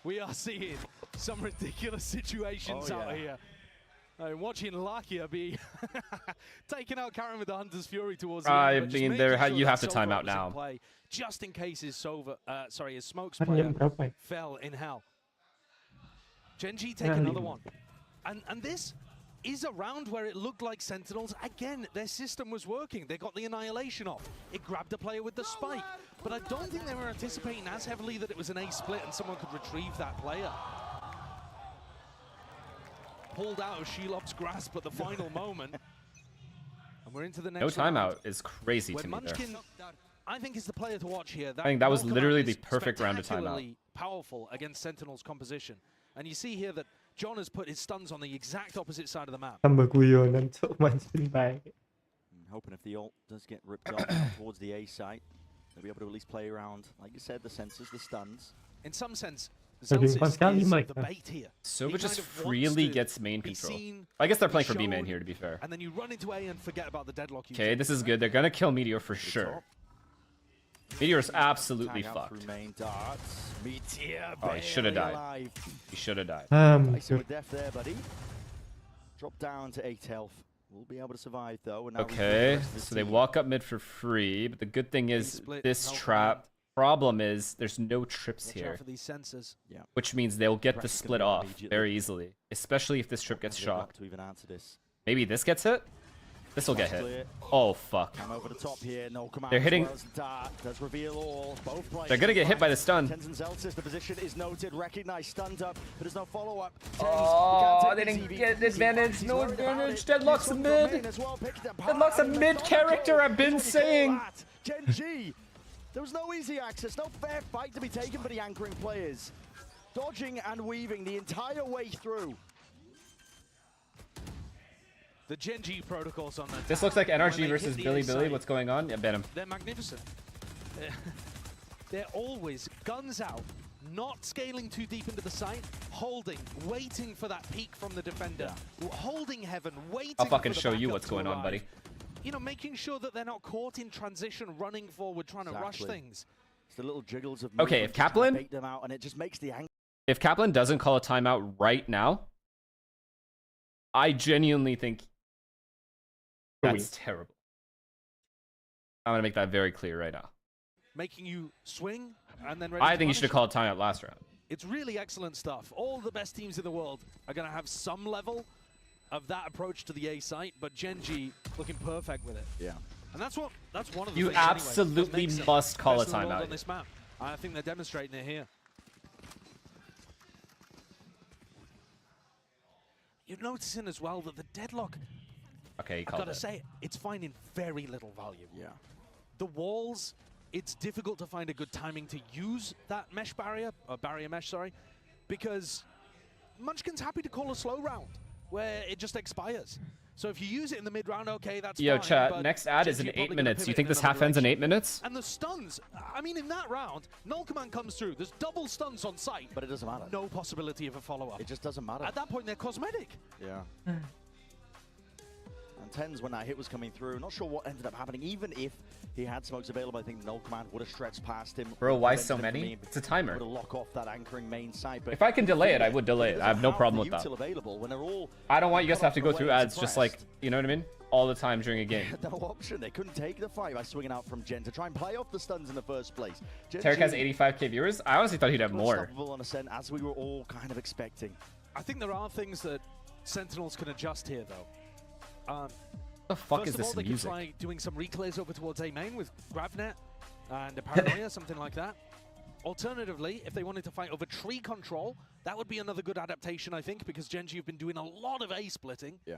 We are seeing some ridiculous situations out here. Watching Lakia be taking out Karen with the Hunter's Fury towards the I end, but just mean, making sure you that have to time Sova out was in now. play, just in case his his smoke Kan sprayer jam berapa ya? fell in hell. Genji take another one. And this is a round where it looked like Sentinels, again, their system was working. They got the annihilation off. It grabbed a player with the spike. But I don't think they were anticipating as heavily that it was an A split and someone could retrieve that player. Pulled out of Shelob's grasp at the final moment. And we're into the next No timeout round. is crazy When to me there. Munchkin, I think, is the player to watch here. I think that was Volkman literally is the perfect round of timeout. spectacularly powerful against Sentinel's composition. And you see here that John has put his stuns on the exact opposite side of the map. Tambah guyonan cok mancing baik. Hoping if the ult does get ripped off now towards the A site, they'll be able to at least play around, like you said, the sensors, the stuns. In some sense, Laging pas sekali is mereka. the bait here. Sova He just kind of freely wants to gets main be control. seen, I guess they're be playing for B main shown, here, to be fair. And then you run into A and forget about the deadlock. Okay, this is good. They're gonna kill Meteor for sure. Meteor's absolutely Tag out fucked. through main darts. Meteor Oh, he should have barely died. alive. He should have died. Nice with death there, buddy. Drop down to 8 health. We'll be able to survive though. And now Okay, so they walk up mid for free, but the good thing is this trap problem is there's no trips Watch out here, for these sensors. Yeah. which means they'll get the Practically split off immediately. very easily, especially if this trip gets They've got shocked. to even answer this. Maybe this gets hit? This will get hit. Oh, fuck. Come over the top here. No command. They're hitting- Dart does reveal all. Both players. They're gonna get hit by the stun. Tenzin Zelsis, the position is noted, recognized, stunned up, but there's no follow-up. Oh, they didn't get advantage. No advantage. Deadlock's a mid. Deadlock's a mid character, I've been saying. Gen G. There was no easy access, no fair fight to be taken for the anchoring players. Dodging and weaving the entire way through. The Gen G protocols on that. This looks like NRG versus Billy Billy. What's going on? Yeah, ban him. They're magnificent. They're always guns out, not scaling too deep into the site, holding, waiting for that peek from the defender, holding heaven, waiting. I'll fucking for the show you backup what's to going on, buddy. arrive. You know, making sure that they're not caught in transition, running forward, trying to rush Exactly. things. It's the little jiggles of Okay, movement if to try and Kaplan- bait them out, and it just makes the angle. If Kaplan doesn't call a timeout right now, I genuinely think that's terrible. I'm gonna make that very clear right now. Making you swing and then ready I to think you should have punish called a timeout last round. It's really excellent stuff. All the best teams in the world are going to have some level of that approach to the A site, but Gen G looking perfect with it. Yeah. And that's one of the You things anyway, absolutely that makes it must call a best in the world timeout. on this map. I think they're demonstrating it here. You're noticing as well that the deadlock, Okay, he I've called got to it. say, it's finding very little value. Yeah. The walls, it's difficult to find a good timing to use that mesh barrier, or barrier mesh, sorry, because Munchkin's happy to call a slow round where it just expires. So if you use it in the mid round, okay, that's Yo, fine. chat, but next ad is Gen in G 8 probably gonna minutes. You pivot think in this another half ends in direction. 8 minutes? And the stuns, I mean, in that round, null command comes through. There's double stuns on site. But it doesn't matter. No possibility of a follow-up. It just doesn't matter. At that point, they're cosmetic. Yeah. And Tens, when that hit was coming through, not sure what ended up happening. Even if he had smokes available, I think Null Command would have stretched past him. Bro, why prevented so him from many? being It's a timer. able to lock off that anchoring main site. But If I can delay it, I would delay it. I have no problem with that. Util available when they're all I don't want you guys to have to go cut off through away ads just like, you know what I mean? All the time during a game. no option. They couldn't take the fight by swinging out from Gen to try and play off the stuns in the first place. Tarek has 85k viewers. I honestly thought he'd have more. Unstoppable on Ascent, as we were all kind of expecting. I think there are things that Sentinels can adjust here, though. What the fuck First is of all, this they music? could try doing some reclays over towards A main with Gravnet and a Paranoia, something like that. Alternatively, if they wanted to fight over tree control, that would be another good adaptation, I think, because Gen G have been doing a lot of A splitting. Yeah.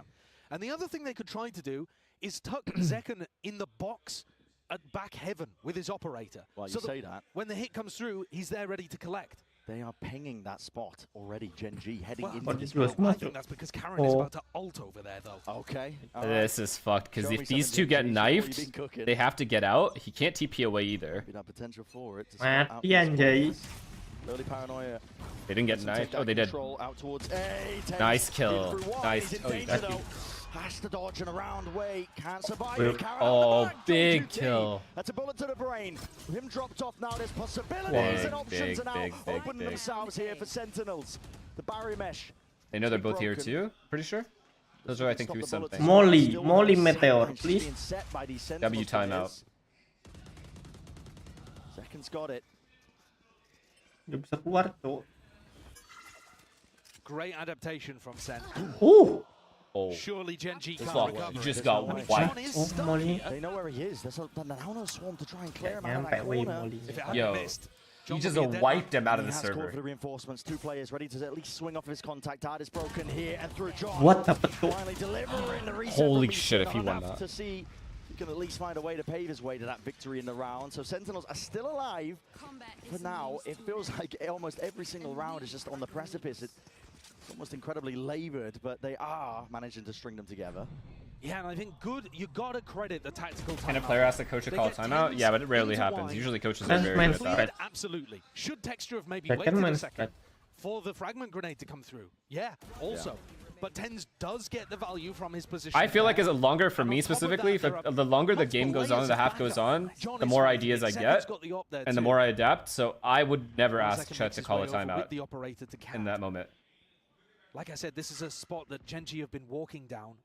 And the other thing they could try to do is tuck Zekken in the box at back heaven with his operator. Well, you so say that. when the hit comes through, he's there ready to collect. They are pinging that spot already, Gen G, heading Well, into this I round. think that's because Karen is about to ult over there, though. Okay. This is fucked, because Show me if these something two get Gen G, what have you knifed, been cooking? they have to get out. He can't TP away either. That potential for it. To Mati sort out this anjay. one. Early paranoia. They didn't get knifed. Oh, they did. Out towards A. Nice kill. Nice. Oh, has to dodge and around. Wait, can't survive. Oh, big kill. That's a bullet to the brain. Him dropped off now. There's possibilities and options are now opening themselves here for Sentinels. The barrier mesh. They know they're both here too. Pretty sure. Those are, I think, through something. Molly Meteor, please. W timeout. Seconds got it. Dia bisa keluar tuh. Great adaptation from Sen. Oh. Surely Geng can't recover. You just got wiped. Oh, Molly. They know where he is. There's a swarm to try and clear him out of Nyampe that weh corner. Molly. Yo, he just wiped him out of the He has called server. for the reinforcements. 2 players ready to at least swing off of his contact. Dart is broken here and through John. What the fuck? Finally delivering the reset. Holy shit, if he won enough that. To see he can at least find a way to pave his way to that victory in the round. So Sentinels are still alive. For now, it feels like almost every single round is just on the precipice. It's almost incredibly labored, but they are managing to string them together. Yeah, and I think you gotta credit the tactical timeout. Can a player ask the coach to call a timeout? Yeah, but it rarely happens. Usually coaches are very good at that. Absolutely. Should Texture have maybe That waited can a man second for the fragment grenade to come through? Yeah, also. But Tens does get the value from his position. I feel like as a longer, for me specifically, the longer the game goes on, the half goes on, the more ideas I get, and the more I adapt. So I would never ask Chet to call a timeout in that moment. Like I said, this is a spot that Geng have been walking down.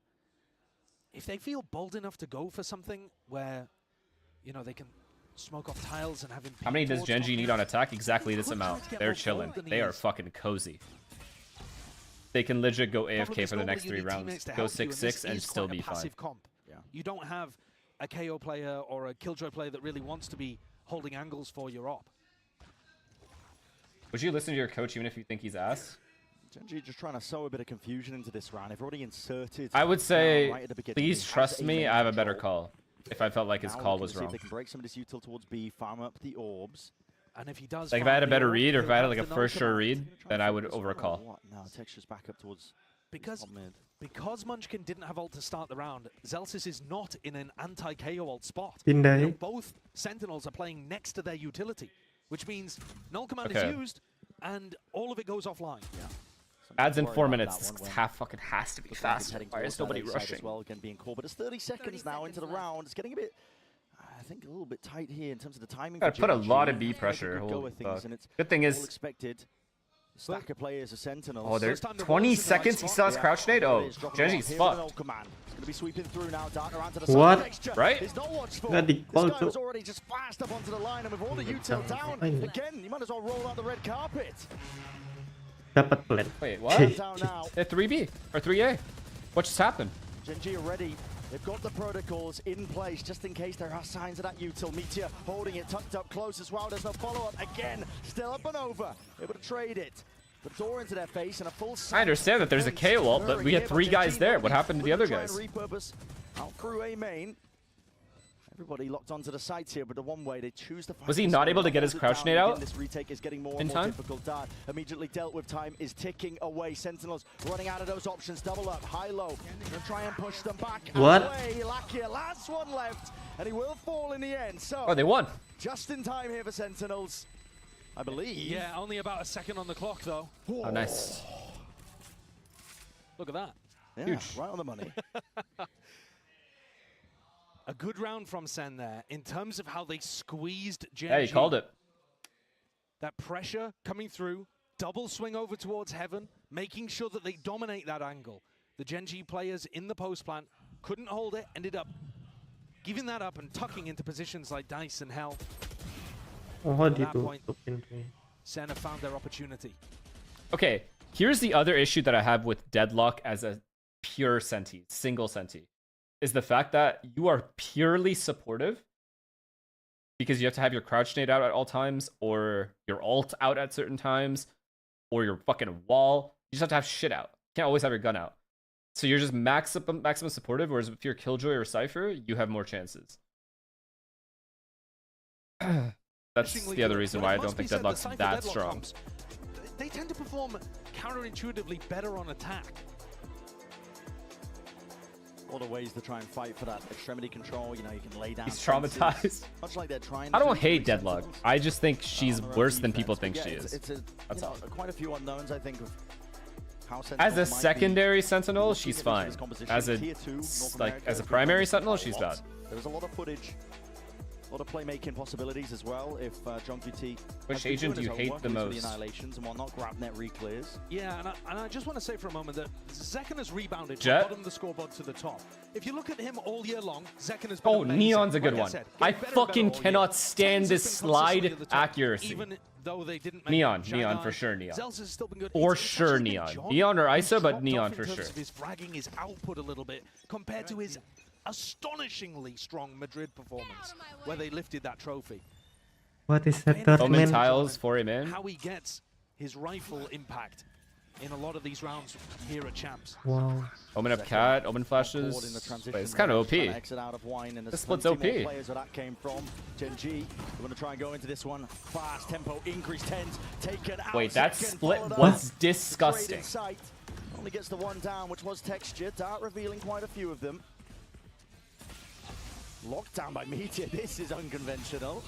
If they feel bold enough to go for something where, you know, they can smoke off tiles and have him. How many does Geng need on attack? Exactly this amount. They're chilling. They are fucking cozy. They can legit go AFK for the next 3 rounds. Go 6-6 and still be fine. Yeah. You don't have a KO player or a Killjoy player that really wants to be holding angles for your op. Would you listen to your coach even if you think he's ass? Geng just trying to sow a bit of confusion into this round. They've already inserted. I would say, right at the beginning. please trust me, I have a better call. If I felt like his call was wrong. If they can break some of this util towards B, farm up the orbs. And if he does, like if I had a better read, or if I had like a first sure read, then I would overcall. No, Texture's back up towards Because Munchkin didn't have ult to start the round, Zelsis is not in an anti-KO ult spot. Pindah. You know, both Sentinels are playing next to their utility, which means null command is used, and all of it goes offline. Yeah. Adds in 4 minutes. This fucking has to be faster. Why is nobody rushing? As well, again being called, but it's 30 seconds now into the round. It's getting a bit, I think, a little bit tight here in terms of the timing. Gotta put a lot of B pressure. Good thing is, expected. Stack of players, a Sentinel. oh, there's 20 seconds. He still has crouch nade. Oh, Genji's fucked. Gonna be sweeping through now. Dart around to the What? side. Right? It's not watchful. Nggak This di-call guy tuh. was already just fast up onto the line, and with all the util down, again, you might as well roll out the red carpet. Dapat plant. Wait, what? Down now. 3B or 3A. What just happened? Geng are ready. They've got the protocols in place just in case there are signs of that util. Meteor holding it tucked up close as well. There's no follow-up. Again, still up and over. Able to trade it. The door into their face and a full. I understand that there's a KO ult, but we had 3 guys there. What happened to the other guys? Repurpose out through A main. Everybody locked onto the sides here, but the one way they choose to fight. Was he not able to get his crouch nade out? This retake is getting more in and more time? difficult. Dart immediately dealt with. Time is ticking away. Sentinels running out of those options. Double up, high low. Gonna try and push them back. What? Away. Lakia, last one left, and he will fall in the end. So. Oh, they won. Just in time here for Sentinels, I believe. Yeah, only about a second on the clock though. Oh, nice. Look at that. Yeah, huge. Right on the money. A good round from Sen there in terms of how they squeezed Geng. Yeah, he called it. That pressure coming through, double swing over towards heaven, making sure that they dominate that angle. The Geng players in the post plant couldn't hold it, ended up giving that up and tucking into positions like Dice and Hell. Oh, At that point, ditutup pintunya. Sen have found their opportunity. Okay, here's the other issue that I have with Deadlock as a pure Senti, single Senti, is the fact that you are purely supportive because you have to have your crouch nade out at all times, or your ult out at certain times, or your fucking wall. You just have to have shit out. You can't always have your gun out. So you're just maximum supportive, whereas if you're Killjoy or Cypher, you have more chances. That's the other reason why I don't think Deadlock's that strong. They tend to perform counterintuitively better on attack. All the ways to try and fight for that extremity control. You know, you can lay down. He's traumatized. Much like they're trying. I don't hate Deadlock. I just think she's worse than people think she is. That's all. Quite a few unknowns, I think, of how as a secondary Sentinel, she's fine. As a as a primary Sentinel, she's bad. There's a lot of footage. A lot of playmaking possibilities as well. If JungQT, which agent do you hate the most? The annihilations and whatnot, grab net re-clears. Yeah, and I just want to say for a moment that Zekken has rebounded from Jet? bottom of the scoreboard to the top. If you look at him all year long, Zekken has been Oh, amazing. Neon's a good Like one. said, I getting better and fucking better all cannot year. stand Tens this has been consistently slide at the top, accuracy. Even though they didn't make Neon Shanghai, for sure, Neon. Zelz has still been good. For It's sure, actually been Neon. John Neon or who's Isa, but dropped Neon off in for terms sure. of his fragging, his output a little bit compared to his astonishingly strong Madrid performance, where they lifted that trophy. What is that third Omen man? tiles for him in. How he gets his rifle impact in a lot of these rounds here at Champs. Wow. Omen up cat, Omen flashes. Wait, it's kind of OP. This split's OP. Players where that came from. Geng, we're going to try and go into this one. Fast tempo, increase 10s, taken out. Wait, that split was disgusting. Only gets the one down, which was Texture. Dart revealing quite a few of them. Locked down by Meteor. This is unconventional.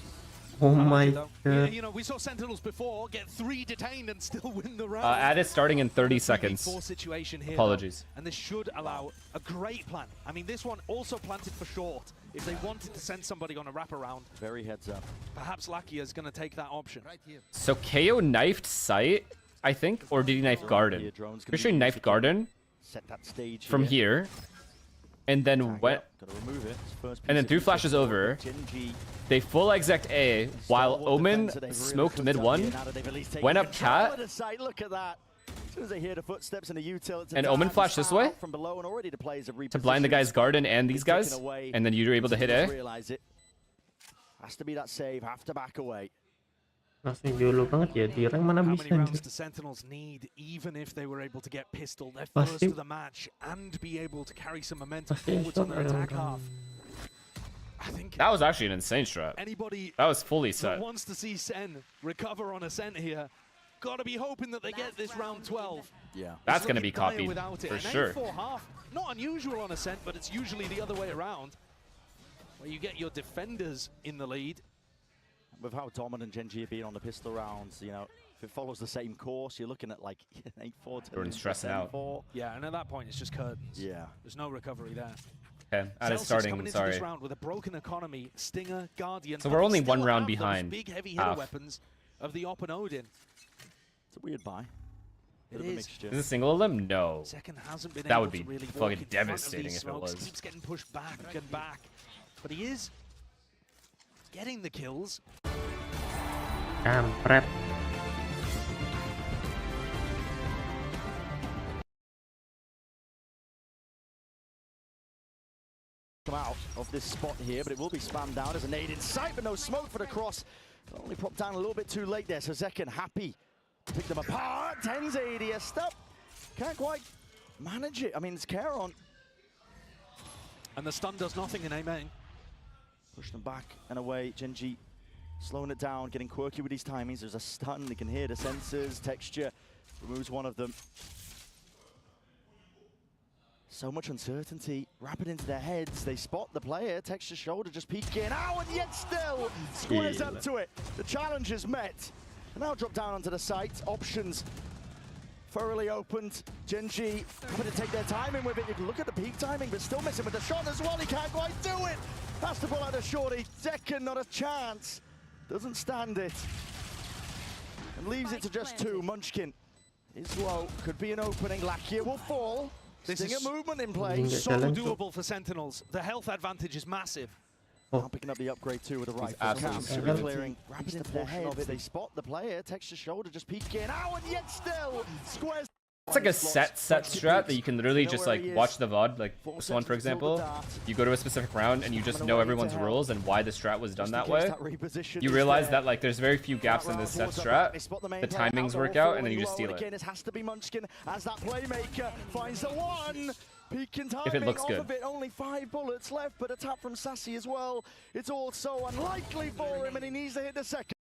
Oh my Yeah, god. you know, we saw Sentinels before get 3 detained and still win the round. Ad is starting in 30 4 seconds. situation here, Apologies. though, and this should allow a great plan. I mean, this one also planted for short. If they wanted to send somebody on a wraparound, very heads up. Perhaps Lakia is going to take that option. So KO knifed site, I think, or did he knife Garden? Pretty sure he knifed Garden Set that stage from here, and then went, and then threw flashes over. They full exec A while Omen smoked mid 1, went up cat, Look at that. As soon as they hear the footsteps and the util, and Omen flashed this way from below, and already the players have to blind the guy's Garden and these guys, and then you were able to hit A. Realize it. Has to be that save, have to back away. Masih jauh banget ya, di rank mana How bisa many rounds anjir. do Sentinels need, even if they were able to get pistol their Pasti- first of the match and be able to carry some momentum Pasti forwards on their instant attack orang. half? I think That was actually an insane strat. anybody That was fully that set. wants to see Sen recover on Ascent here, got to be hoping that they get this round 12. Yeah. That's It's going to be looking dire copied without it. for An sure. 8-4 half, not unusual on Ascent, but it's usually the other way around, where you get your defenders in the lead. With how dominant Geng have been on the pistol rounds, you know, if it follows the same course, you're looking at like an 8-4 to Jordan's stressing out. 10-4. Yeah, and at that point, it's just curtains. Yeah. There's no recovery there. Okay, Ad is Zelz starting, coming into sorry. this round with a broken economy, Stinger, Guardian. So but we're they only still one round have those behind big heavy hitter half. weapons of the Op and Odin. It's a weird buy. It Bit of a is. mixture. Is it single of them? No. Second hasn't been That able would be to really walk fucking in front of devastating these if it smokes. was. Keeps getting pushed back and back, but he is getting the kills. Kampret. Come out of this spot here, but it will be spammed down as a nade in sight, but no smoke for the cross. Only popped down a little bit too late there, so Zekken happy to pick them apart. 10's ADS stop. Can't quite manage it. I mean, it's care on. And the stun does nothing in A-main. Push them back and away. Geng slowing it down, getting quirky with these timings. There's a stun, they can hear the sensors. Texture removes one of them. So much uncertainty, rapid into their heads. They spot the player, Texture shoulder just peeking out, and yet still squares up to it. The challenge is met. And now drop down onto the site. Options thoroughly opened. Geng having to take their timing with it. You can look at the peak timing, but still missing with the shot as well. He can't quite do it. Has to pull out a shorty. Zekken, not a chance. Doesn't stand it. And leaves it to just 2. Munchkin is low. Could be an opening. Lakia will fall. This Stinger is movement in play. so doable for Sentinels. The health advantage is massive. Now picking up the upgrade too with a rifle. absolutely Clearing rapid into their heads. They spot the player. Texture shoulder just peeking out, and yet still squares. It's like a set strat that you can literally just like watch the VOD, like this one for example. You go to a specific round and you just know everyone's rules and why the strat was done that way. You realize that like there's very few gaps in this set strat. The timings work out and then you just steal it. It has to be Munchkin as that playmaker finds the one. Peeking timing If it looks good. off of it, only 5 bullets left, but a tap from Sassy as well. It's all so unlikely for him, and he needs to hit the second.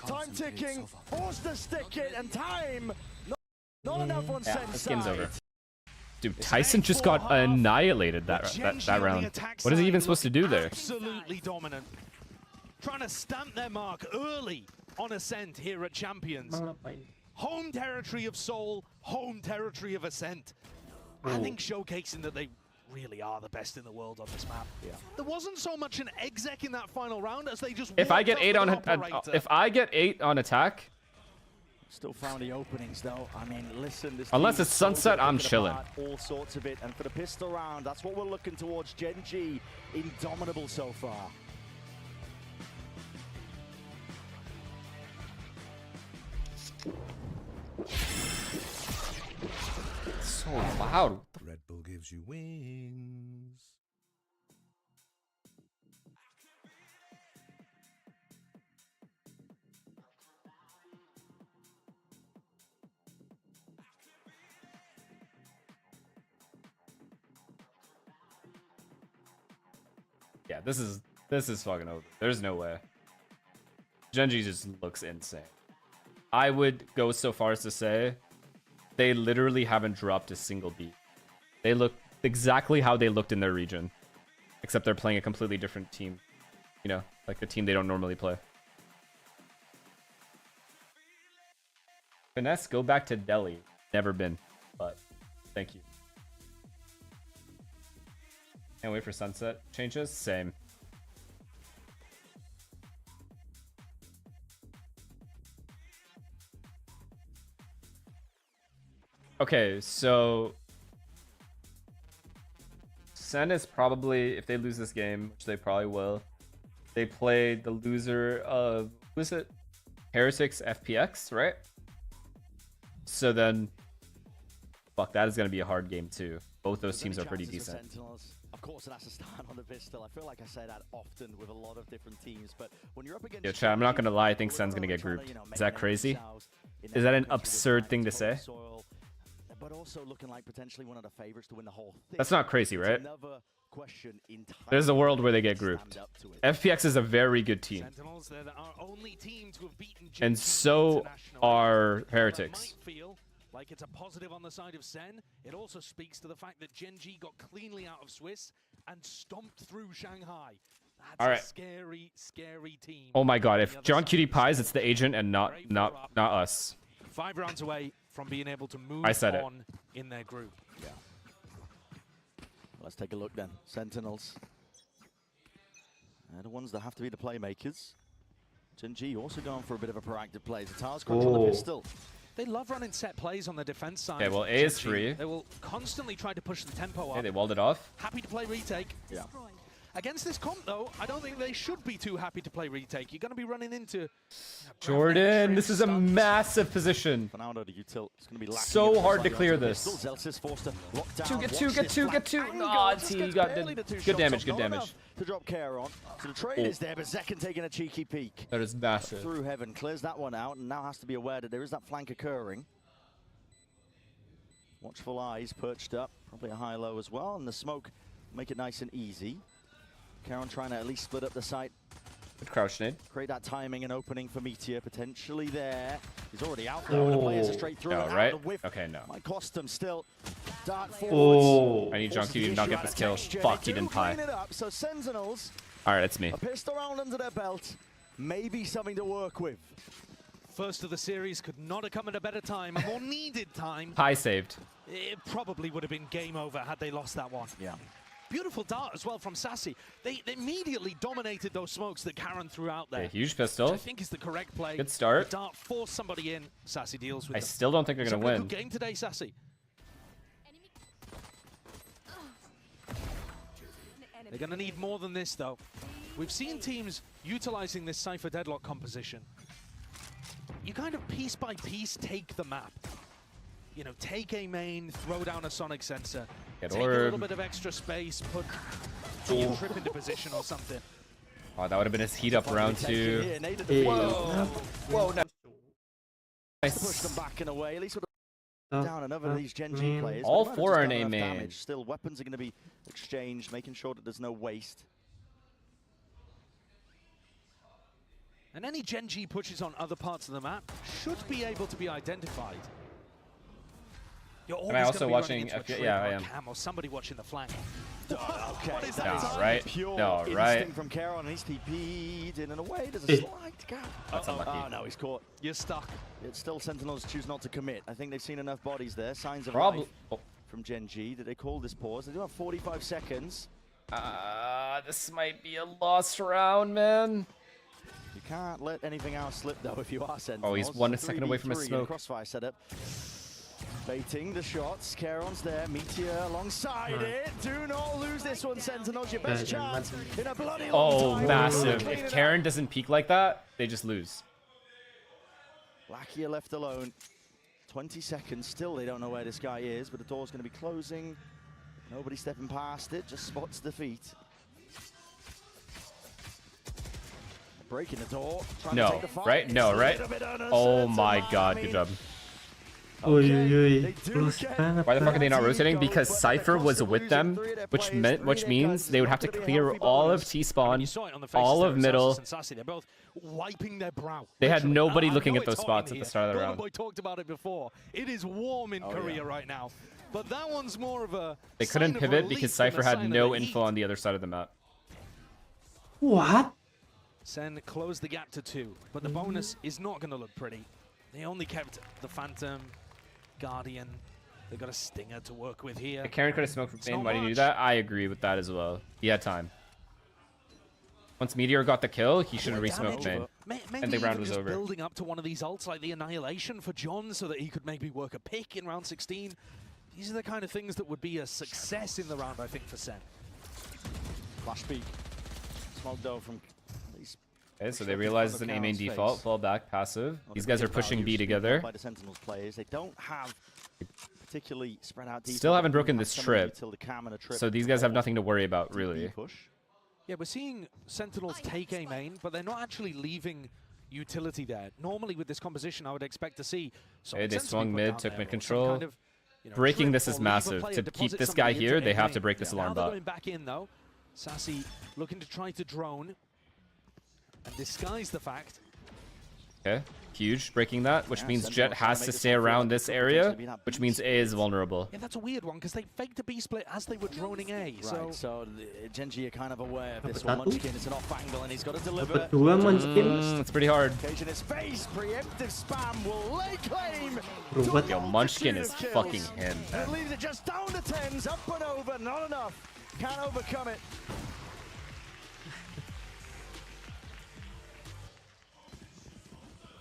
Time ticking, forced to stick it, and time not enough on Sense this game's over. Dude, Tyson just got annihilated that round. What is he even supposed to do there? Absolutely dominant. Trying to stamp their mark early on Ascent here at Champions. Home territory of Seoul, home territory of Ascent. I think showcasing that they really are the best in the world on this map. Yeah. There wasn't so much an exec in that final round as they just. If I get 8 on attack. Still found the openings though. I mean, listen. This Unless it's sunset, I'm chilling. All sorts of it, and for the pistol round, that's what we're looking towards. Gen G, indomitable so far. So loud. Red Bull gives you wings. Yeah, this is fucking over. There's no way. Genji just looks insane. I would go so far as to say they literally haven't dropped a single beat. They look exactly how they looked in their region, except they're playing a completely different team. You know, like the team they don't normally play. Finesse, go back to Delhi. Never been, but thank you. Can't wait for sunset changes. Same. Okay, so Sen is probably, if they lose this game, which they probably will, they play the loser of, who is it? Heretics FPX, right? So then, fuck, that is going to be a hard game too. Both those teams are pretty decent. Of course, that's a start on the pistol. I feel like I say that often with a lot of different teams, but when you're up against... Yeah, chat, I'm not going to lie, I think Sen's going to get grouped. Is that crazy? Is that an absurd thing to say? But also looking like potentially one of the favorites to win the whole thing. That's not crazy, right? There's a world where they get grouped. FPX is a very good team. And so are Heretics. Like it's a positive on the side of Sen. It also speaks to the fact that Gen G got cleanly out of Swiss and stomped through Shanghai. That's all right. A scary, scary team. Oh my god, if John Cutie pies, it's the agent and not us. 5 rounds away from being able to move on in their group. Yeah. Let's take a look then. Sentinels. They're the ones that have to be the playmakers. Gen G also going for a bit of a proactive play. Zatar's crunch on the pistol. They love running set plays on the defense side. Okay, well, A is free. They will constantly try to push the tempo up. Okay, they walled it off. Happy to play retake. Yeah. Against this comp, though, I don't think they should be too happy to play retake. You're going to be running into... Jordan, this is a massive position. So hard to clear this. 2, get 2, get 2, get 2. Oh, he got good damage, good damage. To drop care on. So the trade is there, but Zekken taking a cheeky peek. That is massive. Through heaven, clears that one out, and now has to be aware that there is that flank occurring. Watchful eyes perched up, probably a high-low as well, and the smoke make it nice and easy. Karen trying to at least split up the site. Good crouch nade. Create that timing and opening for Meteor, potentially there. He's already out there, and the players are straight through. No, right? Okay, no. Might cost them still. Dart forwards. I need John Q to not get this kill. Fuck, he didn't pie. So Sentinels, alright, it's me. A pistol round under their belt, maybe something to work with. First of the series could not have come at a better time, a more needed time. Pie saved. It probably would have been game over had they lost that one. Yeah. Beautiful dart as well from Sassy. They immediately dominated those smokes that Karen threw out there. Okay, huge pistol. Which I think is the correct play. Good start. The dart forced somebody in. Sassy deals with I them. still don't think they're going to win. Good game today, Sassy. They're going to need more than this, though. We've seen teams utilizing this Cypher Deadlock composition. You kind of piece by piece take the map. You know, take a main, throw down a sonic sensor, take a little bit of extra space, put a trip into position or something. Oh, that would have been his heat up round 2. Whoa! Whoa, no. Nice. Push them back in a way. At least down another of these Gen G players. All 4 are in A main. Damage. Still, weapons are going to be exchanged, making sure that there's no waste. And any Gen G pushes on other parts of the map should be able to be identified. You're Am I always also gonna be running watching into a FPL? trip Yeah, I or a am. cam or somebody watching the flank. Okay, No, right? Pure No, right? instinct from Caron, and he's TP'd in a way. There's a Eh. slight gap. That's unlucky. Oh, no, he's caught. You're stuck. It's still Sentinels choose not to commit. I think they've seen enough bodies there. Signs of Probably. life from Gen G. Did they call this pause? They do have 45 seconds. This might be a lost round, man. You can't let anything else slip, though, if you are Sentinels. Oh, he's 1 second away from a 3v3 in smoke. Crossfire setup. Baiting the shots. Caron's there. Meteor alongside it. Do not lose this one, Sentinels. Your best chance in a bloody long time. Massive. Clean If it Karen up. doesn't peek like that, they just lose. Lakia left alone. 20 seconds. Still, they don't know where this guy is, but the door's going to be closing. Nobody stepping past it. Just spots the feet. Breaking the door. Trying to No, take the fight. right? No, It's a right? little bit Oh uncertain. my god, I good mean, job. Oi, close Why the fuck are they not rotating? Because Cypher was with them, which means they would have to clear all of T-spawn, all of middle. They're both wiping their brow. They had literally. nobody I looking know at those it's hot spots in at the here. start of the Golden round. Boy talked about it before. It is warm in Korea right now. But that one's more of a They couldn't sign of pivot relief because than a Cypher had sign of no the info on the other side of the map. What? Sen closed the gap to 2, but the bonus is not going to look pretty. They only kept the Phantom, Guardian. They got a Stinger to work with here. If Karen could have smoked It's main, not why didn't you do much. that? I agree with that as well. He had time. Once Meteor got the kill, he should have re-smoked main. Maybe And the round even was just over. building up to one of these ults like the Annihilation for John so that he could maybe work a pick in round 16. These are the kind of things that would be a success in the round, I think, for Sen. Flash peek. Smoke though from these. Okay, so they realize it's an A main default, fall back, passive. These guys are pushing B together. By the Sentinels players, they don't have particularly spread out. Still haven't broken this trip, Till the cam and a trip. so these guys have nothing to worry about, really. Yeah, we're seeing Sentinels take A main, but they're not actually leaving utility there. Normally with this composition, I would expect to see some Okay, they sense to be swung put mid, down took there, mid or some control. kind of, you know, Breaking trip this or is leave a massive. player, To deposit keep this guy somebody here, into they A have to main. break this alarm Now they're bot. going back in though. Sassy looking to try to drone and disguise the fact. Okay, huge, breaking that, which means Jet has to stay around this area, which means A is vulnerable. Yeah, that's a weird one because they faked a B split as they were droning A. Right, so Gen G are kind of aware of this one. Munchkin, it's an off angle and he's got to deliver. It's pretty hard. Occasion is face, preemptive spam will lay claim. Yo, Munchkin is fucking him, It man. leaves it just down to 10s, up and over, not enough. Can't overcome it.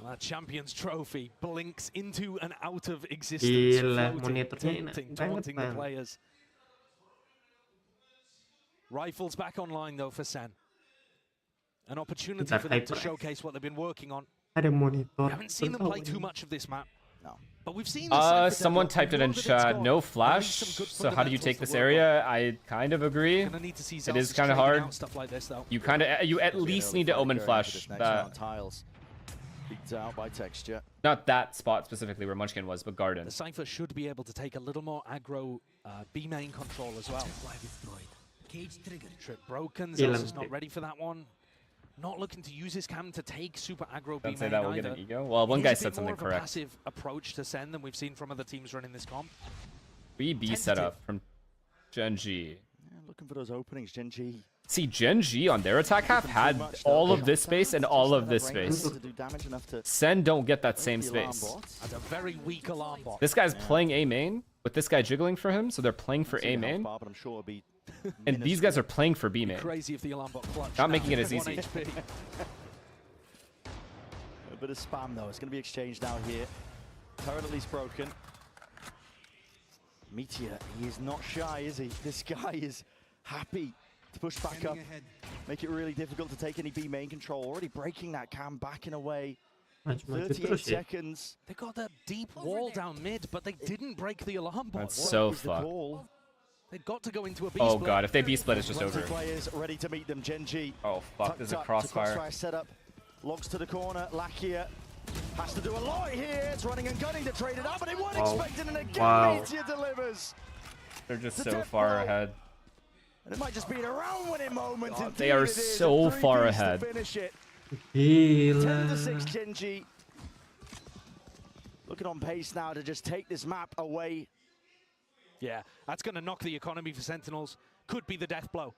That Champions Trophy blinks into and out of existence, Gila, floating, monitornya enak banget, taunting the man. players. Rifles back online though for Sen. An opportunity Bentar, for them to Hyper. showcase what they've been working on. Ada monitor. We haven't seen them play Berapa too ini? much of this map. No. But we've seen this. Someone typed it in chat, no flash, so how do you take this area? I kind of agree. It is kind of hard. Stuff like this, though. You at least need to omen flash. Tiles. Beats out by texture. Not that spot specifically where Munchkin was, but Garden. The Cypher should be able to take a little more aggro B main control as well. Trip broken, Zeus is not ready for that one. Not looking to use his cam to take super aggro B Don't say main that will either. get an ego. Well, one It guy is a said bit something more of a correct. passive approach to Sen than we've seen from other teams running this comp. B setup from Gen G. Yeah, looking for those openings, Gen G. See, Gen G on their attack half had all of this space and all of this space. Sen don't get that same space. At a very weak alarm bot. This guy's playing A main with this guy jiggling for him, so they're playing for A main. And these guys are playing for B main. Crazy if the alarm bot clutched. Not making it as 1 easy. HP. A bit of spam though. It's going to be exchanged now here. Turret at least broken. Meteor, he is not shy, is he? This guy is happy to push back up. Make it really difficult to take any B main control. Already breaking that cam, backing away. 38 seconds. They got that deep wall down mid, but they didn't break the alarm bot. That's so fucked. They've got to go into a B Oh split. god, if they B split, it's just 20 over. players ready to meet them. Gen G. Oh fuck, there's a crossfire. Setup. Logs to the corner. Lakia has to do a lot here. It's running and gunning to trade it up, but they weren't expecting it again. Wow. Meteor delivers. They're just so far ahead. And it might just be a round-winning moment. Indeed They are it is. so A 3-piece far to ahead. Finish it. 10-6 Gen G. Looking on pace now to just take this map away Yeah, that's going to knock the economy for Sentinels. Could be the death blow.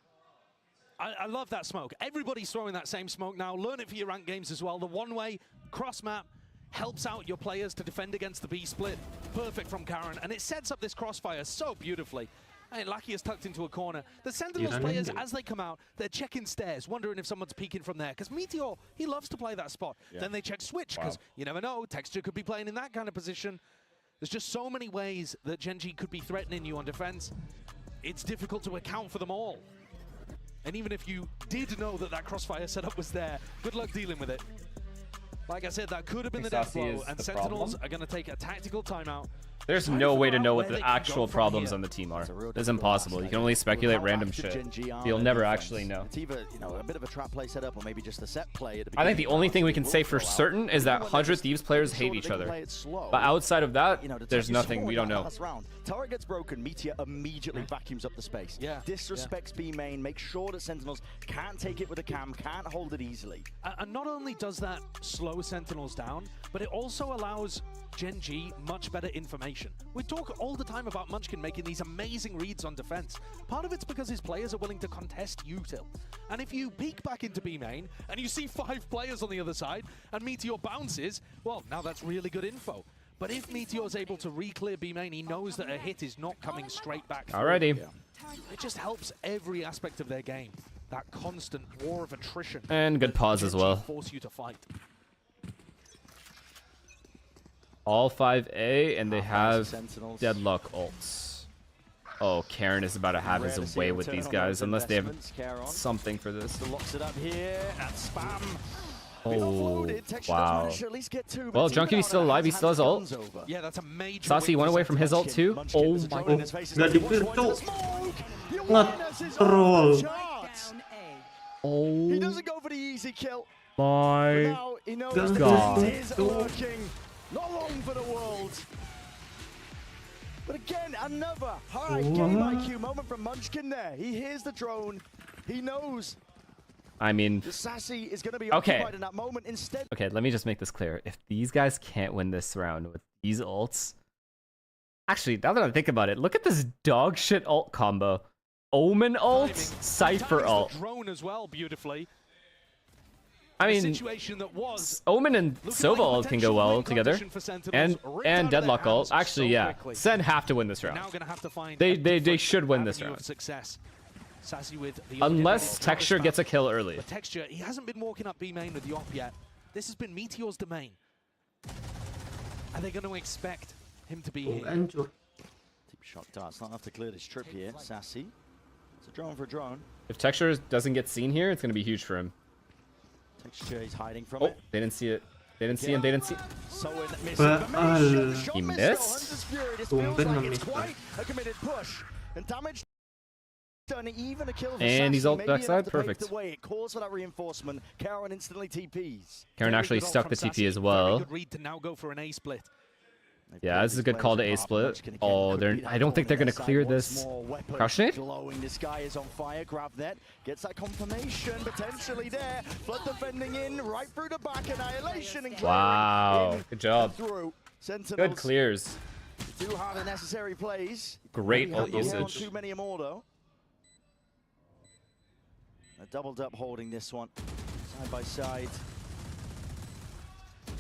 I love that smoke. Everybody's throwing that same smoke now. Learn it for your ranked games as well. The one-way cross-map helps out your players to defend against the B split. Perfect from Karen, and it sets up this crossfire so beautifully. And Lucky is tucked into a corner. The Sentinels players, as they come out, they're checking stairs, wondering if someone's peeking from there. Because Meteor, he loves to play that spot. Yeah. Then they check switch, because you never know, Texture could be playing in that kind of position. There's just so many ways that Genji could be threatening you on defense. It's difficult to account for them all. And even if you did know that that crossfire setup was there, good luck dealing with it. Like I said, that could have been the death blow, and Sentinels are going to take a tactical timeout. There's no way to know what the actual problems on the team are. It's impossible. You can only speculate random shit. You'll never actually know. It's either, you know, a bit of a trap play setup or maybe just the set play. I think the only thing we can say for certain is that 100 Thieves players hate each other. But outside of that, there's nothing we don't know. Turret gets broken, Meteor immediately vacuums up the space. Yeah. Disrespects B main, makes sure that Sentinels can't take it with a cam, can't hold it easily. And not only does that slow Sentinels down, but it also allows Genji much better information. We talk all the time about Munchkin making these amazing reads on defense. Part of it's because his players are willing to contest util. And if you peek back into B main and you see 5 players on the other side and Meteor bounces, well, now that's really good info. But if Meteor's able to re-clear B main, he knows that a hit is not coming straight back through. Alrighty. It just helps every aspect of their game. That constant war of attrition. And good pause as well. Force you to fight. All 5A, and they have Deadlock ults. Oh, Karen is about to have his way with these guys, unless they have something for this. Locks it up here, that's spam. Oh, wow. Well, Junkie is still alive. He still has ult. Yeah, that's a major Sassy went away from his ult too. Oh my god. Gak dipintu. Nge-troll. Oh. He doesn't go for the easy kill. My god. It is working. Not long for the world. But again, another high game IQ moment from Munchkin there. He hears the drone. He knows. I mean, the Sassy is going to be occupied in that moment instead. Okay, let me just make this clear. If these guys can't win this round with these ults, actually, now that I think about it, look at this dog shit ult combo: Omen ult, Cypher ult. Drone as well, beautifully. I mean, Omen and Sova ult can go well together, and Deadlock ult. Actually, yeah, Sen have to win this round. They should win this round. Sassy with the unless Texture gets a kill early. But Texture, he hasn't been walking up B main with the op yet. This has been Meteor's domain. Are they going to expect him to be here? Deep shot darts, not enough to clear this trip here. Sassy, it's a drone for a drone. If Texture doesn't get seen here, it's going to be huge for him. Texture, he's hiding from it. They didn't see it. They didn't see him. They didn't see. He missed. And he's ult backside. Perfect. It calls for that reinforcement. Karen instantly TPs. Karen actually stuck the TP as well. Good read to now go for an A split. Yeah, this is a good call to A split. Oh, I don't think they're gonna clear this. Crush it? Glowing, this guy is on fire. Grab that. Gets that confirmation potentially there. Flood defending in right through the back. Annihilation and wow, good job. Good clears. Do have the necessary plays. Great ult usage. Too many more though. A doubled up holding this one side by side.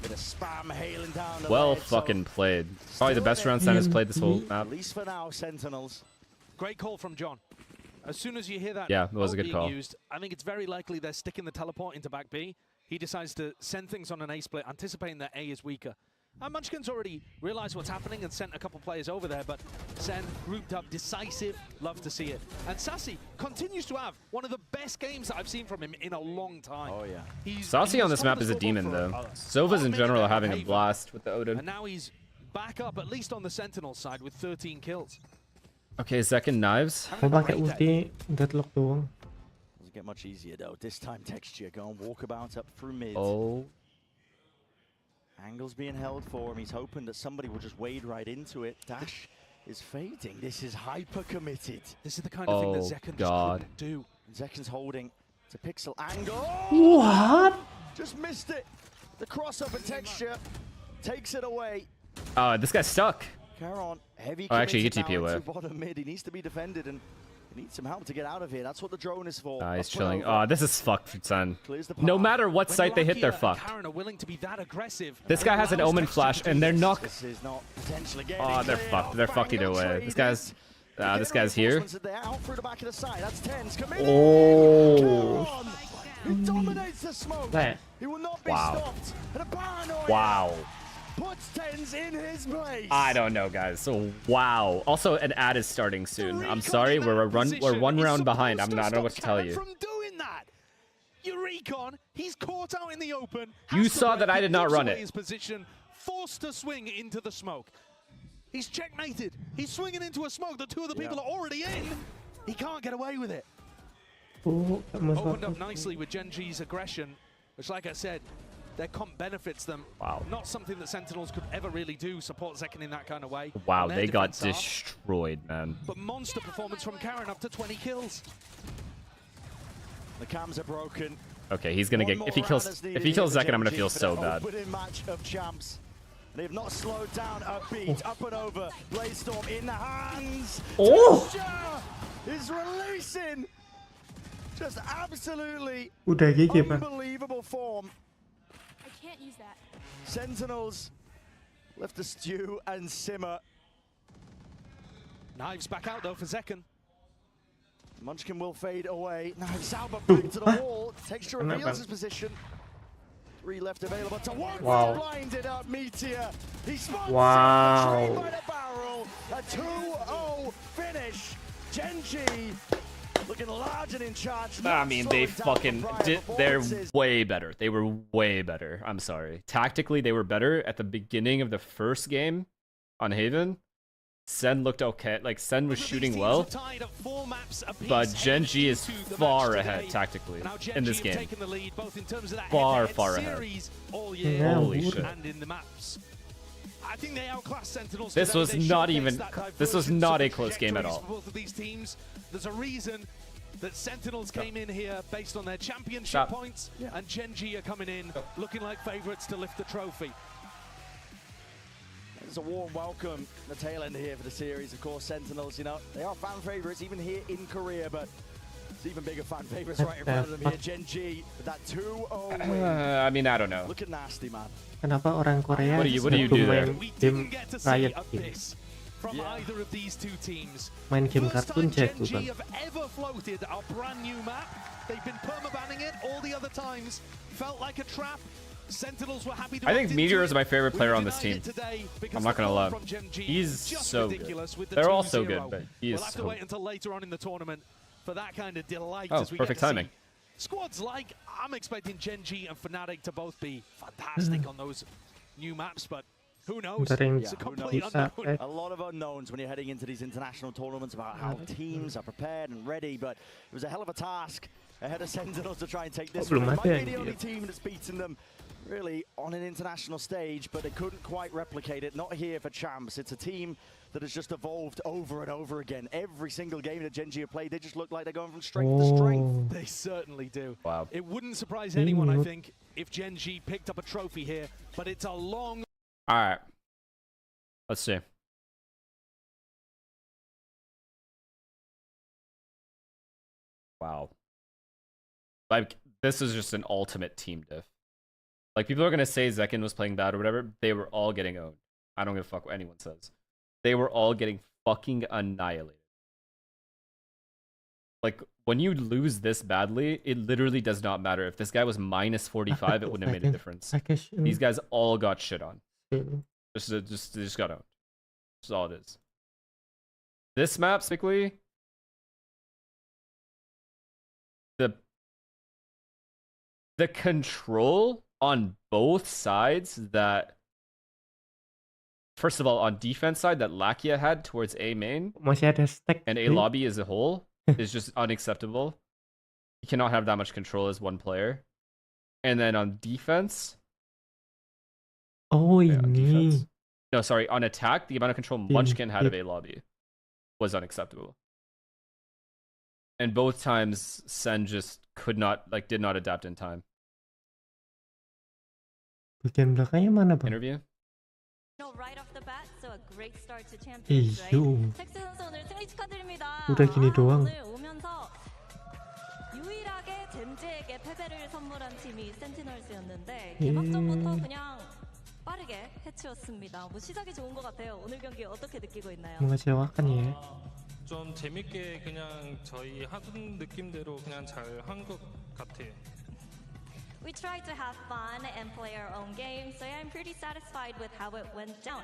Bit of spam hailing down the well red, fucking played. Probably the best round Sen has played this whole map. At least for now, Sentinels. Great call from John. As soon as you hear that, yeah, it was a good call. Used, I think it's very likely they're sticking the teleport into back B. He decides to send things on an A split, anticipating that A is weaker. Munchkin's already realized what's happening and sent a couple players over there, but Sen grouped up, decisive, love to see it. And Sassy continues to have one of the best games that I've seen from him in a long time. Oh yeah. Sassy on this map is a demon though. Sovas in general are having a blast with the Odin. And now he's back up, at least on the Sentinel side, with 13 kills. Okay, second knives. Mau pakai ulti Deadlock doang. Doesn't get much easier though. This time Texture going walkabout up through mid. Oh. Angle's being held for him. He's hoping that somebody will just wade right into it. Dash is fading. This is hyper committed. This is the kind of thing that Zekken just couldn't do. Zekken's holding to pixel angle. What? Just missed it. The cross up and Texture takes it away. This guy's stuck. Caron, heavy Oh, actually, he committed could TP now away. into bottom mid. He needs to be defended and he needs some help to get out of here. That's what the drone is for. Nah, he's Up and chilling. over. Oh, this is fucked for Sen. Clears the No path. matter what When site they hit, they're Lakia and fucked. Karen are willing to be that aggressive. This guy has an allows Omen Texture flash, to and do they're this. not. This is not potentially getting Oh, they're clear. fucked. They're fucked either way. This guy's. This guy's here. Reinforcements are there, out through the back of the side. That's Tens committing. Oh. Caron, he dominates the smoke. Right. He will not be Wow. stopped. And a paranoia Wow. puts Tens in his place. I don't know, guys. So wow. Also, an ad is starting soon. I'm sorry, we're one round behind. I don't know what to tell you. From doing that, Eureka, he's caught out in the open. You has to saw break that I did not gives run away it. His position, forced to swing into the smoke. He's checkmated. He's swinging into a smoke. The two of the people are already in. He can't get away with it. Oh, gak Opened masuk. up nicely with Genji's aggression, which, like I said, their comp benefits them. Wow. Not something that Sentinels could ever really do, support Zekken in that kind of way. Wow, on their they got defense half. destroyed, man. But monster performance from Karen, up to 20 kills. The cams are broken. Okay, he's gonna get. If he kills Zekken, I'm gonna feel so bad. Opening match of champs. They have not slowed down a beat. Up and over. Blazestorm in the hands. Oh! Texture is releasing. Just absolutely Udah GG, Pak. unbelievable form. I can't use that. Sentinels left to stew and simmer. Knives back out, though, for Zekken. Munchkin will fade away. Now Sauber back to the wall. Texture Kenapa? reveals his position. 3 left available to one. Wow. Blinded up Meteor. He spawns Wow. straight by the barrel. A 2-0 finish. Genji looking large and in charge. I not mean, they slowing down fucking from prior did. They're performances. way better. They were way better. I'm sorry. Tactically, they were better at the beginning of the first game on Haven. Sen looked okay. Like Sen was shooting well, but Genji is far ahead tactically in this game. Far ahead. Yeah, Holy Lord. shit. And in the maps. I think they outclassed Sentinels. This today. was They not showcased even. that This was divergence not of a close game at trajectories all. for both of these teams. There's a reason that Sentinels came in here based on their championship Stop. points, and Genji are coming in looking like favourites to lift the trophy. It's a warm welcome, the tail end here for the series. Of course, Sentinels, you know, they are fan favorites even here in Korea, but it's even bigger fan favorites right in front of them here. Genji with that 2-0 win. I mean, I don't know. Looking nasty, man. Kenapa orang Korea What do you do there? main game Riot game? From either of these two teams. Main game First kartun time jago Genji kan. have ever floated a brand new map. They've been permabanning it all the other times. Felt like a trap. Sentinels were happy to I think opt Meteor into is it. my favorite player on We this team. denied it today because I'm not the gonna form lie. from Genji He's is just so ridiculous good. with the They're all 2-0. so good, but he is We'll have to so wait until later on in the tournament for that kind of delight Oh, as we perfect get to timing. see squads like I'm expecting Genji and Fnatic to both be fantastic on those new maps, but who knows? Ntar yang It's a who complete knows? unknown. A lot of unknowns when you're heading into these international tournaments about how teams are prepared and ready, but it was a hell of a task ahead of Sentinels to try and take this Oh, one. belum It ada might be the yang only dia. team that's beaten them really on an international stage, but they couldn't quite replicate it. Not here for champs. It's a team that has just evolved over and over again. Every single game that Genji have played, they just look like they're going from strength to strength. They certainly do. Wow. It wouldn't surprise anyone, I think, if Genji picked up a trophy here, but it's a long All right. Let's see. Wow. Like, this is just an ultimate team diff. Like, people are going to say Zekken was playing bad or whatever. They were all getting owned. I don't give a fuck what anyone says. They were all getting fucking annihilated. Like, when you lose this badly, it literally does not matter. If this guy was minus 45, it wouldn't have made a difference. These guys all got shit on. They just got owned. That's all it is. This map, specifically, the control on both sides that, first of all, on defense side that Lakia had towards A main Masih ada stack. and A lobby as a whole is just unacceptable. You cannot have that much control as one player. And then on defense, Oh on ini. defense. No, sorry, on attack, the amount of control Munchkin had of A lobby was unacceptable. And both times Sen just did not adapt in time. Bagian belakangnya mana bang? Interview? No, right off the bat, so also a great start to champions, right? Iyo. 텍스 선수 오늘 승리 축하드립니다. Udah gini doang. 오늘 오면서 유일하게 젠지에게 패배를 선물한 팀이 센티널스였는데 개막전부터 그냥 빠르게 해치웠습니다. 뭐 시작이 좋은 것 같아요. 오늘 경기 어떻게 느끼고 있나요? Mengecewakan ya. 좀 재밌게 그냥 저희 하던 느낌대로 그냥 잘 한 것 같아요. We tried to have fun and play our own game, so yeah, I'm pretty satisfied with how it went down.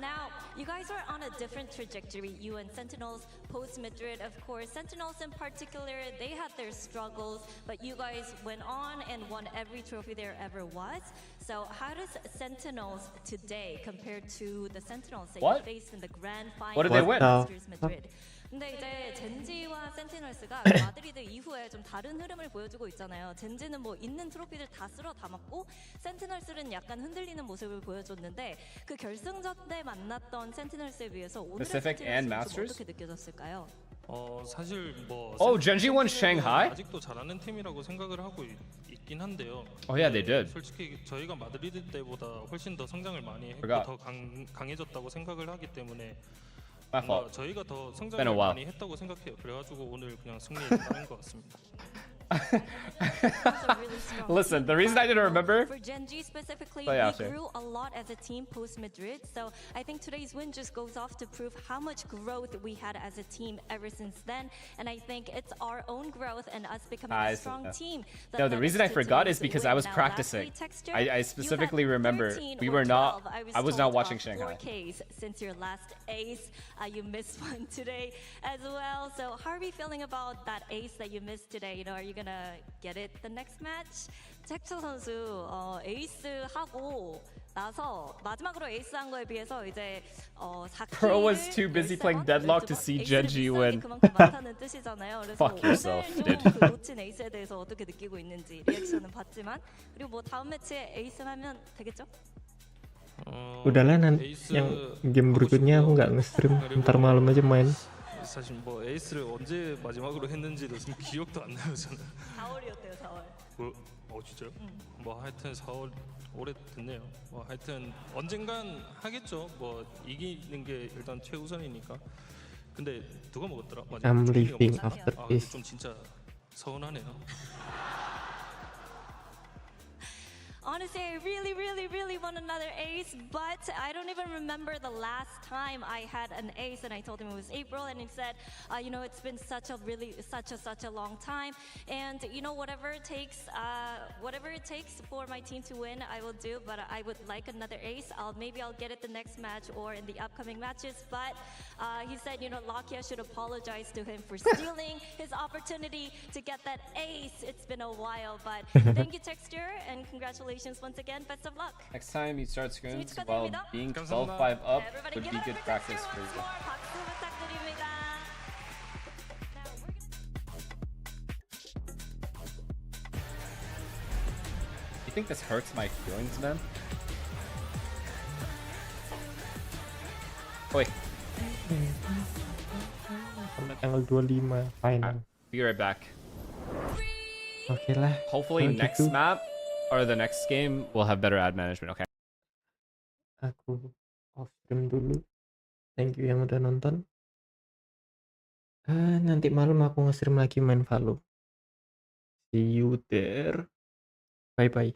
Now, you guys are on a different trajectory, you and Sentinels, post-Madrid, of course. Sentinels in particular, they had their struggles, but you guys went on and won every trophy there ever was. So how does Sentinels today compare to the Sentinels that you faced in the grand final What did they win? Masters Madrid? 근데 이제 젠지와 센티널스가 마드리드 이후에 좀 다른 흐름을 보여주고 있잖아요. 젠지는 뭐 있는 트로피들 다 쓸어 담았고 센티널스는 약간 흔들리는 모습을 보여줬는데 그 결승전 때 만났던 센티널스에 비해서 오늘의 Pacific and 센티널스는 좀 Masters? 어떻게 느껴졌을까요? 사실 뭐 Oh, Genji won Shanghai? 아직도 잘하는 팀이라고 생각을 하고 있긴 한데요. Oh yeah, they did. 솔직히 저희가 마드리드 때보다 훨씬 더 성장을 많이 했고 Forgot. 더 강해졌다고 생각을 하기 때문에 My fault. 저희가 더 Been 성장을 a while. 많이 했다고 생각해요. 그래가지고 오늘 그냥 승리에 따른 것 같습니다. Listen, the reason I didn't remember. For Genji specifically, Oh, yeah, we sure. grew a lot as a team post-Madrid, so I think today's win just goes off to prove how much growth we had as a team ever since then, and I think it's our own growth and us becoming a strong team. that No, the led reason us I to forgot is today's because win. I was Now, practicing. lastly, Texture, I you had specifically remember 13 we or were not. 12. I was not told watching of Shanghai. 4Ks since your last ace. You missed one today as well. So how are we feeling about that ace that you missed today? You know, are you gonna get it the next match? 텍처 선수 에이스 하고 나서 마지막으로 에이스 한 거에 비해서 이제 4킬 Bro was too busy playing Deadlock to see Genji win. 그만큼 많다는 뜻이잖아요. 그래서 Fuck yourself, 오늘 dude. 좀그 놓친 에이스에 대해서 어떻게 느끼고 있는지 리액션은 봤지만 그리고 뭐 다음 매치에 에이스 하면 되겠죠? Udahlah nanti yang game berikutnya aku nggak nge-stream. Ntar malam aja main. 사실 뭐 에이스를 언제 마지막으로 했는지도 지금 기억도 안 나요 저는. 4월이었대요, 4월. 진짜요? 뭐 하여튼 4월 오래됐네요. 뭐 하여튼 언젠간 하겠죠. 뭐 이기는 게 일단 최우선이니까. 근데 누가 먹었더라? 맞아. I'm leaving after 근데 this. 좀 진짜 서운하네요. Honestly, I really want another ace, but I don't even remember the last time I had an ace, and I told him it was April, and he said, you know, it's been such a long time, and you know, whatever it takes for my team to win, I will do, but I would like another ace. Maybe I'll get it the next match or in the upcoming matches, but he said, you know, Lakia should apologize to him for stealing his opportunity to get that ace. It's been a while, but thank you, Texture, and congratulations once again. Best of luck. Next time you start scrims while being 12-5 up would be good practice for you. 박수 부탁드립니다. You think this hurts my feelings, man? Wait. Sampai tanggal 25 final. Be right back. Oke lah. Hopefully Kalau next gitu, map or the next game we'll have better ad management, okay? aku off stream dulu. Thank you yang udah nonton. Nanti malam aku nge-stream lagi main Valo. See you there. Bye bye.